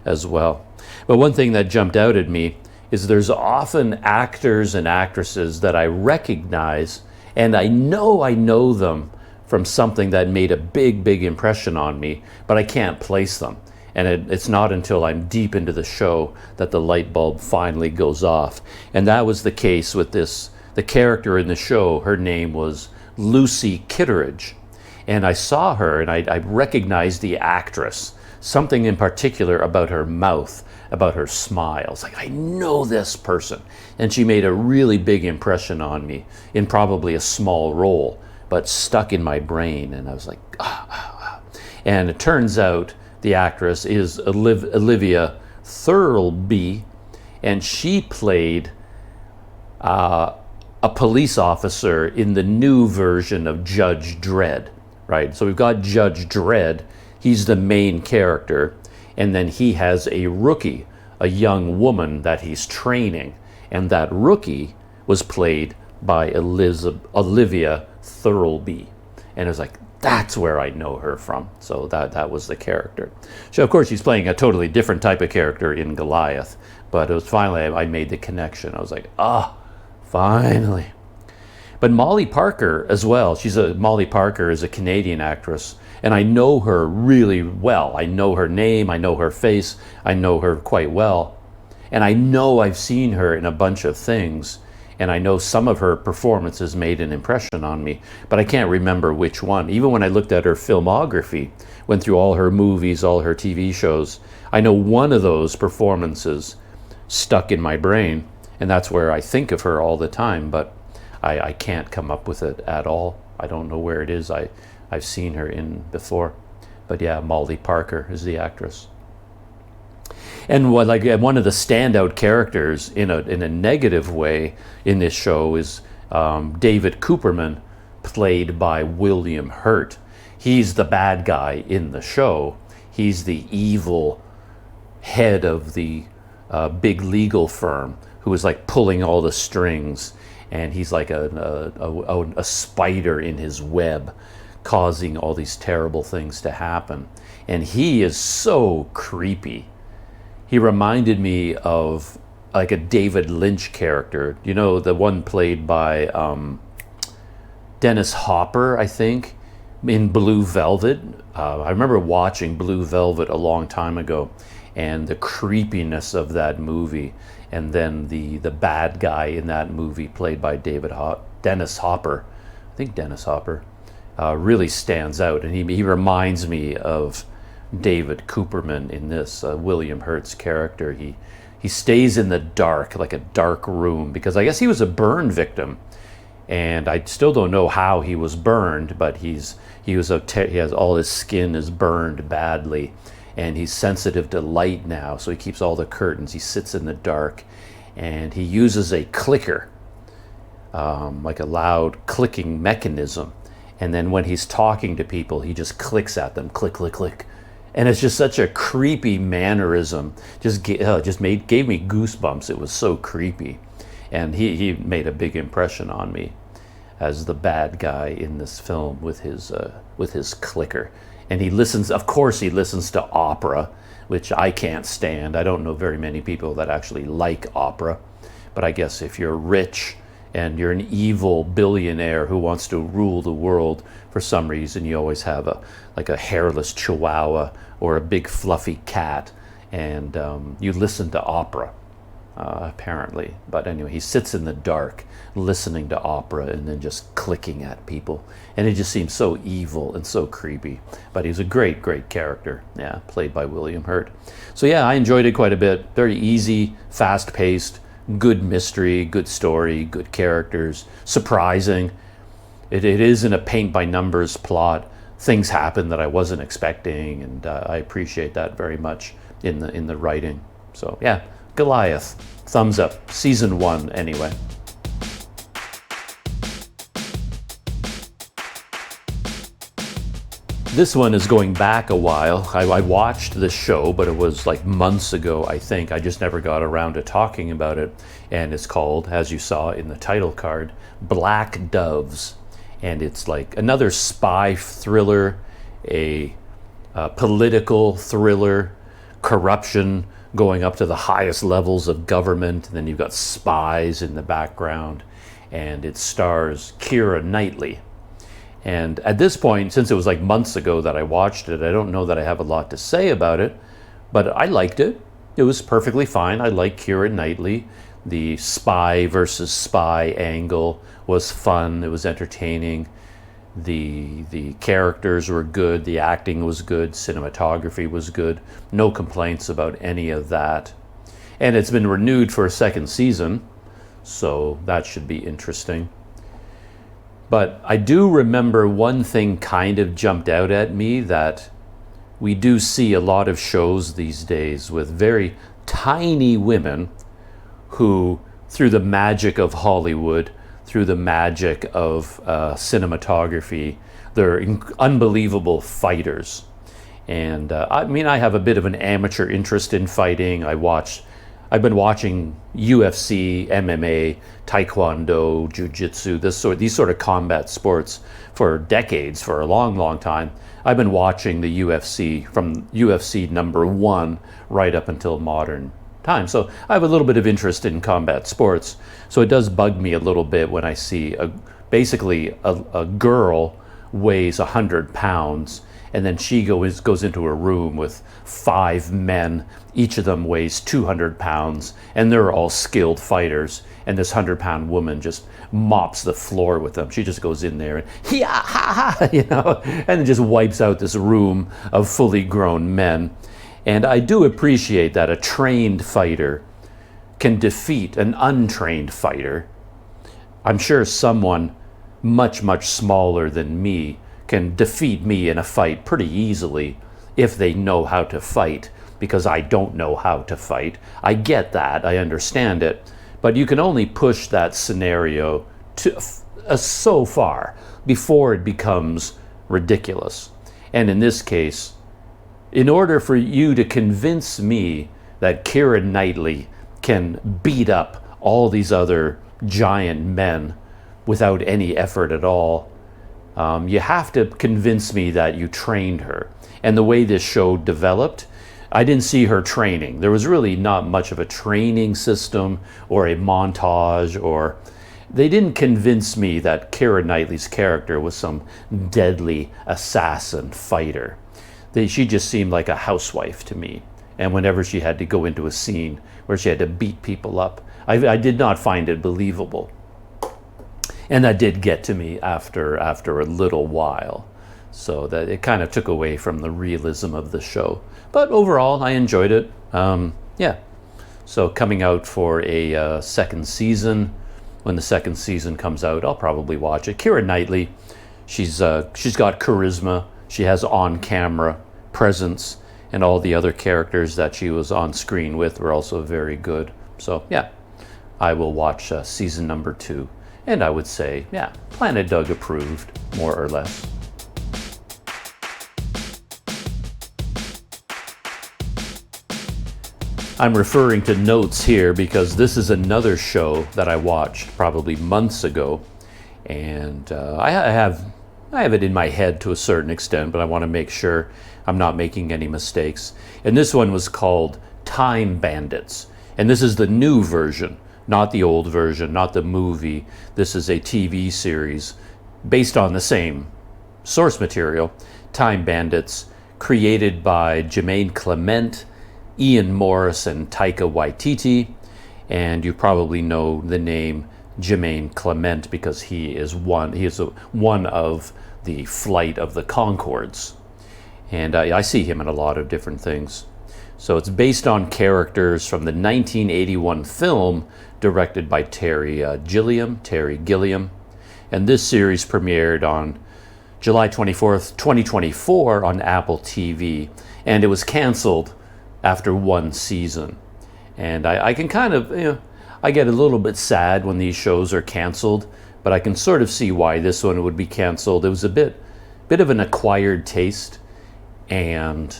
A: as well. But one thing that jumped out at me is there's often actors and actresses that I recognize, and I know them from something that made a big impression on me, but I can't place them. And it's not until I'm deep into the show that the light bulb finally goes off. And that was the case with the character in the show. Her name was Lucy Kitteridge. And I saw her, and I recognized the actress. Something in particular about her mouth, about her smile. It's like, I know this person. And she made a really big impression on me in probably a small role, but stuck in my brain. And I was like, And it turns out the actress is Olivia Thirlby, and she played a police officer in the new version of Judge Dredd, right? So we've got Judge Dredd. He's the main character. And then he has a rookie, a young woman that he's training. And that rookie was played by Olivia Thirlby. And it was like, that's where I know her from. So that was the character. So of course she's playing a totally different type of character in Goliath. But it was finally, I made the connection. I was like, finally. But Molly Parker as well. Molly Parker is a Canadian actress. And I know her really well. I know her name, I know her face, I know her quite well. And I know I've seen her in a bunch of things. And I know some of her performances made an impression on me, but I can't remember which one. Even when I looked at her filmography, went through all her movies, all her TV shows, I know one of those performances stuck in my brain, and that's where I think of her all the time, but I can't come up with it at all. I don't know where it is. I've seen her in before. But yeah, Molly Parker is the actress. And one of the standout characters in a negative way in this show is David Cooperman, played by William Hurt. He's the bad guy in the show. He's the evil head of the big legal firm who is like pulling all the strings, and he's like a spider in his web, causing all these terrible things to happen. And he is so creepy. He reminded me of like a David Lynch character, you know, the one played by Dennis Hopper, I think, in Blue Velvet. I remember watching Blue Velvet a long time ago, and the creepiness of that movie, and then the bad guy in that movie played by Dennis Hopper, I think Dennis Hopper, really stands out, and he reminds me of David Cooperman in this William Hurt's character. He stays in the dark, like a dark room, because I guess he was a burn victim, and I still don't know how he was burned, but he has all his skin is burned badly, and he's sensitive to light now, so he keeps all the curtains. He sits in the dark, and he uses a clicker, like a loud clicking mechanism, and then when he's talking to people, he just clicks at them, click, click, click. And it's just such a creepy mannerism. Just gave me goosebumps. It was so creepy. And he made a big impression on me as the bad guy in this film with his clicker. And he listens to opera, which I can't stand. I don't know very many people that actually like opera. But I guess if you're rich and you're an evil billionaire who wants to rule the world, for some reason you always have a hairless chihuahua or a big fluffy cat, and you listen to opera, apparently. But anyway, he sits in the dark listening to opera and then just clicking at people, and it just seems so evil and so creepy. But he's a great character, yeah, played by William Hurt. So yeah, I enjoyed it quite a bit. Very easy, fast-paced, good mystery, good story, good characters, surprising. It isn't a paint-by-numbers plot. Things happen that I wasn't expecting, and I appreciate that very much in the writing. So yeah, Goliath, thumbs up. Season 1 anyway. This one is going back a while. I watched the show, but it was like months ago, I think. I just never got around to talking about it. And it's called, as you saw in the title card, Black Doves. And it's like another spy thriller, a political thriller, corruption going up to the highest levels of government. And then you've got spies in the background. And it stars Keira Knightley. And at this point, since it was like months ago that I watched it, I don't know that I have a lot to say about it, but I liked it. It was perfectly fine. I like Keira Knightley. The spy versus spy angle was fun. It was entertaining. The characters were good. The acting was good. Cinematography was good. No complaints about any of that. And it's been renewed for a second season, so that should be interesting. But I do remember one thing kind of jumped out at me, that we do see a lot of shows these days with very tiny women who, through the magic of Hollywood, through the magic of cinematography, They're unbelievable fighters. And I mean, I have a bit of an amateur interest in fighting. I've been watching UFC, MMA, Taekwondo, Jiu-Jitsu, these sort of combat sports for decades, for a long, long time. I've been watching the UFC from UFC #1 right up until modern time. So I have a little bit of interest in combat sports. So it does bug me a little bit when I see basically a girl weighs 100 pounds, and then she goes into a room with 5 men. Each of them weighs 200 pounds, and they're all skilled fighters. And this 100-pound woman just mops the floor with them. She just goes in there and and just wipes out this room of fully grown men. And I do appreciate that a trained fighter can defeat an untrained fighter. I'm sure someone much, much smaller than me can defeat me in a fight pretty easily if they know how to fight, because I don't know how to fight. I get that, I understand it, but you can only push that scenario to so far before it becomes ridiculous. And in this case, in order for you to convince me that Keira Knightley can beat up all these other giant men without any effort at all, you have to convince me that you trained her. And the way this show developed, I didn't see her training. There was really not much of a training system or a montage, or they didn't convince me that Keira Knightley's character was some deadly assassin fighter. She just seemed like a housewife to me. And whenever she had to go into a scene where she had to beat people up, I did not find it believable. And that did get to me after a little while. So that it kind of took away from the realism of the show. But overall, I enjoyed it. Yeah. So coming out for a second season. When the second season comes out, I'll probably watch it. Keira Knightley, she's got charisma. She has on-camera presence, and all the other characters that she was on screen with were also very good. So yeah, I will watch season #2. And I would say, yeah, Planet Doug approved, more or less. I'm referring to notes here because this is another show that I watched probably months ago. And I have it in my head to a certain extent, but I want to make sure I'm not making any mistakes. And this one was called Time Bandits. And this is the new version. Not the old version, not the movie. This is a TV series based on the same source material, Time Bandits, created by Jermaine Clement, Ian Morris, and Taika Waititi. And you probably know the name Jermaine Clement because he is one of the Flight of the Conchords. And I see him in a lot of different things. So it's based on characters from the 1981 film directed by Terry Gilliam. And this series premiered on July 24th, 2024 on Apple TV. And it was canceled after one season. And I can kind of, I get a little bit sad when these shows are canceled, but I can sort of see why this one would be canceled. It was a bit of an acquired taste, and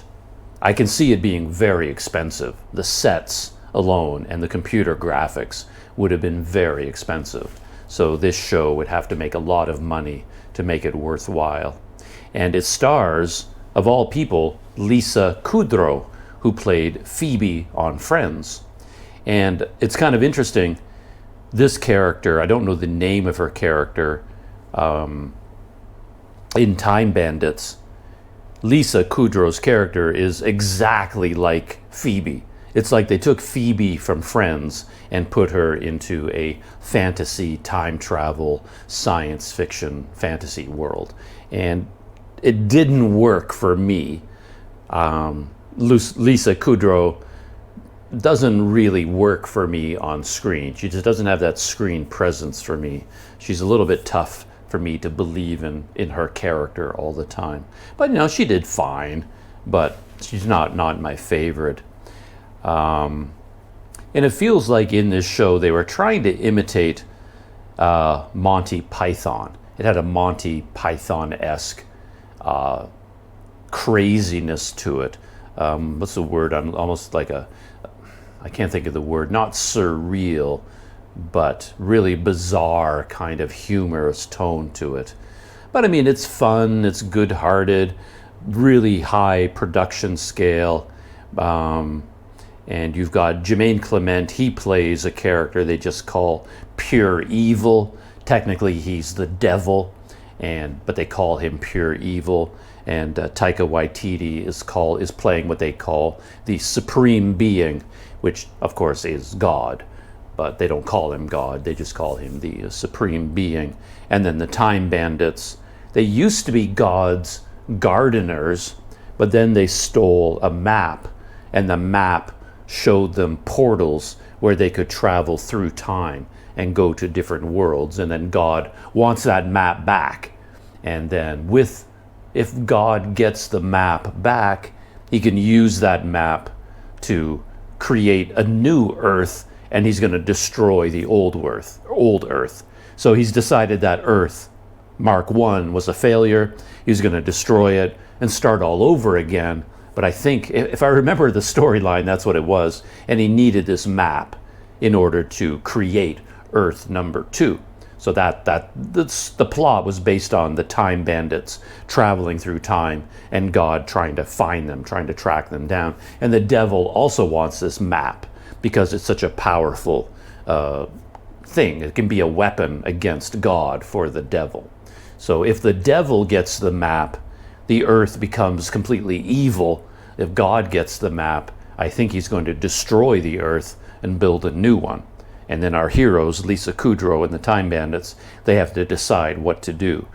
A: I can see it being very expensive. The sets alone and the computer graphics would have been very expensive. So this show would have to make a lot of money to make it worthwhile. And it stars, of all people, Lisa Kudrow, who played Phoebe on Friends. And it's kind of interesting, this character, I don't know the name of her character, in Time Bandits, Lisa Kudrow's character is exactly like Phoebe. It's like they took Phoebe from Friends and put her into a fantasy, time travel, science fiction, fantasy world. And it didn't work for me. Lisa Kudrow doesn't really work for me on screen. She just doesn't have that screen presence for me. She's a little bit tough for me to believe in her character all the time. But she did fine, but she's not my favorite. And it feels like in this show they were trying to imitate Monty Python. It had a Monty Python-esque craziness to it. What's the word? I'm almost like I can't think of the word, not surreal, but really bizarre kind of humorous tone to it. But I mean, it's fun, it's good-hearted, really high production scale. And you've got Jermaine Clement. He plays a character they just call pure evil. Technically, he's the devil, but they call him pure evil. And Taika Waititi is playing what they call the supreme being, which of course is God, but they don't call him God. They just call him the supreme being. And then the Time Bandits. They used to be God's gardeners, but then they stole a map, and the map showed them portals where they could travel through time and go to different worlds. And then God wants that map back. And then if God gets the map back, he can use that map to create a new Earth, and he's going to destroy the old Earth. So he's decided that Earth, Mark 1, was a failure. He's going to destroy it and start all over again. But I think, if I remember the storyline, that's what it was. And he needed this map in order to create Earth number 2. So the plot was based on the Time Bandits traveling through time and God trying to find them, trying to track them down. And the devil also wants this map because it's such a powerful thing. It can be a weapon against God for the devil. So if the devil gets the map, the Earth becomes completely evil. If God gets the map, I think he's going to destroy the Earth and build a new one. And then our heroes, Lisa Kudrow and the Time Bandits, they have to decide what to do.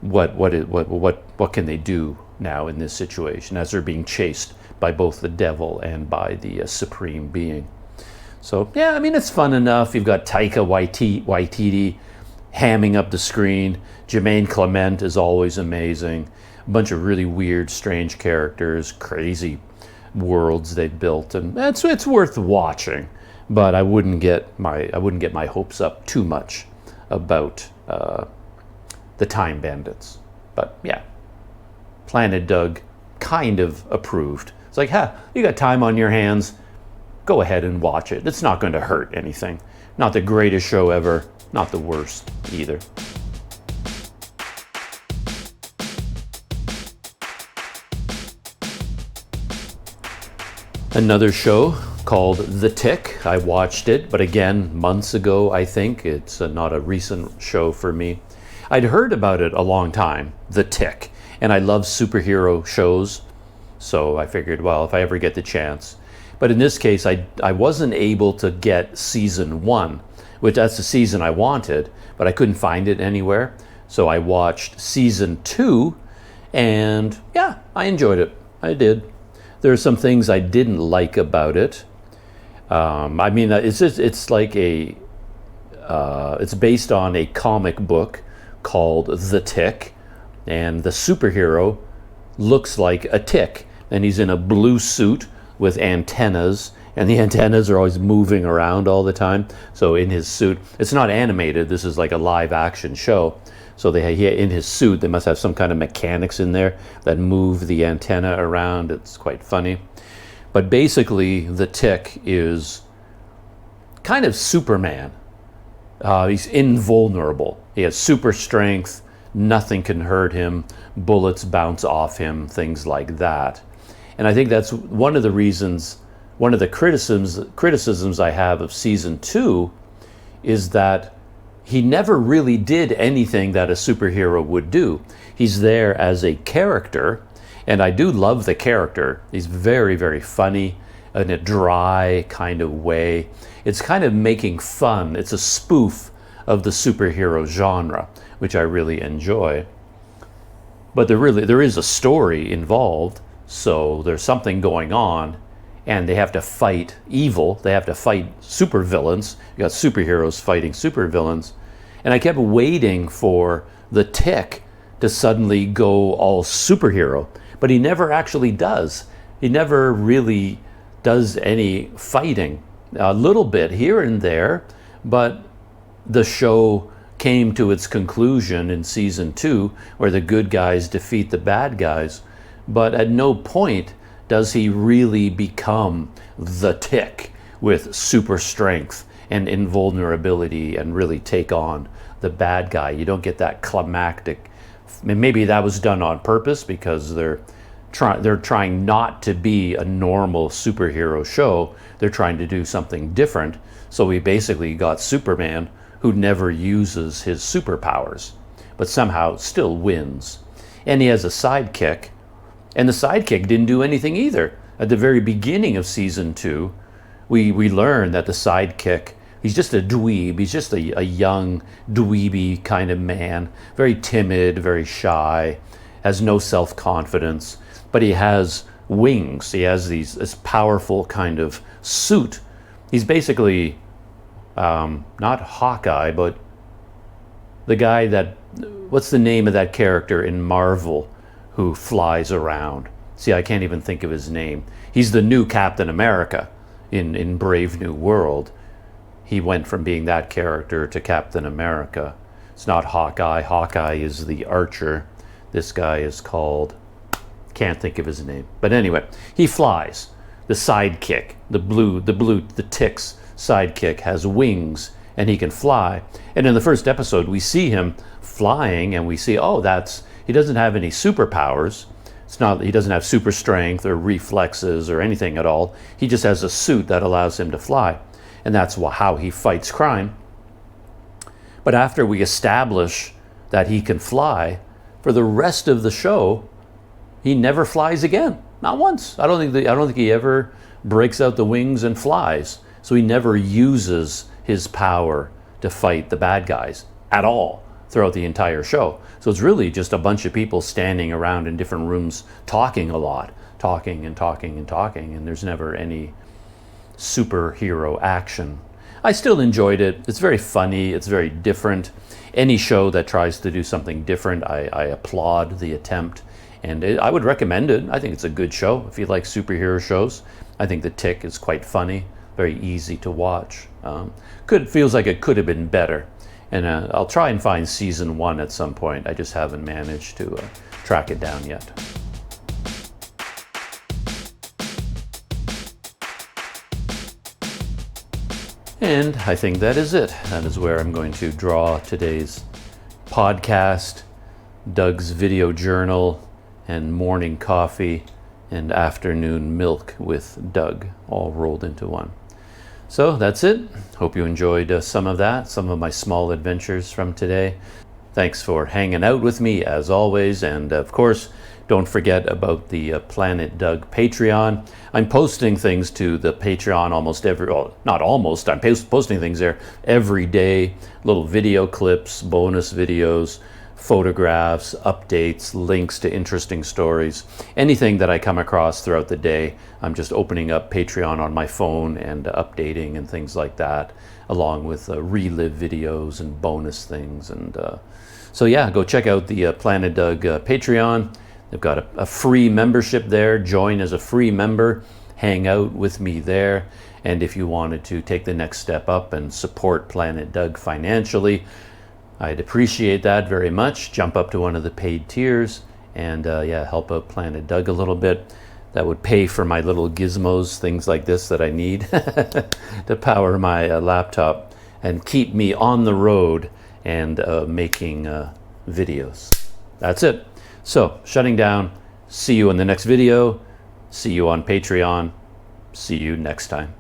A: What can they do now in this situation as they're being chased by both the devil and by the supreme being? So yeah, I mean, it's fun enough. You've got Taika Waititi hamming up the screen. Jermaine Clement is always amazing. A bunch of really weird, strange characters, crazy worlds they've built, and it's worth watching. But I wouldn't get my hopes up too much about the Time Bandits. But yeah, Planet Doug kind of approved. It's like, you got time on your hands, go ahead and watch it. It's not going to hurt anything. Not the greatest show ever, not the worst either. Another show called The Tick. I watched it, but again, months ago, I think. It's not a recent show for me. I'd heard about it a long time, The Tick, and I love superhero shows, so I figured, well, if I ever get the chance. But in this case, I wasn't able to get season 1, which that's the season I wanted, but I couldn't find it anywhere. So I watched season 2, and yeah, I enjoyed it. I did. There are some things I didn't like about it. I mean, it's based on a comic book called The Tick, and the superhero looks like a tick, and he's in a blue suit with antennas, and the antennas are always moving around all the time. So in his suit, it's not animated. This is like a live action show. So in his suit, they must have some kind of mechanics in there that move the antenna around. It's quite funny. But basically, the Tick is kind of Superman. He's invulnerable. He has super strength. Nothing can hurt him. Bullets bounce off him, things like that. And I think that's one of the reasons, one of the criticisms I have of season 2 is that he never really did anything that a superhero would do. He's there as a character, and I do love the character. He's very, very funny in a dry kind of way. It's kind of making fun. It's a spoof of the superhero genre, which I really enjoy. But there is a story involved, so there's something going on, and they have to fight evil. They have to fight supervillains. You got superheroes fighting supervillains. And I kept waiting for the Tick to suddenly go all superhero, but he never actually does. He never really does any fighting. A little bit here and there, but the show came to its conclusion in season 2, where the good guys defeat the bad guys, but at no point does he really become the Tick with super strength and invulnerability and really take on the bad guy. You don't get that climactic. Maybe that was done on purpose because they're trying not to be a normal superhero show. They're trying to do something different. So we basically got Superman, who never uses his superpowers, but somehow still wins. And he has a sidekick, and the sidekick didn't do anything either. At the very beginning of season 2, we learn that the sidekick, he's just a dweeb. He's just a young dweeby kind of man, very timid, very shy, has no self-confidence, but he has wings. He has this powerful kind of suit. He's basically not Hawkeye, but the guy that, what's the name of that character in Marvel who flies around? See, I can't even think of his name. He's the new Captain America in Brave New World. He went from being that character to Captain America. It's not Hawkeye. Hawkeye is the archer. This guy is called, can't think of his name. But anyway, he flies. The sidekick, the Tick's sidekick has wings and he can fly. And in the first episode, we see him flying and we see, oh, he doesn't have any superpowers. He doesn't have super strength or reflexes or anything at all. He just has a suit that allows him to fly. And that's how he fights crime. But after we establish that he can fly, for the rest of the show, he never flies again. Not once. I don't think he ever breaks out the wings and flies. So he never uses his power to fight the bad guys at all throughout the entire show. So it's really just a bunch of people standing around in different rooms talking a lot, talking and talking and talking, and there's never any superhero action. I still enjoyed it. It's very funny. It's very different. Any show that tries to do something different, I applaud the attempt. And I would recommend it. I think it's a good show if you like superhero shows. I think The Tick is quite funny, very easy to watch. Feels like it could have been better. And I'll try and find season 1 at some point. I just haven't managed to track it down yet. And I think that is it. That is where I'm going to draw today's podcast, Doug's video journal, and morning coffee and afternoon milk with Doug, all rolled into one. So that's it. Hope you enjoyed some of that, some of my small adventures from today. Thanks for hanging out with me as always. And of course, don't forget about the Planet Doug Patreon. I'm posting things to the Patreon I'm posting things there every day. Little video clips, bonus videos, photographs, updates, links to interesting stories. Anything that I come across throughout the day, I'm just opening up Patreon on my phone and updating and things like that, along with relive videos and bonus things. And so yeah, go check out the Planet Doug Patreon. They've got a free membership there. Join as a free member. Hang out with me there. And if you wanted to take the next step up and support Planet Doug financially, I'd appreciate that very much. Jump up to one of the paid tiers and help out Planet Doug a little bit. That would pay for my little gizmos, things like this that I need to power my laptop and keep me on the road and making videos. That's it. So, shutting down. See you in the next video. See you on Patreon. See you next time.